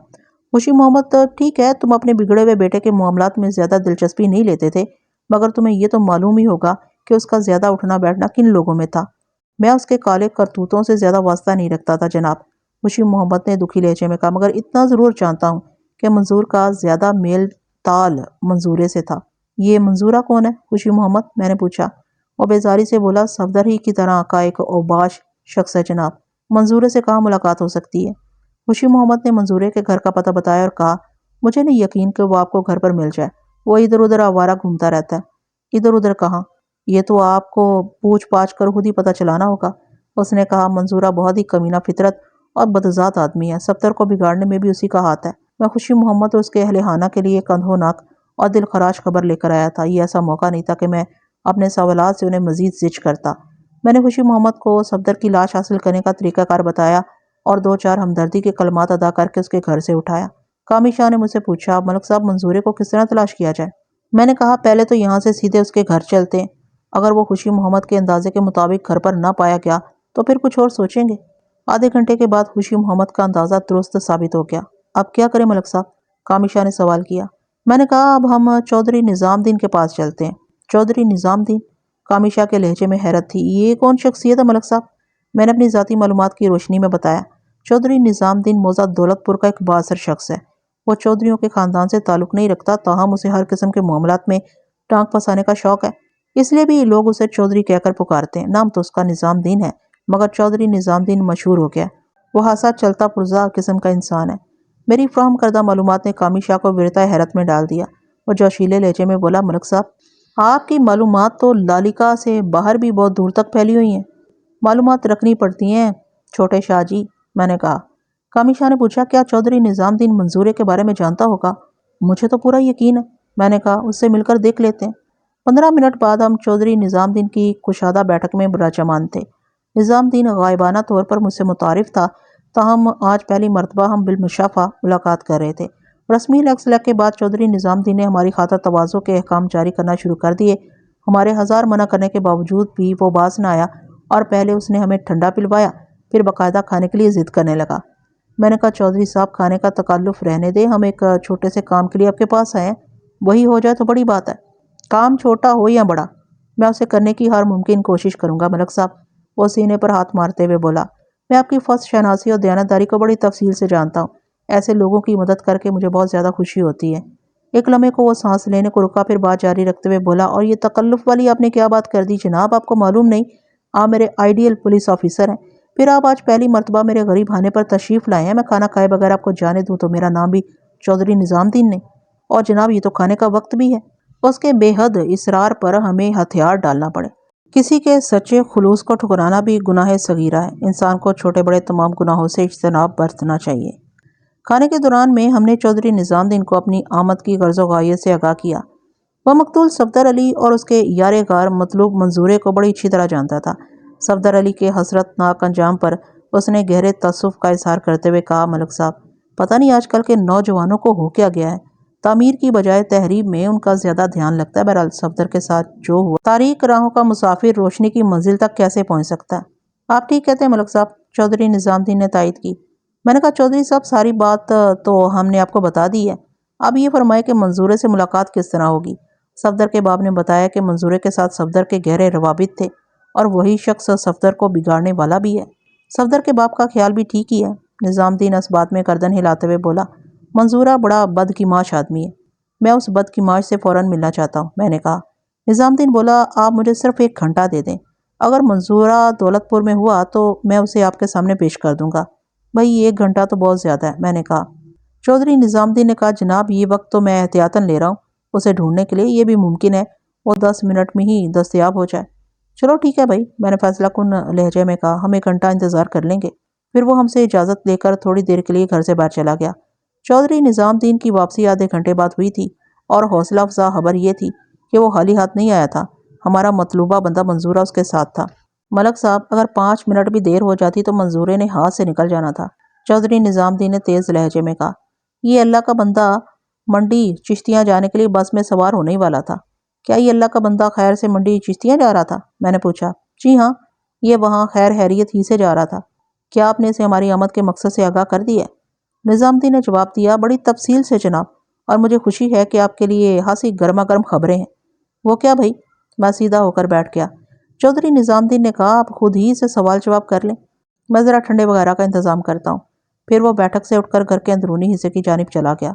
خوشی محمد، ٹھیک ہے تم اپنے بگڑے ہوئے بیٹے کے معاملات میں زیادہ دلچسپی نہیں لیتے تھے، مگر تمہیں یہ تو معلوم ہی ہوگا کہ اس کا زیادہ اٹھنا بیٹھنا کن لوگوں میں تھا؟ میں اس کے کالے کرتوتوں سے زیادہ واسطہ نہیں رکھتا تھا جناب، خوشی محمد نے دکھی لہجے میں کہا، مگر اتنا ضرور جانتا ہوں کہ منظور کا زیادہ میل تال منظورے سے تھا۔ یہ منظورہ کون ہے خوشی محمد؟ میں نے پوچھا۔ وہ بیزاری سے بولا، صفدر ہی کی طرح کا ایک اوباش شخص ہے جناب، منظورے سے کہاں ملاقات ہو سکتی ہے؟ خوشی محمد نے منظورے کے گھر کا پتہ بتایا اور کہا، مجھے نہیں یقین کہ وہ آپ کو گھر پر مل جائے، وہ ادھر ادھر آوارہ گھومتا رہتا ہے۔ ادھر ادھر کہاں؟ یہ تو آپ کو پوچھ پاچھ کر خود ہی پتہ چلانا ہوگا۔ اس نے کہا، منظورہ بہت ہی کمینہ فطرت اور بدذات آدمی ہے، صفدر کو بگاڑنے میں بھی اسی کا ہاتھ ہے۔ میں خوشی محمد اور اس کے اہل خانہ کے لیے ایک اندھوناک اور دل خراش خبر لے کر آیا تھا۔ یہ ایسا موقع نہیں تھا کہ میں اپنے سوالات سے انہیں مزید زج کرتا۔ میں نے خوشی محمد کو صفدر کی لاش حاصل کرنے کا طریقہ کار بتایا اور 2-4 ہمدردی کے کلمات ادا کر کے اس کے گھر سے اٹھایا۔ کامی شاہ نے مجھ سے پوچھا، ملک صاحب منظورے کو کس طرح تلاش کیا جائے؟ میں نے کہا، پہلے تو یہاں سے سیدھے اس کے گھر چلتے ہیں، اگر وہ خوشی محمد کے اندازے کے مطابق گھر پر نہ پایا گیا تو پھر کچھ اور سوچیں گے۔ آدھے گھنٹے کے بعد خوشی محمد کا اندازہ درست ثابت ہو گیا۔ اب کیا کریں ملک صاحب؟ کامی شاہ نے سوال کیا۔ میں نے کہا، اب ہم چودھری نظام دین کے پاس چلتے ہیں۔ چودھری نظام دین؟ کامی شاہ کے لہجے میں حیرت تھی۔ یہ کون شخصیت ہے ملک صاحب؟ میں نے اپنی ذاتی معلومات کی روشنی میں بتایا، چودھری نظام دین موضع دولت پور کا ایک بااثر شخص ہے۔ وہ چودھریوں کے خاندان سے تعلق نہیں رکھتا، تاہم اسے ہر قسم کے معاملات میں ٹانک پھنسانے کا شوق ہے، اس لیے بھی لوگ اسے چودھری کہہ کر پکارتے ہیں۔ نام تو اس کا نظام دین ہے، مگر چودھری نظام دین مشہور ہو گیا۔ وہ خاصا چلتا پرزا قسم کا انسان ہے۔ میری فراہم کردہ معلومات نے کامی شاہ کو ورطۂ حیرت میں ڈال دیا۔ وہ جوشیلے لہجے میں بولا، ملک صاحب، آپ کی معلومات تو لالیکا سے باہر بھی بہت دور تک پھیلی ہوئی ہیں۔ معلومات رکھنی پڑتی ہیں چھوٹے شاہ جی، میں نے کہا۔ کامی شاہ نے پوچھا، کیا چودھری نظام دین منظورے کے بارے میں جانتا ہوگا؟ مجھے تو پورا یقین ہے، میں نے کہا، اس سے مل کر دیکھ لیتے ہیں۔ 15 منٹ بعد ہم چودھری نظام الدین کی کشادہ بیٹھک میں براجمان تھے۔ نظام الدین غائبانہ طور پر مجھ سے متعارف تھا، تاہم آج پہلی مرتبہ ہم بالمشافہ ملاقات کر رہے تھے۔ رسمی لگ کے بعد چودھری نظام الدین نے ہماری خاطر تواضع کے احکام جاری کرنا شروع کر دیے۔ ہمارے ہزار منع کرنے کے باوجود بھی وہ باز نہ آیا اور پہلے اس نے ہمیں ٹھنڈا پلوایا، پھر باقاعدہ کھانے کے لیے ضد کرنے لگا۔ میں نے کہا چودھری صاحب کھانے کا تکلف رہنے دیں، ہم ایک چھوٹے سے کام کے لیے آپ کے پاس آئے ہیں، وہی ہو جائے تو بڑی بات ہے، کام چھوٹا ہو یا بڑا میں اسے کرنے کی ہر ممکن کوشش کروں گا ملک صاحب۔ وہ سینے پر ہاتھ مارتے ہوئے بولا، میں آپ کی فصل شناسی اور دیانتداری کو بڑی تفصیل سے جانتا ہوں، ایسے لوگوں کی مدد کر کے مجھے بہت زیادہ خوشی ہوتی ہے۔ ایک لمحے کو وہ سانس لینے کو رکا، پھر بات جاری رکھتے ہوئے بولا، اور یہ تکلف والی آپ نے کیا بات کر دی جناب، آپ کو معلوم نہیں آپ میرے آئیڈیل پولیس آفیسر ہیں، پھر آپ آج پہلی مرتبہ میرے غریب خانے پر تشریف لائے ہیں، میں کھانا کھائے بغیر آپ کو جانے دوں تو میرا نام بھی چودھری نظام الدین نہیں، اور جناب یہ تو کھانے کا وقت بھی ہے۔ اس کے بے حد اصرار پر ہمیں ہتھیار ڈالنا پڑے۔ کسی کے سچے خلوص کو ٹھکرانا بھی گناہ صغیرہ ہے، انسان کو چھوٹے بڑے تمام گناہوں سے اجتناب برتنا چاہیے۔ کھانے کے دوران میں ہم نے چودھری نظام الدین کو اپنی آمد کی غرض و غایت سے آگاہ کیا۔ وہ مقتول صفدر علی اور اس کے یار غار مطلوب منظورے کو بڑی اچھی طرح جانتا تھا۔ صفدر علی کے حسرت ناک انجام پر اس نے گہرے تأسف کا اظہار کرتے ہوئے کہا، ملک صاحب پتہ نہیں آج کل کے نوجوانوں کو ہو کیا گیا ہے، تعمیر کی بجائے تحریب میں ان کا زیادہ دھیان لگتا ہے۔ بہرحال صفدر کے ساتھ جو ہوا، تاریک راہوں کا مسافر روشنی کی منزل تک کیسے پہنچ سکتا ہے؟ آپ ٹھیک کہتے ہیں ملک صاحب، چودھری نظام الدین نے تائید کی۔ میں نے کہا چودھری صاحب ساری بات تو ہم نے آپ کو بتا دی ہے، اب یہ فرمائے کہ منظورے سے ملاقات کس طرح ہوگی؟ صفدر کے باپ نے بتایا کہ منظورے کے ساتھ صفدر کے گہرے روابط تھے اور وہی شخص صفدر کو بگاڑنے والا بھی ہے۔ صفدر کے باپ کا خیال بھی ٹھیک ہی ہے۔ نظام الدین اس بات میں گردن ہلاتے ہوئے بولا، منظورہ بڑا بدکماش آدمی ہے، میں اس بدکماش سے فوراً ملنا چاہتا ہوں۔ میں نے کہا۔ نظام الدین بولا، آپ مجھے صرف 1 گھنٹہ دے دیں، اگر منظورہ دولت پور میں ہوا تو میں اسے آپ کے سامنے پیش کر دوں گا۔ بھئی 1 گھنٹہ تو بہت زیادہ ہے، میں نے کہا۔ چودھری نظام الدین نے کہا، جناب یہ وقت تو میں احتیاطاً لے رہا ہوں اسے ڈھونڈنے کے لیے، یہ بھی ممکن ہے وہ 10 منٹ میں ہی دستیاب ہو جائے۔ چلو ٹھیک ہے بھائی، میں نے فیصلہ کن لہجے میں کہا، ہم 1 گھنٹہ انتظار کر لیں گے۔ پھر وہ ہم سے اجازت لے کر تھوڑی دیر کے لیے گھر سے باہر چلا گیا۔ چودھری نظام الدین کی واپسی آدھے گھنٹے بعد ہوئی تھی، اور حوصلہ افزا خبر یہ تھی کہ وہ خالی ہاتھ نہیں آیا تھا، ہمارا مطلوبہ بندہ منظورہ اس کے ساتھ تھا۔ ملک صاحب اگر 5 منٹ بھی دیر ہو جاتی تو منظورے نے ہاتھ سے نکل جانا تھا۔ چودھری نظام الدین نے تیز لہجے میں کہا، یہ اللہ کا بندہ منڈی چشتیاں جانے کے لیے بس میں سوار ہونے ہی والا تھا۔ کیا یہ اللہ کا بندہ خیر سے منڈی چشتیاں جا رہا تھا؟ میں نے پوچھا۔ جی ہاں، یہ وہاں خیر خیریت ہی سے جا رہا تھا۔ کیا آپ نے اسے ہماری آمد کے مقصد سے آگاہ کر دی ہے؟ نظام الدین نے جواب دیا، بڑی تفصیل سے جناب، اور مجھے خوشی ہے کہ آپ کے لیے خاصی گرما گرم خبریں ہیں۔ وہ کیا بھائی؟ میں سیدھا ہو کر بیٹھ گیا۔ چودھری نظام الدین نے کہا، آپ خود ہی سے سوال جواب کر لیں، میں ذرا ٹھنڈے وغیرہ کا انتظام کرتا ہوں۔ پھر وہ بیٹھک سے اٹھ کر گھر کے اندرونی حصے کی جانب چلا گیا۔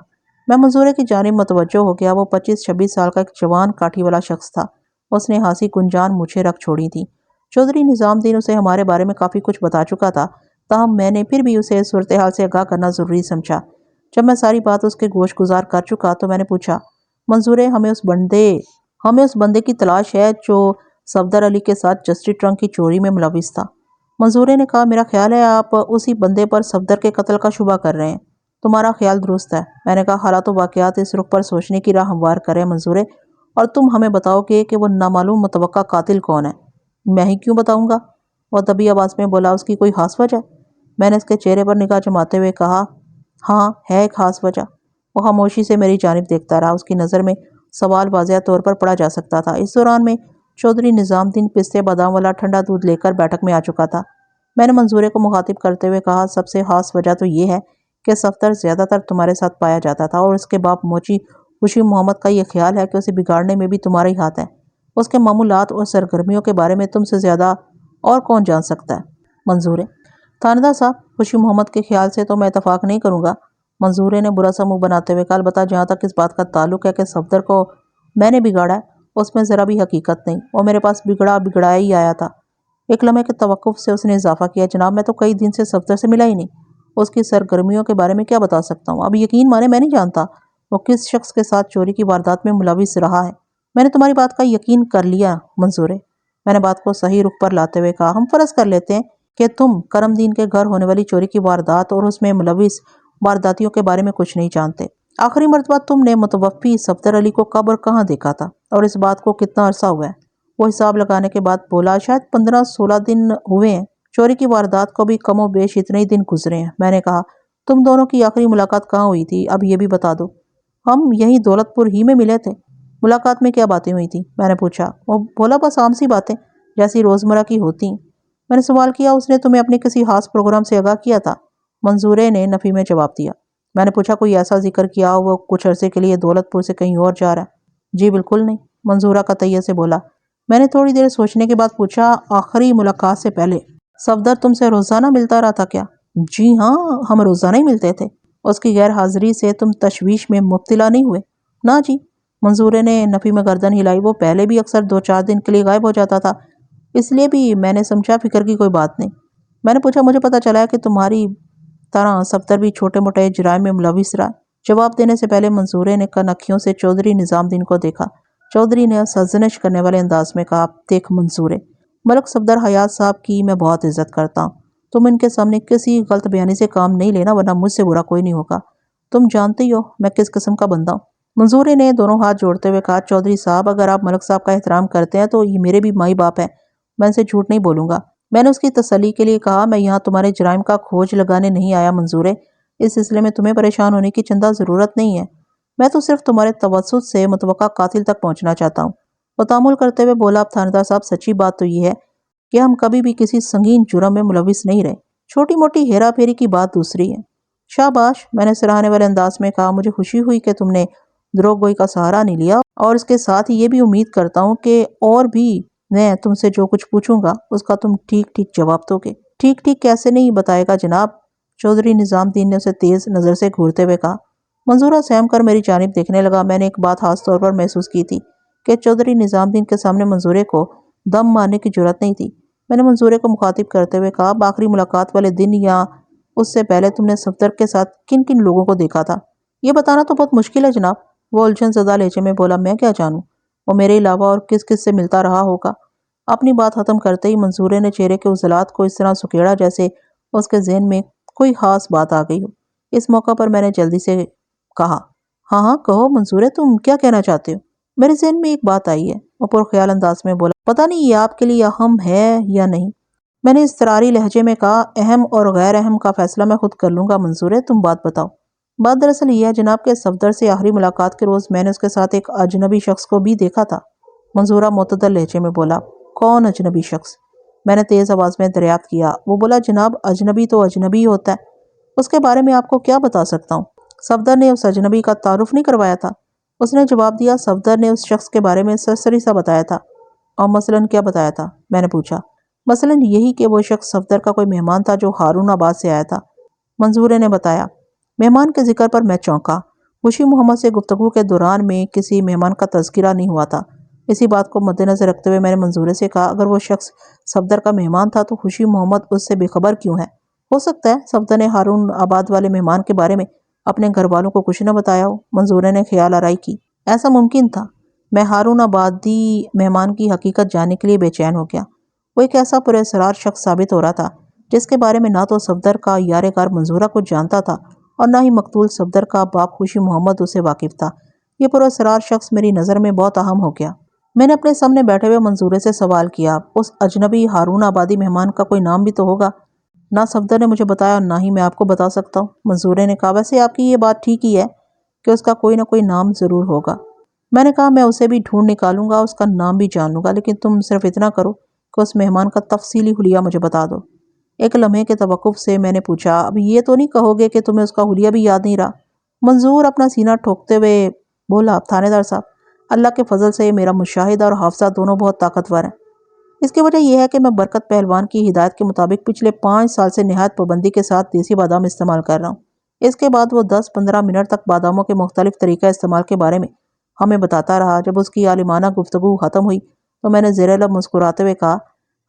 میں منظورے کی جانب متوجہ ہو گیا۔ وہ 25-26 سال کا ایک جوان کاٹھی والا شخص تھا۔ اس نے ہاسی گنجان مونچھیں رکھ چھوڑی تھیں۔ چودھری نظام الدین اسے ہمارے بارے میں کافی کچھ بتا چکا تھا، تاہم میں نے پھر بھی اسے صورتحال سے آگاہ کرنا ضروری سمجھا۔ جب میں ساری بات اس کے گوش گزار کر چکا تو میں نے پوچھا، منظورے ہمیں اس بندے کی تلاش ہے جو صفدر علی کے ساتھ جسٹی ٹرنک کی چوری میں ملوث تھا۔ منظورے نے کہا، میرا خیال ہے آپ اسی بندے پر صفدر کے قتل کا شبہ کر رہے ہیں۔ تمہارا خیال درست ہے۔ میں نے کہا، حالات و واقعات اس رخ پر سوچنے کی راہ ہموار کریں منظورے، اور تم ہمیں بتاؤ کہ وہ نامعلوم متوقع قاتل کون ہے۔ میں ہی کیوں بتاؤں گا؟ وہ دبی آواز میں بولا، اس کی کوئی خاص وجہ؟ میں نے اس کے چہرے پر نگاہ جماتے ہوئے کہا، ہاں ہے ایک خاص وجہ۔ وہ خاموشی سے میری جانب دیکھتا رہا، اس کی نظر میں سوال واضح طور پر پڑھا جا سکتا تھا۔ اس دوران میں چودھری نظام الدین پستے بادام والا ٹھنڈا دودھ لے کر بیٹھک میں آ چکا تھا۔ میں نے منظورے کو مخاطب کرتے ہوئے کہا، سب سے خاص وجہ تو یہ ہے کہ صفدر زیادہ تر تمہارے ساتھ پایا جاتا تھا، اور اس کے باپ موچی خوشی محمد کا یہ خیال ہے کہ اسے بگاڑنے میں بھی تمہارا ہی ہاتھ ہے۔ اس کے معمولات اور سرگرمیوں کے بارے میں تم سے زیادہ اور کون جان سکتا ہے؟ منظورے: تھانیدار صاحب، خوشی محمد کے خیال سے تو میں اتفاق نہیں کروں گا۔ منظورے نے برا سا منہ بناتے ہوئے کہا، البتہ جہاں تک اس بات کا تعلق ہے کہ صفدر کو میں نے بگاڑا ہے، اس میں ذرا بھی حقیقت نہیں، وہ میرے پاس بگڑایا ہی آیا تھا۔ ایک لمحے کے توقف سے اس نے اضافہ کیا، جناب میں تو کئی دن سے صفدر سے ملا ہی نہیں، اس کی سرگرمیوں کے بارے میں کیا بتا سکتا ہوں؟ اب یقین مانے میں نہیں جانتا وہ کس شخص کے ساتھ چوری کی واردات میں ملوث رہا ہے۔ میں نے تمہاری بات کا یقین کر لیا منظورے، میں نے بات کو صحیح رخ پر لاتے ہوئے کہا، ہم فرض کر لیتے ہیں کہ تم کرم دین کے گھر ہونے والی چوری کی واردات اور اس میں ملوث وارداتیوں کے بارے میں کچھ نہیں جانتے۔ آخری مرتبہ تم نے متوفی صفدر علی کو کب اور کہاں دیکھا تھا، اور اس بات کو کتنا عرصہ ہوا ہے؟ وہ حساب لگانے کے بعد بولا، شاید 15-16 دن ہوئے ہیں۔ چوری کی واردات کو بھی کم و بیش اتنے ہی دن گزرے ہیں۔ میں نے کہا، تم دونوں کی آخری ملاقات کہاں ہوئی تھی؟ اب یہ بھی بتا دو۔ ہم یہیں دولت پور ہی میں ملے تھے۔ ملاقات میں کیا باتیں ہوئی تھیں؟ میں نے پوچھا۔ وہ بولا، بس عام سی باتیں جیسی روزمرہ کی ہوتی ہیں۔ میں نے سوال کیا، اس نے تمہیں اپنے کسی خاص پروگرام سے آگاہ کیا تھا؟ منظورے نے نفی میں جواب دیا۔ میں نے پوچھا، کوئی ایسا ذکر کیا ہو وہ کچھ عرصے کے لیے دولت پور سے کہیں اور جا رہا ہے؟ جی بالکل نہیں، منظورہ قطعیت سے بولا۔ میں نے تھوڑی دیر سوچنے کے بعد پوچھا، آخری ملاقات سے پہلے صفدر تم سے روزانہ ملتا رہا تھا کیا؟ جی ہاں، ہم روزانہ ہی ملتے تھے۔ اس کی غیر حاضری سے تم تشویش میں مبتلا نہیں ہوئے؟ نہ جی، منظورے نے نفی میں گردن ہلائی۔ وہ پہلے بھی اکثر 2-4 دن کے لیے غائب ہو جاتا تھا، اس لیے بھی میں نے سمجھا فکر کی کوئی بات نہیں۔ میں نے پوچھا، مجھے پتا چلا ہے کہ تمہاری طرح صفدر بھی چھوٹے موٹے جرائم میں ملوث رہا۔ جواب دینے سے پہلے منظورے نے کنکھیوں سے چودھری نظام الدین کو دیکھا۔ چودھری نے سرزنش کرنے والے انداز میں کہا، دیکھ منظورے، ملک صفدر حیات صاحب کی میں بہت عزت کرتا ہوں۔ تم ان کے سامنے کسی غلط بیانی سے کام نہیں لینا، ورنہ مجھ سے برا کوئی نہیں ہوگا۔ تم جانتے ہی ہو میں کس قسم کا بندہ ہوں۔ منظورے نے دونوں ہاتھ جوڑتے ہوئے کہا، چودھری صاحب، اگر آپ ملک صاحب کا احترام کرتے ہیں تو یہ میرے بھی مائی باپ ہیں، میں ان سے جھوٹ نہیں بولوں گا۔ میں نے اس کی تسلی کے لیے کہا، میں یہاں تمہارے جرائم کا کھوج لگانے نہیں آیا منظورے، اس سلسلے میں تمہیں پریشان ہونے کی چندہ ضرورت نہیں ہے۔ میں تو صرف تمہارے توسط سے متوقع قاتل تک پہنچنا چاہتا ہوں۔ وہ تامل کرتے ہوئے بولا، اب تھانے دار صاحب، سچی بات تو یہ ہے کہ ہم کبھی بھی کسی سنگین جرم میں ملوث نہیں رہے۔ چھوٹی موٹی ہیرا پھیری کی بات دوسری ہے۔ شاباش، میں نے سراہنے والے انداز میں کہا، مجھے خوشی ہوئی کہ تم نے دروغ گوئی کا سہارا نہیں لیا، اور اس کے ساتھ یہ بھی امید کرتا ہوں کہ اور بھی میں تم سے جو کچھ پوچھوں گا اس کا تم ٹھیک ٹھیک جواب دو گے۔ ٹھیک ٹھیک کیسے نہیں بتائے گا جناب؟ چودھری نظام الدین نے اسے تیز نظر سے گھورتے ہوئے کہا۔ منظورہ سہم کر میری جانب دیکھنے لگا۔ میں نے ایک بات خاص طور پر محسوس کی تھی کہ چودھری نظام الدین کے سامنے منظورے کو دم مارنے کی جرات نہیں تھی۔ میں نے منظورے کو مخاطب کرتے ہوئے کہا، آخری ملاقات والے دن یا اس سے پہلے تم نے صفدر کے ساتھ کن کن لوگوں کو دیکھا تھا؟ یہ بتانا تو بہت مشکل ہے جناب، وہ الجھن زدہ لہجے میں بولا۔ میں کیا جانوں وہ میرے علاوہ اور کس کس سے ملتا رہا ہوگا؟ اپنی بات ختم کرتے ہی منظورے نے چہرے کے عضلات کو اس طرح سکیڑا جیسے اس کے ذہن میں کوئی خاص بات آ گئی ہو۔ اس موقع پر میں نے جلدی سے کہا، ہاں ہاں کہو منظورے، تم کیا کہنا چاہتے ہو؟ میرے ذہن میں ایک بات آئی ہے، وہ پرخیال انداز میں بولا۔ پتہ نہیں یہ آپ کے لیے اہم ہے یا نہیں۔ میں نے اضطراری لہجے میں کہا، اہم اور غیر اہم کا فیصلہ میں خود کر لوں گا منظورے، تم بات بتاؤ۔ بات دراصل یہ ہے جناب کہ صفدر سے آخری ملاقات کے روز میں نے اس کے ساتھ ایک اجنبی شخص کو بھی دیکھا تھا۔ منظورہ معتدل لہجے میں بولا، کون اجنبی شخص؟ میں نے تیز آواز میں دریافت کیا۔ وہ بولا، جناب اجنبی تو اجنبی ہی ہوتا ہے، اس کے بارے میں آپ کو کیا بتا سکتا ہوں؟ صفدر نے اس اجنبی کا تعارف نہیں کروایا تھا؟ اس نے جواب دیا، صفدر نے اس شخص کے بارے میں سرسری سا بتایا تھا۔ اور مثلاً کیا بتایا تھا؟ میں نے پوچھا۔ مثلاً یہی کہ وہ شخص صفدر کا کوئی مہمان تھا جو ہارون آباد سے آیا تھا، منظورے نے بتایا۔ مہمان کے ذکر پر میں چونکا۔ خوشی محمد سے گفتگو کے دوران میں کسی مہمان کا تذکرہ نہیں ہوا تھا۔ اسی بات کو مد نظر رکھتے ہوئے میں نے منظورے سے کہا، اگر وہ شخص صفدر کا مہمان تھا تو خوشی محمد اس سے بے خبر کیوں ہے؟ ہو سکتا ہے صفدر نے ہارون آباد والے مہمان کے بارے میں اپنے گھر والوں کو کچھ نہ بتایا ہو۔ منظورے نے خیال آرائی کی۔ ایسا ممکن تھا۔ میں ہارون آبادی مہمان کی حقیقت جاننے کے لیے بے چین ہو گیا۔ وہ ایک ایسا پراسرار شخص ثابت ہو رہا تھا جس کے بارے میں نہ تو صفدر کا یار غار منظورہ کچھ جانتا تھا اور نہ ہی مقتول صفدر کا باپ خوشی محمد اسے واقف تھا۔ یہ پراسرار شخص میری نظر میں بہت اہم ہو گیا۔ میں نے اپنے سامنے بیٹھے ہوئے منظورے سے سوال کیا، اس اجنبی ہارون آبادی مہمان کا کوئی نام بھی تو ہوگا؟ نہ صفدر نے مجھے بتایا اور نہ ہی میں آپ کو بتا سکتا ہوں، منظورے نے کہا۔ ویسے آپ کی یہ بات ٹھیک ہی ہے کہ اس کا کوئی نہ کوئی نام ضرور ہوگا۔ میں نے کہا، میں اسے بھی ڈھونڈ نکالوں گا، اس کا نام بھی جان لوں گا، لیکن تم صرف اتنا کرو کہ اس مہمان کا تفصیلی حلیہ مجھے بتا دو۔ ایک لمحے کے توقف سے میں نے پوچھا، اب یہ تو نہیں کہو گے کہ تمہیں اس کا حلیہ بھی یاد نہیں رہا؟ منظور اپنا سینہ ٹھوکتے ہوئے بولا، تھانے دار صاحب، اللہ کے فضل سے میرا مشاہدہ اور حافظہ دونوں بہت طاقتور ہیں۔ اس کی وجہ یہ ہے کہ میں برکت پہلوان کی ہدایت کے مطابق پچھلے 5 سال سے نہایت پابندی کے ساتھ دیسی بادام استعمال کر رہا ہوں۔ اس کے بعد وہ 10-15 منٹ تک باداموں کے مختلف طریقہ استعمال کے بارے میں ہمیں بتاتا رہا۔ جب اس کی عالمانہ گفتگو ختم ہوئی تو میں نے زیر لب مسکراتے ہوئے کہا،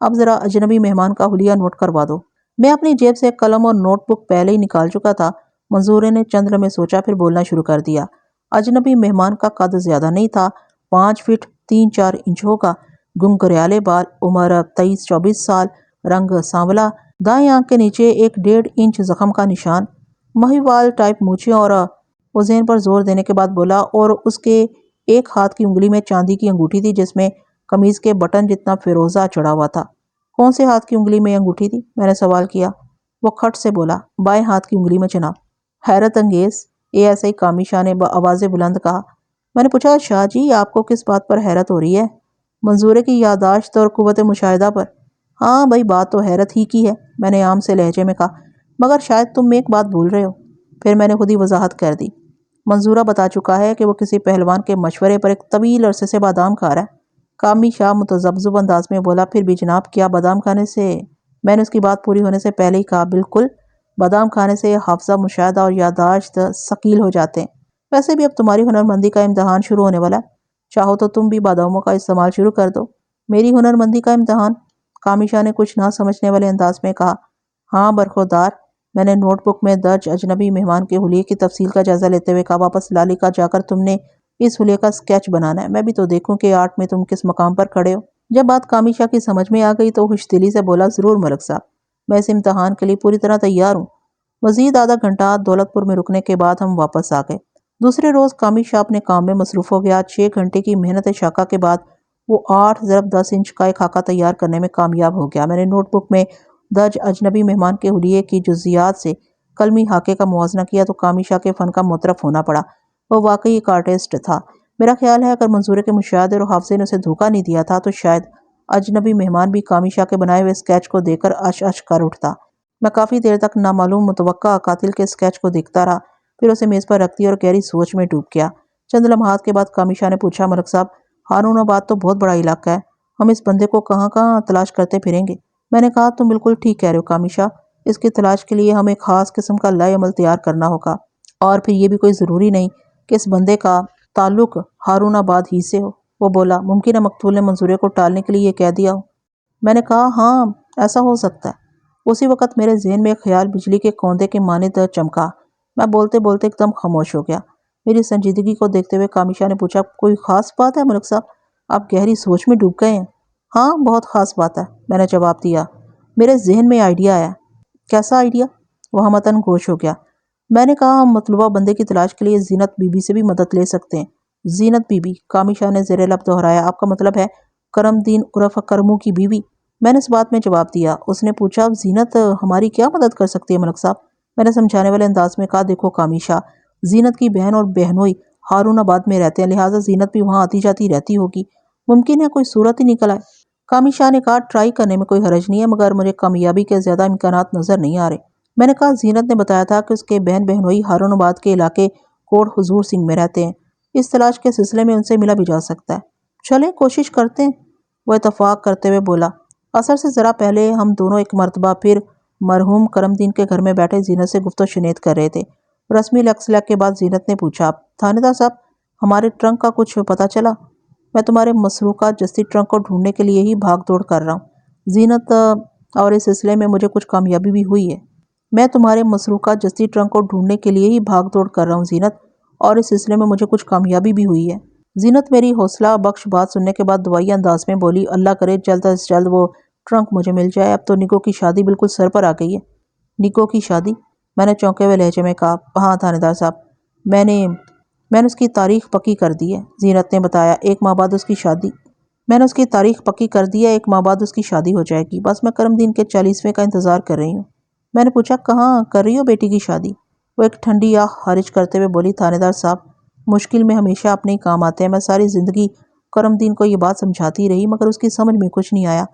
اب ذرا اجنبی مہمان کا حلیہ نوٹ کروا دو۔ میں اپنی جیب سے قلم اور نوٹ بک پہلے ہی نکال چکا تھا۔ منظورے نے چند لمحے سوچا، پھر بولنا شروع کر دیا۔ اجنبی مہمان کا قد زیادہ نہیں تھا، 5 فٹ 3-4 انچ ہوگا، گنگریالے بال، عمر 23-24 سال، رنگ سانولا، دائیں آنکھ کے نیچے 1.5 انچ زخم کا نشان، مہیوال ٹائپ مونچھیں اور وہ ذہن پر زور دینے کے بعد بولا، اور اس کے ایک ہاتھ کی انگلی میں چاندی کی انگوٹھی تھی جس میں قمیض کے بٹن جتنا فیروزہ چڑھا ہوا تھا۔ کون سے ہاتھ کی انگلی میں یہ انگوٹھی تھی؟ میں نے سوال کیا۔ وہ کھٹ سے بولا، بائیں ہاتھ کی انگلی میں جناب۔ حیرت انگیز! ASI کامی شاہ نے آواز بلند کہا۔ میں نے پوچھا، شاہ جی آپ کو کس بات پر حیرت ہو رہی ہے؟ منظورے کی یادداشت اور قوت مشاہدہ پر۔ ہاں بھائی، بات تو حیرت ہی کی ہے، میں نے عام سے لہجے میں کہا، مگر شاید تم ایک بات بھول رہے ہو۔ پھر میں نے خود ہی وضاحت کر دی۔ منظورہ بتا چکا ہے کہ وہ کسی پہلوان کے مشورے پر ایک طویل عرصے سے بادام کھا رہا ہے۔ کامی شاہ متذبذب انداز میں بولا، پھر بھی جناب کیا بادام کھانے سے؟ میں نے اس کی بات پوری ہونے سے پہلے ہی کہا، بالکل، بادام کھانے سے حافظہ، مشاہدہ اور یادداشت ثقیل ہو جاتے ہیں۔ ویسے بھی اب تمہاری ہنرمندی کا امتحان شروع ہونے والا ہے، چاہو تو تم بھی باداموں کا استعمال شروع کر دو۔ میری ہنرمندی کا امتحان؟ کامی شاہ نے کچھ نہ سمجھنے والے انداز میں کہا۔ ہاں برخوردار، میں نے نوٹ بک میں درج اجنبی مہمان کے حلیے کی تفصیل کا جائزہ لیتے ہوئے کہا، واپس لالیکا جا کر تم نے اس حلیے کا اسکیچ بنانا ہے، میں بھی تو دیکھوں کہ آرٹ میں تم کس مقام پر کھڑے ہو۔ جب بات کامی شاہ کی سمجھ میں آ گئی تو خوش دلی سے بولا، ضرور ملک صاحب، میں اس امتحان کے لیے پوری طرح تیار ہوں۔ مزید آدھا گھنٹہ دولت پور میں رکنے کے بعد ہم واپس آ گئے۔ دوسرے روز کامی شاہ اپنے کام میں مصروف ہو گیا۔ 6 گھنٹے کی محنت شاقہ کے بعد وہ 8x10 انچ کا ایک خاکہ تیار کرنے میں کامیاب ہو گیا۔ میں نے نوٹ بک میں درج اجنبی مہمان کے حلیے کی جزیات سے قلمی خاکے کا موازنہ کیا تو کامی شاہ کے فن کا معترف ہونا پڑا۔ وہ واقعی ایک آرٹسٹ تھا۔ میرا خیال ہے اگر منظورے کے مشاہدے اور حافظے نے اسے دھوکہ نہیں دیا تھا تو شاید اجنبی مہمان بھی کامی شاہ کے بنائے ہوئے اسکیچ کو دیکھ کر اش اش کر اٹھتا۔ میں کافی دیر تک نامعلوم متوقع قاتل کے اسکیچ کو دیکھتا رہا، پھر اسے میز پر رکھ دیا اور گہری سوچ میں ڈوب گیا۔ چند لمحات کے بعد کامی شاہ نے پوچھا، ملک صاحب، ہارون آباد تو بہت بڑا علاقہ ہے، ہم اس بندے کو کہاں کہاں تلاش کرتے پھریں گے؟ میں نے کہا، تم بالکل ٹھیک کہہ رہے ہو کامی شاہ، اس کی تلاش کے لیے ہمیں خاص قسم کا لائے عمل تیار کرنا ہوگا، اور پھر یہ بھی کوئی ضروری نہیں کہ اس بندے کا تعلق ہارون آباد ہی سے ہو۔ وہ بولا، ممکن ہے مقتول نے منظورے کو ٹالنے کے لیے یہ کہہ دیا ہو۔ میں نے کہا، ہاں ایسا ہو سکتا ہے۔ اسی وقت میرے ذہن میں ایک خیال بجلی کے کوندے کے مانند چمکا۔ میں بولتے بولتے ایک دم خاموش ہو گیا۔ میری سنجیدگی کو دیکھتے ہوئے کامی شاہ نے پوچھا، کوئی خاص بات ہے ملک صاحب؟ آپ گہری سوچ میں ڈوب گئے ہیں۔ ہاں بہت خاص بات ہے، میں نے جواب دیا۔ میرے ذہن میں آئیڈیا آیا۔ کیسا آئیڈیا؟ وہ ہمتاً گوش ہو گیا۔ میں نے کہا، ہم مطلوبہ بندے کی تلاش کے لیے زینت بی بی سے بھی مدد لے سکتے ہیں۔ زینت بی بی؟ کامی شاہ نے زیر لب دہرایا، آپ کا مطلب ہے کرم دین عرف کرمو کی بیوی؟ میں نے اس بات میں جواب دیا۔ اس نے پوچھا، زینت ہماری کیا مدد کر سکتی ہے ملک صاحب؟ میں نے سمجھانے والے انداز میں کہا، دیکھو کامی شاہ، زینت کی بہن اور بہنوئی ہارون آباد میں رہتے ہیں، لہٰذا زینت بھی وہاں آتی جاتی رہتی ہوگی، ممکن ہے کوئی صورت ہی نکل آئے۔ کامی شاہ نے کہا، ٹرائی کرنے میں کوئی حرج نہیں ہے، مگر مجھے کامیابی کے زیادہ امکانات نظر نہیں آ رہے۔ میں نے کہا، زینت نے بتایا تھا کہ اس کے بہن بہنوئی ہارون آباد کے علاقے کوٹ حضور سنگھ میں رہتے ہیں، اس تلاش کے سلسلے میں ان سے ملا بھی جا سکتا ہے۔ چلیں کوشش کرتے ہیں، وہ اتفاق کرتے ہوئے بولا۔ عصر سے ذرا پہلے ہم دونوں ایک مرتبہ پھر مرحوم کرم دین کے گھر میں بیٹھے زینت سے گفت و شنید کر رہے تھے۔ رسمی لیکس لیک کے بعد زینت نے پوچھا، تھانے دار صاحب، ہمارے ٹرنک کا کچھ پتہ چلا؟ میں تمہارے مسروقہ جستی ٹرنک کو ڈھونڈنے کے لیے ہی بھاگ دوڑ کر رہا ہوں زینت، اور اس سلسلے میں مجھے کچھ کامیابی بھی ہوئی ہے۔ میں تمہارے مسروقہ جستی ٹرنک کو ڈھونڈنے کے لیے ہی بھاگ دوڑ کر رہا ہوں زینت، اور اس سلسلے میں مجھے کچھ کامیابی بھی ہوئی ہے۔ زینت میری حوصلہ بخش بات سننے کے بعد دعائیہ انداز میں بولی، اللہ کرے جلد از جلد وہ ٹرنک مجھے مل جائے، اب تو نگو کی شادی بالکل سر پر آ گئی ہے۔ نگو کی شادی؟ میں نے چونکے ہوئے لہجے میں کہا، ہاں تھانے دار صاحب، میں نے اس کی تاریخ پکی کر دی ہے، زینت نے بتایا، 1 ماہ بعد اس کی شادی۔ میں نے اس کی تاریخ پکی کر دی ہے، 1 ماہ بعد اس کی شادی ہو جائے گی، بس میں کرم دین کے 40ویں کا انتظار کر رہی ہوں۔ میں نے پوچھا، کہاں کر رہی ہو بیٹی کی شادی؟ وہ ایک ٹھنڈی آہ خارج کرتے ہوئے بولی، تھانے دار صاحب، مشکل میں ہمیشہ اپنے ہی کام آتے ہیں، میں ساری زندگی کرم دین کو یہ بات سمجھاتی رہی مگر اس کی سمجھ میں کچھ نہیں آیا۔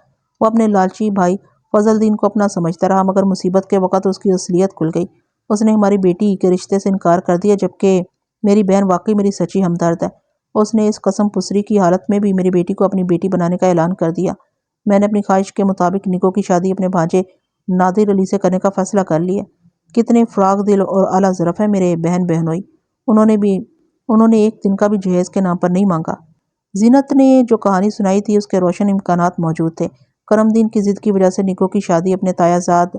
وہ اپنے لالچی بھائی فضل دین کو اپنا سمجھتا رہا، مگر مصیبت کے وقت اس کی اصلیت کھل گئی۔ اس نے ہماری بیٹی کے رشتے سے انکار کر دیا، جبکہ میری بہن واقعی میری سچی ہمدرد ہے۔ اس نے اس قسم پسری کی حالت میں بھی میری بیٹی کو اپنی بیٹی بنانے کا اعلان کر دیا۔ میں نے اپنی خواہش کے مطابق نگو کی شادی اپنے بھانجے نادر علی سے کرنے کا فیصلہ کر لیا۔ کتنے فراغ دل اور اعلیٰ ظرف ہیں میرے بہن بہنوئی، انہوں نے ایک دن کا بھی جہیز کے نام پر نہیں مانگا۔ زینت نے جو کہانی سنائی تھی اس کے روشن امکانات موجود تھے۔ کرم دین کی ضد کی وجہ سے نگو کی شادی اپنے تایا زاد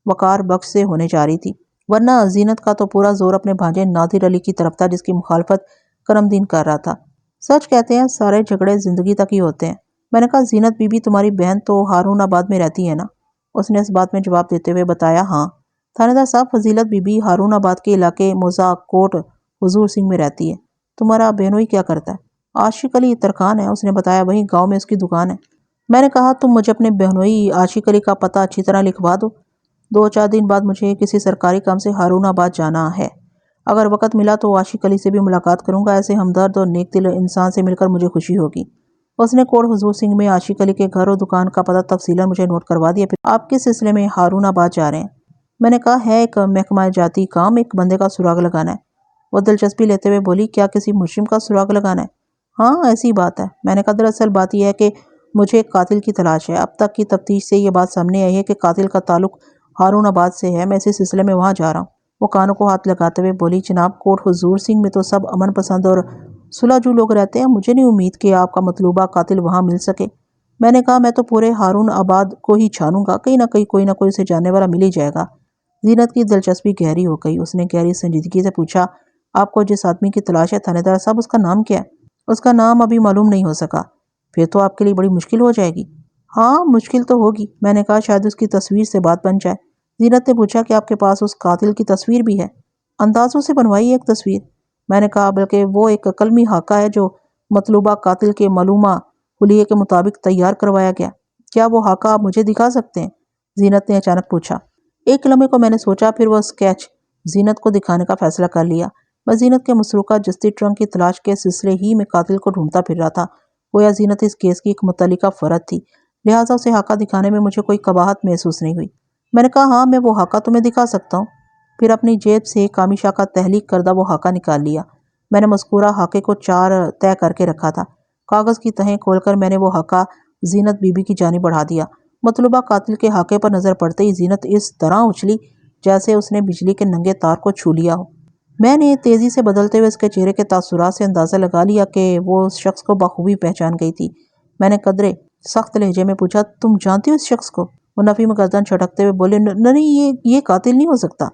وقار بخش سے ہونے جا رہی تھی، ورنہ زینت کا تو پورا زور اپنے بھانجے نادر علی کی طرف تھا جس کی مخالفت کرم دین کر رہا تھا۔ سچ کہتے ہیں سارے جھگڑے زندگی تک ہی ہوتے ہیں۔ میں نے کہا، زینت بی بی تمہاری بہن تو ہارون آباد میں رہتی ہے نا؟ اس نے اس بات میں جواب دیتے ہوئے بتایا، ہاں۔ تھانے دار صاحب، فضیلت بی بی ہارون آباد کے علاقے موزہ کوٹ حضور سنگھ میں رہتی ہے۔ تمہارا بہنوئی کیا کرتا ہے؟ عاشق علی ترکھان ہے، اس نے بتایا، وہیں گاؤں میں اس کی دکان ہے۔ میں نے کہا تم مجھے اپنے بہنوئی عاشق علی کا پتہ اچھی طرح لکھوا دو، 2-4 دن بعد مجھے کسی سرکاری کام سے ہارون آباد جانا ہے، اگر وقت ملا تو عاشق علی سے بھی ملاقات کروں گا، ایسے ہمدرد اور نیک دل انسان سے مل کر مجھے خوشی ہوگی۔ اس نے کوٹ حضور سنگھ میں عاشق علی کے گھر اور دکان کا پتہ تفصیلاً مجھے نوٹ کروا دیا۔ پھر آپ کس سلسلے میں ہارون آباد جا رہے ہیں؟ میں نے کہا ہے ایک محکمہ جاتی کام، ایک بندے کا سراغ لگانا ہے۔ وہ دلچسپی لیتے ہوئے بولی، کیا کسی مجرم کا سراغ لگانا ہے؟ ہاں ایسی بات ہے۔ میں نے کہا دراصل بات یہ ہے کہ مجھے ایک قاتل کی تلاش ہے، اب تک کی تفتیش سے یہ بات سامنے آئی ہے کہ قاتل کا تعلق ہارون آباد سے ہے، میں اسی سلسلے میں وہاں جا رہا ہوں۔ وہ کانوں کو ہاتھ لگاتے ہوئے بولی، جناب کوٹ حضور سنگھ میں تو سب امن پسند اور صلح جو لوگ رہتے ہیں، مجھے نہیں امید کہ آپ کا مطلوبہ قاتل وہاں مل سکے۔ میں نے کہا میں تو پورے ہارون آباد کو ہی چھانوں گا، کہیں نہ کہیں کوئی نہ کوئی اسے جاننے والا مل ہی جائے گا۔ زینت کی دلچسپی گہری ہو گئی، اس نے گہری سنجیدگی سے پوچھا، آپ کو جس آدمی کی تلاش ہے تھانے دار صاحب، اس کا نام کیا ہے؟ اس کا نام ابھی معلوم نہیں ہو سکا۔ پھر تو آپ کے لیے بڑی مشکل ہو جائے گی۔ ہاں مشکل تو ہوگی۔ میں نے کہا شاید اس کی تصویر سے بات بن جائے۔ زینت نے پوچھا کہ آپ کے پاس اس قاتل کی تصویر بھی ہے؟ اندازوں سے بنوائی ہے ایک تصویر۔ میں نے کہا بلکہ وہ ایک قلمی خاکہ ہے جو مطلوبہ قاتل کے معلومہ حلیے کے مطابق تیار کروایا گیا۔ کیا وہ خاکہ آپ مجھے دکھا سکتے ہیں؟ زینت نے اچانک پوچھا۔ ایک لمحے کو میں نے سوچا، پھر وہ اسکیچ زینت کو دکھانے کا فیصلہ کر لیا۔ میں زینت کے مسروقہ جستی ٹرنک کی تلاش کے سلسلے ہی میں قاتل کو ڈھونڈتا پھر رہا تھا، گویا زینت اس کیس کی ایک متعلقہ فرد تھی، لہٰذا اسے خاکہ دکھانے میں مجھے کوئی قباحت محسوس نہیں ہوئی۔ میں نے کہا ہاں میں وہ خاکہ تمہیں دکھا سکتا ہوں۔ پھر اپنی جیب سے کامی شاہ کا تحلیق کردہ وہ خاکہ نکال لیا۔ میں نے مذکورہ خاکے کو 4 طے کر کے رکھا تھا۔ کاغذ کی تہیں کھول کر میں نے وہ خاکہ زینت بی بی کی جانب بڑھا دیا۔ مطلوبہ قاتل کے خاکے پر نظر پڑتے ہی زینت اس طرح اچھلی جیسے اس نے بجلی کے ننگے تار کو چھو لیا ہو۔ میں نے تیزی سے بدلتے ہوئے اس کے چہرے کے تاثرات سے اندازہ لگا لیا کہ وہ اس شخص کو بخوبی پہچان گئی تھی۔ میں نے قدرے سخت لہجے میں پوچھا، تم جانتی ہو اس شخص کو؟ وہ نفی میں گردن جھٹکتے ہوئے بولے، نہیں یہ قاتل نہیں ہو سکتا۔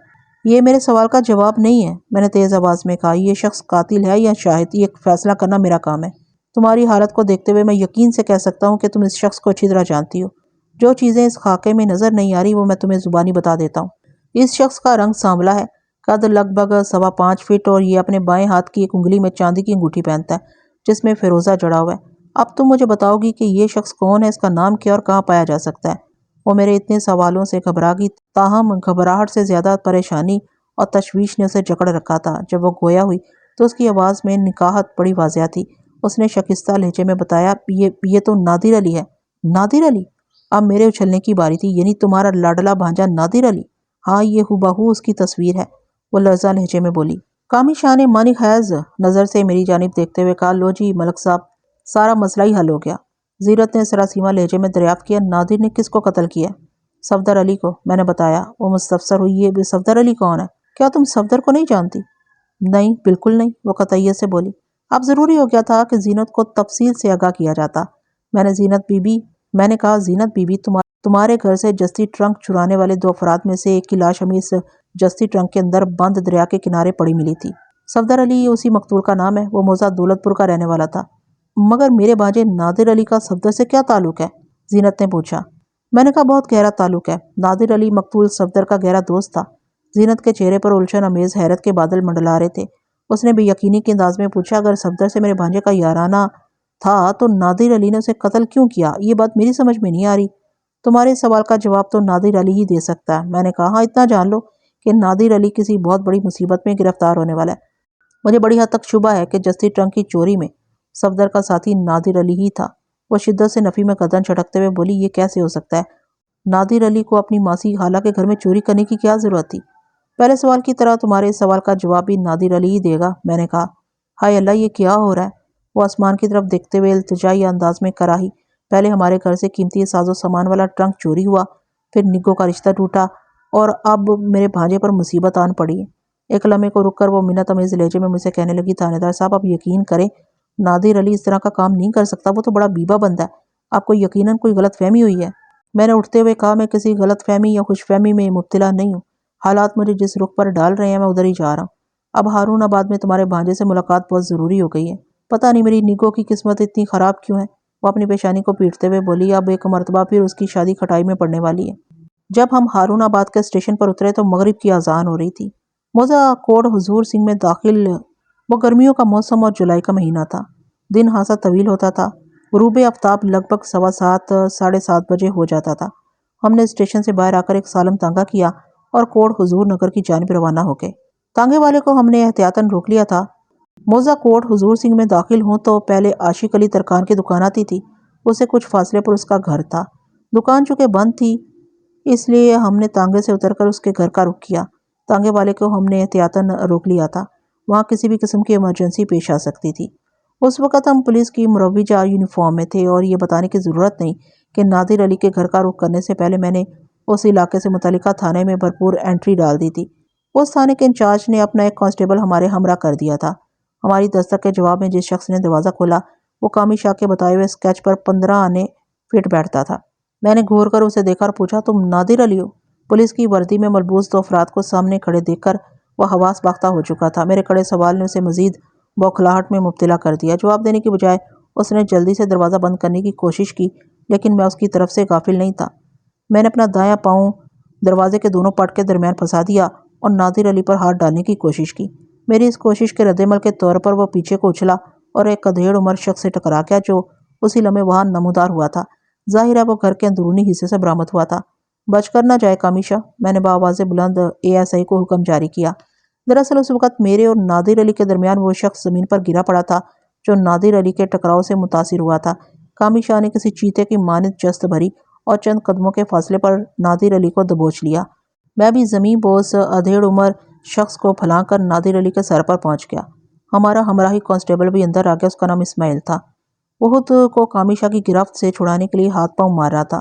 یہ میرے سوال کا جواب نہیں ہے، میں نے تیز آواز میں کہا، یہ شخص قاتل ہے یا شاہد، یہ فیصلہ کرنا میرا کام ہے۔ تمہاری حالت کو دیکھتے ہوئے میں یقین سے کہہ سکتا ہوں کہ تم اس شخص کو اچھی طرح جانتی ہو۔ جو چیزیں اس خاکے میں نظر نہیں آ رہی وہ میں تمہیں زبانی بتا دیتا ہوں۔ اس شخص کا رنگ سانولا ہے، قد لگ بھگ 5.25 فٹ، اور یہ اپنے بائیں ہاتھ کی ایک انگلی میں چاندی کی انگوٹھی پہنتا ہے جس میں فیروزہ جڑا ہوا ہے۔ اب تم مجھے بتاؤ گی کہ یہ شخص کون ہے، اس کا نام کیا اور کہاں پایا جا سکتا ہے؟ وہ میرے اتنے سوالوں سے گھبرا گئی، تاہم گھبراہٹ سے زیادہ پریشانی اور تشویش نے اسے جکڑ رکھا تھا۔ جب وہ گویا ہوئی تو اس کی آواز میں نکاہت بڑی واضح تھی۔ اس نے شکستہ لہجے میں بتایا، یہ تو نادر علی ہے۔ نادر علی؟ اب میرے اچھلنے کی باری تھی، یعنی تمہارا لاڈلا بھانجا نادر علی؟ ہاں یہ ہو اس کی تصویر ہے، وہ لرزاں لہجے میں بولی۔ کامی شاہ نے معنی خیز نظر سے میری جانب دیکھتے ہوئے کہا، لو جی ملک صاحب، سارا مسئلہ ہی حل ہو گیا۔ زینت نے سراسیمہ لہجے میں دریافت کیا، نادر نے کس کو قتل کیا؟ صفدر علی کو، میں نے بتایا۔ وہ مستفسر ہوئی، یہ صفدر علی کون ہے؟ کیا تم صفدر کو نہیں جانتی؟ نہیں بالکل نہیں، وہ قطعیت سے بولی۔ اب ضروری ہو گیا تھا کہ زینت کو تفصیل سے آگاہ کیا جاتا۔ میں نے کہا، زینت بی بی، تمہارے گھر سے جستی ٹرنک چرانے والے 2 افراد میں سے ایک کی لاش ہمیں اس جستی ٹرنک کے اندر بند دریا کے کنارے پڑی ملی تھی۔ صفدر علی یہ اسی مقتول کا نام ہے، وہ موضع دولت پور کا رہنے والا تھا۔ مگر میرے بھانجے نادر علی کا صفدر سے کیا تعلق ہے؟ زینت نے پوچھا۔ میں نے کہا بہت گہرا تعلق ہے، نادر علی مقتول صفدر کا گہرا دوست تھا۔ زینت کے چہرے پر الجھن امیز حیرت کے بادل منڈلا رہے تھے۔ اس نے بے یقینی کے انداز میں پوچھا، اگر صفدر سے میرے بھانجے کا یارانہ تھا تو نادر علی نے اسے قتل کیوں کیا؟ یہ بات میری سمجھ میں نہیں آ رہی۔ تمہارے سوال کا جواب تو نادر علی ہی دے سکتا ہے، میں نے کہا۔ ہاں اتنا جان لو کہ نادر علی کسی بہت بڑی مصیبت میں گرفتار ہونے والا ہے۔ مجھے بڑی حد تک شبہ ہے کہ جستی ٹرنک کی چوری میں صفدر کا ساتھی نادر علی ہی تھا۔ وہ شدت سے نفی میں گردن جھٹکتے ہوئے بولی، یہ کیسے ہو سکتا ہے؟ نادر علی کو اپنی ماسی خالہ کے گھر میں چوری کرنے کی کیا ضرورت تھی؟ پہلے سوال کی طرح تمہارے اس سوال کا جواب بھی نادر علی ہی دے گا، میں نے کہا۔ ہائے اللہ، یہ کیا ہو رہا ہے؟ وہ آسمان کی طرف دیکھتے ہوئے التجائی انداز میں کراہی، پہلے ہمارے گھر سے قیمتی ساز و سامان والا ٹرنک چوری ہوا، پھر نگوں کا رشتہ ٹوٹا، اور اب میرے بھانجے پر مصیبت آن پڑی ہے۔ ایک لمحے کو رک کر وہ منت امیز لہجے میں مجھ سے کہنے لگی، تھانے دار صاحب آپ یقین کریں، نادر علی اس طرح کا کام نہیں کر سکتا، وہ تو بڑا بیبا بندہ ہے، آپ کو یقیناً کوئی غلط فہمی ہوئی ہے۔ میں نے اٹھتے ہوئے کہا، میں کسی غلط فہمی یا خوش فہمی میں مبتلا نہیں ہوں، حالات مجھے جس رخ پر ڈال رہے ہیں میں ادھر ہی جا رہا ہوں۔ اب ہارون آباد میں تمہارے بھانجے سے ملاقات بہت ضروری ہو گئی ہے۔ پتہ نہیں میری نگوں کی قسمت اتنی خراب کیوں ہے، وہ اپنی پیشانی کو پیٹتے ہوئے بولی، اب ایک مرتبہ پھر اس کی شادی کھٹائی میں پڑنے والی ہے۔ جب ہم ہارون آباد کے اسٹیشن پر اترے تو مغرب کی اذان ہو رہی تھی۔ موضع کوٹ حضور سنگھ میں داخل وہ گرمیوں کا موسم اور جولائی کا مہینہ تھا۔ دن خاصا طویل ہوتا تھا۔ غروب آفتاب لگ بھگ 7:15 ساڑھے 7 بجے ہو جاتا تھا۔ ہم نے اسٹیشن سے باہر آ کر ایک سالم تانگا کیا اور کوڑ حضور نگر کی جانب روانہ ہو گئے۔ تانگے والے کو ہم نے احتیاطاً روک لیا تھا۔ موزہ کوٹ حضور سنگھ میں داخل ہوں تو پہلے عاشق علی ترکان کی دکان آتی تھی۔ اس سے کچھ فاصلے پر اس کا گھر تھا۔ دکان چونکہ بند تھی اس لیے ہم نے تانگے سے اتر کر اس کے گھر کا رخ کیا۔ تانگے والے کو ہم نے احتیاطاً روک لیا تھا، وہاں کسی بھی قسم کی ایمرجنسی پیش آ سکتی تھی۔ اس وقت ہم پولیس کی مروجہ یونیفارم میں تھے اور یہ بتانے کی ضرورت نہیں کہ نادر علی کے گھر کا رخ کرنے سے پہلے میں نے اس علاقے سے متعلقہ تھانے میں بھرپور انٹری ڈال دی تھی۔ اس تھانے کے انچارج نے اپنا ایک کانسٹیبل ہمارے ہمراہ کر دیا تھا۔ ہماری دستک کے جواب میں جس شخص نے دروازہ کھولا وہ کامی شاہ کے بتائے ہوئے اسکیچ پر 15 آنے فٹ بیٹھتا تھا۔ میں نے گھور کر اسے دیکھا اور پوچھا، تم نادر علی ہو؟ پولیس کی وردی میں ملبوس 2 افراد کو سامنے کھڑے دیکھ کر وہ حواس باختہ ہو چکا تھا۔ میرے کڑے سوال نے اسے مزید بوکھلاہٹ میں مبتلا کر دیا۔ جواب دینے کی بجائے اس نے جلدی سے دروازہ بند کرنے کی کوشش کی، لیکن میں اس کی طرف سے غافل نہیں تھا۔ میں نے اپنا دایاں پاؤں دروازے کے دونوں پٹ کے درمیان پھنسا دیا اور نادر علی پر ہاتھ ڈالنے کی کوشش کی۔ میری اس کوشش کے رد عمل کے طور پر وہ پیچھے کو اچھلا اور ایک ادھیڑ عمر شخص سے ٹکرا گیا جو اسی لمحے وہاں نمودار ہوا تھا۔ ظاہر ہے وہ گھر کے اندرونی حصے سے برآمد ہوا تھا۔ بچ کر نہ جائے کامی شاہ، میں نے بآواز بلند ASI کو حکم جاری کیا۔ دراصل اس وقت میرے اور نادر علی کے درمیان وہ شخص زمین پر گرا پڑا تھا جو نادر علی کے ٹکراؤ سے متاثر ہوا تھا۔ کامی شاہ نے کسی چیتے کی مانند جست بھری اور چند قدموں کے فاصلے پر نادر علی کو دبوچ لیا۔ میں بھی زمین بوس ادھیڑ عمر شخص کو پھلانگ کر نادر علی کے سر پر پہنچ گیا۔ ہمارا ہمراہی کانسٹیبل بھی اندر آ گیا۔ اس کا نام اسماعیل تھا۔ وہ خود کو کامی شاہ کی گرفت سے چھڑانے کے لیے ہاتھ پاؤں مار رہا تھا۔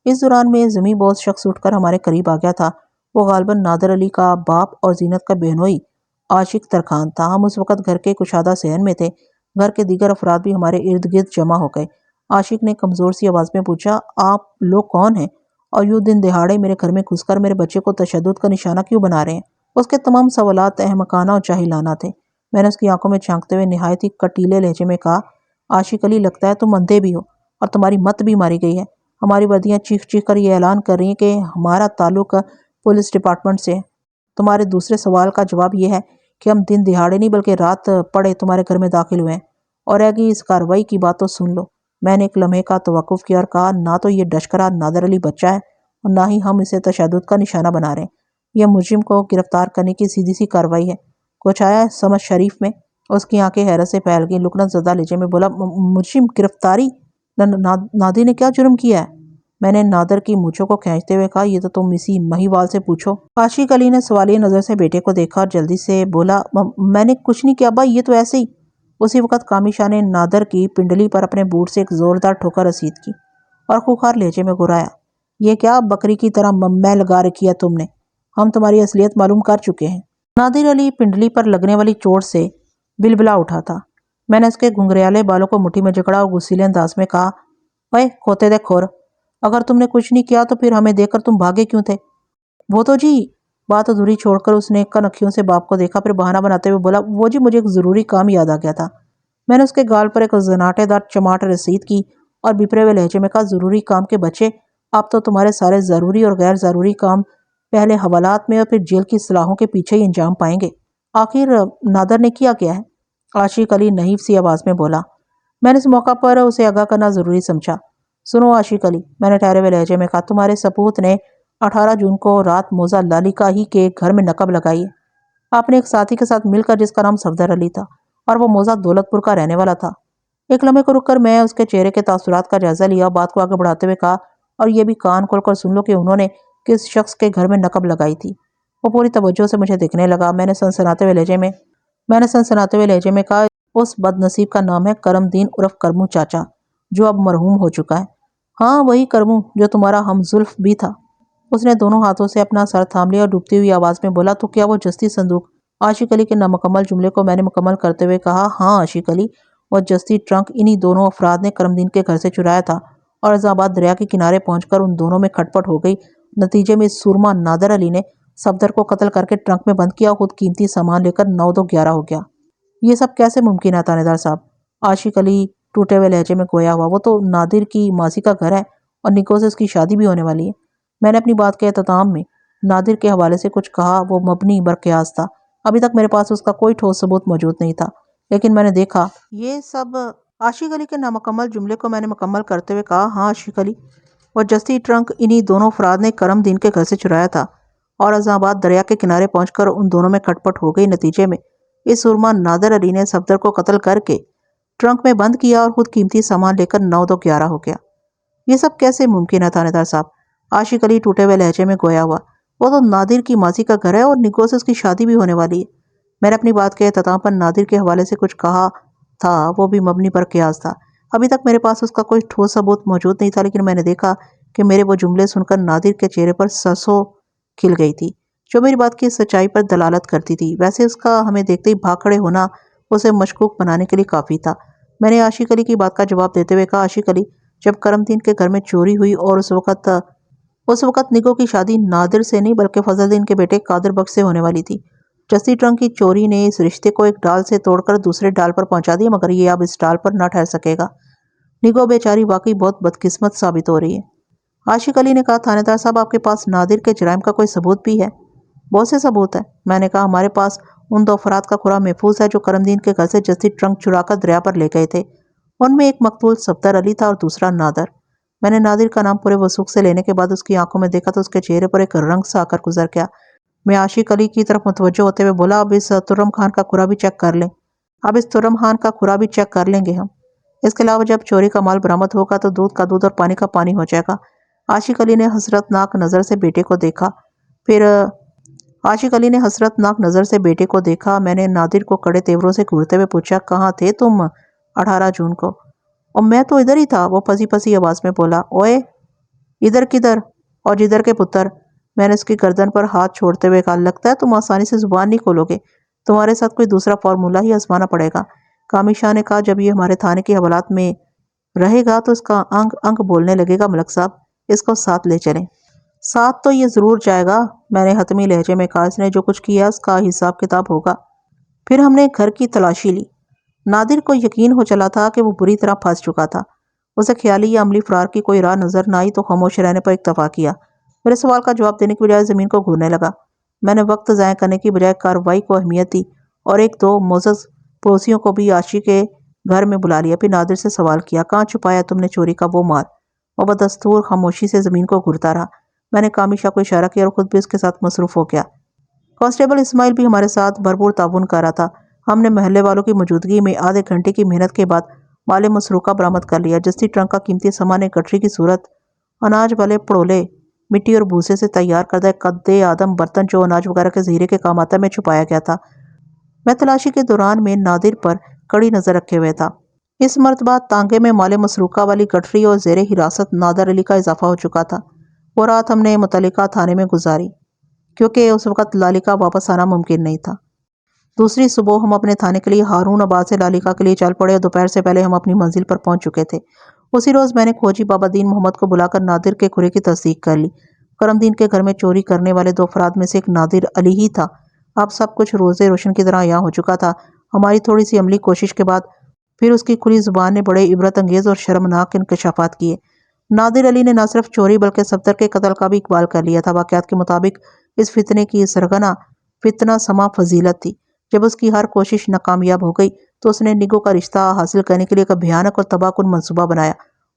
اس دوران میں زمین بوس شخص اٹھ کر ہمارے قریب آ گیا تھا۔ وہ غالباً نادر علی کا باپ اور زینت کا بہنوئی عاشق ترکان تھا۔ ہم اس وقت گھر کے کشادہ صحن میں تھے۔ گھر کے دیگر افراد بھی ہمارے ارد گرد جمع ہو گئے۔ عاشق نے کمزور سی آواز میں پوچھا، آپ لوگ کون ہیں اور یوں دن دہاڑے میرے گھر میں گھس کر میرے بچے کو تشدد کا نشانہ کیوں بنا رہے ہیں؟ اس کے تمام سوالات احمقانہ اور جاہلانہ تھے۔ میں نے اس کی آنکھوں میں جھانکتے ہوئے نہایت ہی کٹیلے لہجے میں کہا، عاشق علی، لگتا ہے تم اندھے بھی ہو اور تمہاری مت بھی ماری گئی ہے۔ ہماری وردیاں چیخ چیخ کر یہ اعلان کر رہی ہیں کہ ہمارا تعلق پولیس ڈپارٹمنٹ سے ہے۔ تمہارے دوسرے سوال کا جواب یہ ہے کہ ہم دن دہاڑے نہیں بلکہ رات پڑے تمہارے گھر میں داخل ہوئے ہیں، اور اگی اس کارروائی کی بات تو سن لو۔ میں نے ایک لمحے کا توقف کیا اور کہا، نہ تو یہ ڈشکرا نادر علی بچہ ہے اور نہ ہی ہم اسے تشدد کا نشانہ بنا رہے ہیں۔ یہ مجرم کو گرفتار کرنے کی سیدھی سی کارروائی ہے۔ کچھ آیا سمجھ شریف میں؟ اس کی آنکھیں حیرت سے پھیل گئیں۔ لکنت زدہ لہجے میں بولا، مجرم گرفتاری؟ نادر نے کیا جرم کیا ہے؟ میں نے نادر کی مونچھوں کو کھینچتے ہوئے کہا، یہ تو تم اسی مہیوال سے پوچھو۔ عاشق علی نے سوالیہ نظر سے بیٹے کو دیکھا اور جلدی سے بولا، میں نے کچھ نہیں کیا ابا، یہ تو ایسے ہی۔ اسی وقت کامی شاہ نے نادر کی پنڈلی پر اپنے بوٹ سے ایک زوردار ٹھوکر رسید کی اور خوخار لہجے میں گرایا، یہ کیا بکری کی طرح میں لگا رکھی ہے تم نے؟ ہم تمہاری اصلیت معلوم کر چکے ہیں۔ نادر علی پنڈلی پر لگنے والی چوٹ سے بلبلا اٹھا تھا۔ میں نے اس کے گھنگریالے بالوں کو مٹھی میں جکڑا اور غصیلے انداز میں کہا، اوئے کھوتے دے کھور، اگر تم نے کچھ نہیں کیا تو پھر ہمیں دیکھ کر تم بھاگے کیوں تھے؟ وہ تو جی، بات ادھوری چھوڑ کر اس نے کن اکھیوں سے باپ کو دیکھا، پھر بہانہ بناتے ہوئے بولا، وہ جی مجھے ایک ضروری کام یاد آ گیا تھا۔ میں نے اس کے گال پر ایک زناٹے دار چماٹ رسید کی اور بپرے ہوئے لہجے میں کہا، ضروری کام کے بچے، اب تو تمہارے سارے ضروری اور غیر ضروری کام پہلے حوالات میں اور پھر جیل کی سلاخوں کے پیچھے ہی انجام پائیں گے۔ آخر نادر نے کیا کیا ہے؟ عاشق علی نحیف سی آواز میں بولا۔ میں نے اس موقع پر اسے آگاہ کرنا ضروری سمجھا۔ سنو عاشق علی، میں نے ٹھہرے ہوئے لہجے میں کہا، تمہارے سپوت نے 18 جون کو رات موزہ لالیکا ہی کے گھر میں نقب لگائی ہے، آپ نے ایک ساتھی کے ساتھ مل کر جس کا نام صفدر علی تھا اور وہ موزہ دولت پور کا رہنے والا تھا۔ ایک لمحے کو رک کر میں اس کے چہرے کے تاثرات کا جائزہ لیا، بات کو آگے بڑھاتے ہوئے کہا، اور یہ بھی کان کھول کر سن لو کہ انہوں نے کس شخص کے گھر میں نقب لگائی تھی۔ وہ پوری توجہ سے مجھے دیکھنے لگا۔ میں نے سنسناتے ہوئے لہجے میں کہا، اس بد نصیب کا نام ہے کرم دین عرف کرمو چاچا، جو اب مرحوم ہو چکا ہے۔ ہاں وہی کرمو جو تمہارا ہم زلف بھی تھا۔ اس نے دونوں ہاتھوں سے اپنا سر تھام لیا اور ڈوبتی ہوئی آواز میں بولا، تو کیا وہ جستی صندوق؟ عاشق علی کے نامکمل جملے کو میں نے مکمل کرتے ہوئے کہا، ہاں عاشق علی، وہ جستی ٹرنک انہی دونوں افراد نے کرم دین کے گھر سے چرایا تھا اور عظیم آباد دریا کے کنارے پہنچ کر ان دونوں میں کھٹ پٹ ہو گئی۔ نتیجے میں اس سورما نادر علی نے صفدر کو قتل کر کے ٹرنک میں بند کیا، خود قیمتی سامان لے کر 9-2-11 ہو گیا۔ یہ سب کیسے ممکن ہے تانے دار صاحب؟ عاشق علی ٹوٹے ہوئے لہجے میں گویا ہوا، وہ تو نادر کی ماسی کا گھر ہے اور نکو سے اس کی شادی بھی ہونے والی ہے۔ میں نے اپنی بات کے اختتام میں نادر کے حوالے سے کچھ کہا، وہ مبنی بر قیاس تھا۔ ابھی تک میرے پاس اس کا کوئی ٹھوس ثبوت موجود نہیں تھا، لیکن میں نے دیکھا یہ سب۔ عاشق علی کے نامکمل جملے کو میں نے مکمل کرتے ہوئے کہا، ہاں عاشق علی، وہ جستی ٹرنک انہی دونوں افراد نے کرم دین کے گھر سے چرایا تھا اور عظام آباد دریا کے کنارے پہنچ کر ان دونوں میں کھٹ پٹ ہو گئی۔ نتیجے میں اس سرما نادر علی نے صفدر کو قتل کر کے ٹرنک میں بند کیا اور خود قیمتی سامان لے کر 9-2-11 ہو گیا۔ یہ سب کیسے ممکن ہے تھانے دار صاحب؟ عاشق علی ٹوٹے ہوئے لہجے میں گویا ہوا۔ وہ تو نادر کی ماسی کا گھر ہے اور نگو سے اس کی شادی بھی ہونے والی ہے۔ میں نے اپنی بات کے اختتام پر نادر کے حوالے سے کچھ کہا تھا، وہ بھی مبنی پر قیاس تھا۔ ابھی تک میرے پاس اس کا کوئی ٹھوس ثبوت موجود نہیں تھا، لیکن میں نے دیکھا کہ میرے وہ جملے سن کر نادر کے چہرے پر سرسوں کھل گئی تھی، جو میری بات کی سچائی پر دلالت کرتی تھی۔ ویسے اس کا ہمیں دیکھتے ہی بھاگ کھڑے ہونا اسے مشکوک بنانے کے لیے کافی تھا۔ میں نے عاشق علی کی بات کا جواب دیتے ہوئے کہا، عاشق علی، جب کرم دین کے گھر میں چوری ہوئی اور اس وقت نگو کی شادی نادر سے نہیں بلکہ فضل دین کے بیٹے قادر بخش سے ہونے والی تھی۔ جستی ٹرنک کی چوری نے اس رشتے کو ایک ڈال سے توڑ کر دوسرے ڈال پر پہنچا دیا، مگر یہ اب اس ڈال پر نہ ٹھہر سکے گا۔ نگو بیچاری واقعی بہت بدقسمت ثابت ہو رہی ہے۔ عاشق علی نے کہا، تھانے دار صاحب، آپ کے پاس نادر کے جرائم کا کوئی ثبوت بھی ہے؟ بہت سے ثبوت ہے۔ میں نے کہا، ہمارے پاس ان 2 افراد کا قرا محفوظ ہے جو کرم دین کے گھر سے جستی ٹرنک چرا کر دریا پر لے گئے تھے۔ ان میں ایک مقتول صفدر علی تھا اور دوسرا نادر۔ میں نے نادر کا نام پورے وثوق سے لینے کے بعد اس کی آنکھوں میں دیکھا تو اس کے چہرے پر ایک رنگ سا آ کر گزر گیا۔ میں عاشق علی کی طرف متوجہ ہوتے ہوئے بولا، اب اس ترم خان کا قرا بھی چیک کر لیں گے ہم۔ اس کے علاوہ جب چوری کا مال برآمد ہوگا تو دودھ کا دودھ اور پانی کا پانی ہو جائے گا۔ عاشق علی نے حسرت ناک نظر سے بیٹے کو دیکھا۔ میں نے نادر کو کڑے تیوروں سے گھورتے ہوئے پوچھا، کہاں تھے تم 18 جون کو؟ اور میں تو ادھر ہی تھا، وہ پھنسی پھنسی آواز میں بولا۔ اوئے ادھر کدھر؟ اور جدھر کے پتر۔ میں نے اس کی گردن پر ہاتھ چھوڑتے ہوئے کہا، لگتا ہے تم آسانی سے زبان نہیں کھولو گے، تمہارے ساتھ کوئی دوسرا فارمولہ ہی آزمانا پڑے گا۔ کامی شاہ نے کہا، جب یہ ہمارے تھانے کے حوالات میں رہے گا تو اس کا انگ انگ بولنے لگے گا۔ ملک صاحب، اس کو ساتھ لے چلیں۔ ساتھ تو یہ ضرور جائے گا، میں نے حتمی لہجے میں کہا، اس نے جو کچھ کیا اس کا حساب کتاب ہوگا۔ پھر ہم نے گھر کی تلاشی لی۔ نادر کو یقین ہو چلا تھا کہ وہ بری طرح پھنس چکا تھا۔ اسے خیالی یا عملی فرار کی کوئی راہ نظر نہ آئی تو خاموش رہنے پر اکتفا کیا۔ میرے سوال کا جواب دینے کی بجائے زمین کو گھورنے لگا۔ میں نے وقت ضائع کرنے کی بجائے کارروائی کو اہمیت دی اور 1-2 معزز پڑوسیوں کو بھی عاشق کے گھر میں بلا لیا۔ پھر نادر سے سوال کیا، کہاں چھپایا تم نے چوری کا وہ مال؟ وہ بدستور خاموشی سے زمین کو گھورتا رہا۔ میں نے کامی شاہ کو اشارہ کیا اور خود بھی اس کے ساتھ مصروف ہو گیا۔ کانسٹیبل اسماعیل بھی ہمارے ساتھ بھرپور تعاون کر رہا تھا۔ ہم نے محلے والوں کی موجودگی میں آدھے گھنٹے کی محنت کے بعد مال مسروقہ برآمد کر لیا۔ جستی ٹرنک کا قیمتی سامان ایک گٹری کی صورت اناج والے پڑولے، مٹی اور بھوسے سے تیار کردہ ایک قد آدم برتن جو اناج وغیرہ کے ذخیرے کے کام آتا ہے میں چھپایا گیا تھا۔ میں تلاشی کے دوران میں نادر پر کڑی نظر رکھے ہوئے تھا۔ اس مرتبہ تانگے میں مال مسروقہ والی گٹری اور زیر حراست نادر علی کا اضافہ ہو چکا تھا۔ وہ رات ہم نے متعلقہ تھانے میں گزاری کیونکہ اس وقت لالکا واپس آنا ممکن نہیں تھا۔ دوسری صبح ہم اپنے تھانے کے لیے ہارون آباد سے لالکا کے لیے چل پڑے اور دوپہر سے پہلے ہم اپنی منزل پر پہنچ چکے تھے۔ اسی روز میں نے کھوجی بابا دین محمد کو بلا کر نادر کے کھرے کی تصدیق کر لی۔ کرم دین کے گھر میں چوری کرنے والے 2 افراد میں سے ایک نادر علی ہی تھا۔ اب سب کچھ روزے روشن کی طرح عیاں ہو چکا تھا۔ ہماری تھوڑی سی عملی کوشش کے بعد پھر اس کی کھلی زبان نے بڑے عبرت انگیز اور شرمناک انکشافات کیے۔ نادر علی نے نہ صرف چوری بلکہ صفدر کے قتل کا بھی اقبال کر لیا تھا۔ واقعات کے مطابق اس فتنے کی سرغنہ فتنہ سما فضیلت تھی۔ جب اس کی ہر کوشش ناکامیاب ہو گئی تو اس نے نگو کا رشتہ حاصل کرنے کے لیے ایک بھیانک اور تباہ کن منصوبہ بنایا۔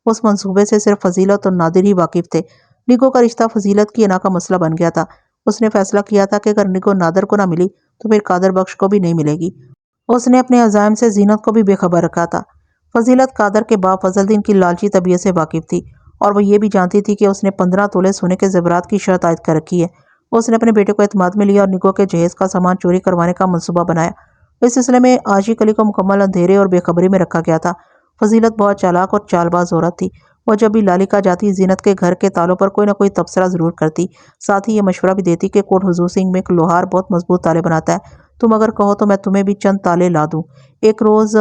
اس منصوبے سے صرف فضیلت اور نادر ہی واقف تھے۔ نگو کا رشتہ فضیلت کی انا کا مسئلہ بن گیا تھا۔ اس نے فیصلہ کیا تھا کہ اگر نگو نادر کو نہ ملی تو پھر قادر بخش کو بھی نہیں ملے گی۔ اس نے اپنے عزائم سے زینت کو بھی بے خبر رکھا تھا۔ فضیلت قادر کے باپ فضل دین کی لالچی طبیعت سے واقف تھی اور وہ یہ بھی جانتی تھی کہ اس نے 15 تولے سونے کے زیورات کی شرط عائد کر رکھی ہے۔ اس نے اپنے بیٹے کو اعتماد میں لیا اور نگو کے جہیز کا سامان چوری کروانے کا منصوبہ بنایا۔ اس سلسلے میں عاشق علی کو مکمل اندھیرے اور بے خبری میں رکھا گیا تھا۔ فضیلت بہت چالاک اور چال باز عورت تھی۔ وہ جب بھی لالکا جاتی زینت کے گھر کے تالوں پر کوئی نہ کوئی تبصرہ ضرور کرتی، ساتھ ہی یہ مشورہ بھی دیتی کہ کوٹ حضور سنگھ میں ایک لوہار بہت مضبوط تالے بناتا ہے، تم اگر کہو تو میں تمہیں بھی چند تالے لا دوں۔ ایک روز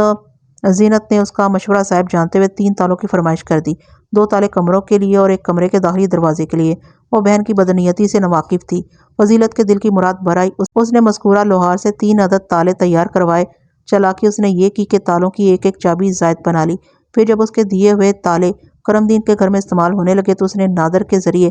زینت نے اس کا مشورہ صاحب جانتے ہوئے 3 تالوں کی فرمائش کر دی، 2 تالے کمروں کے لیے اور ایک کمرے کے داخلی دروازے کے لیے۔ وہ بہن کی بدنیتی سے ناواقف تھی۔ فضیلت کے دل کی مراد بھر آئی۔ اس نے مذکورہ لوہار سے 3 عدد تالے تیار کروائے۔ چالاکی اس نے یہ کی کہ تالوں کی ایک ایک چابی زائد بنا لی۔ پھر جب اس کے دیے ہوئے تالے کرم دین کے گھر میں استعمال ہونے لگے تو اس نے نادر کے ذریعے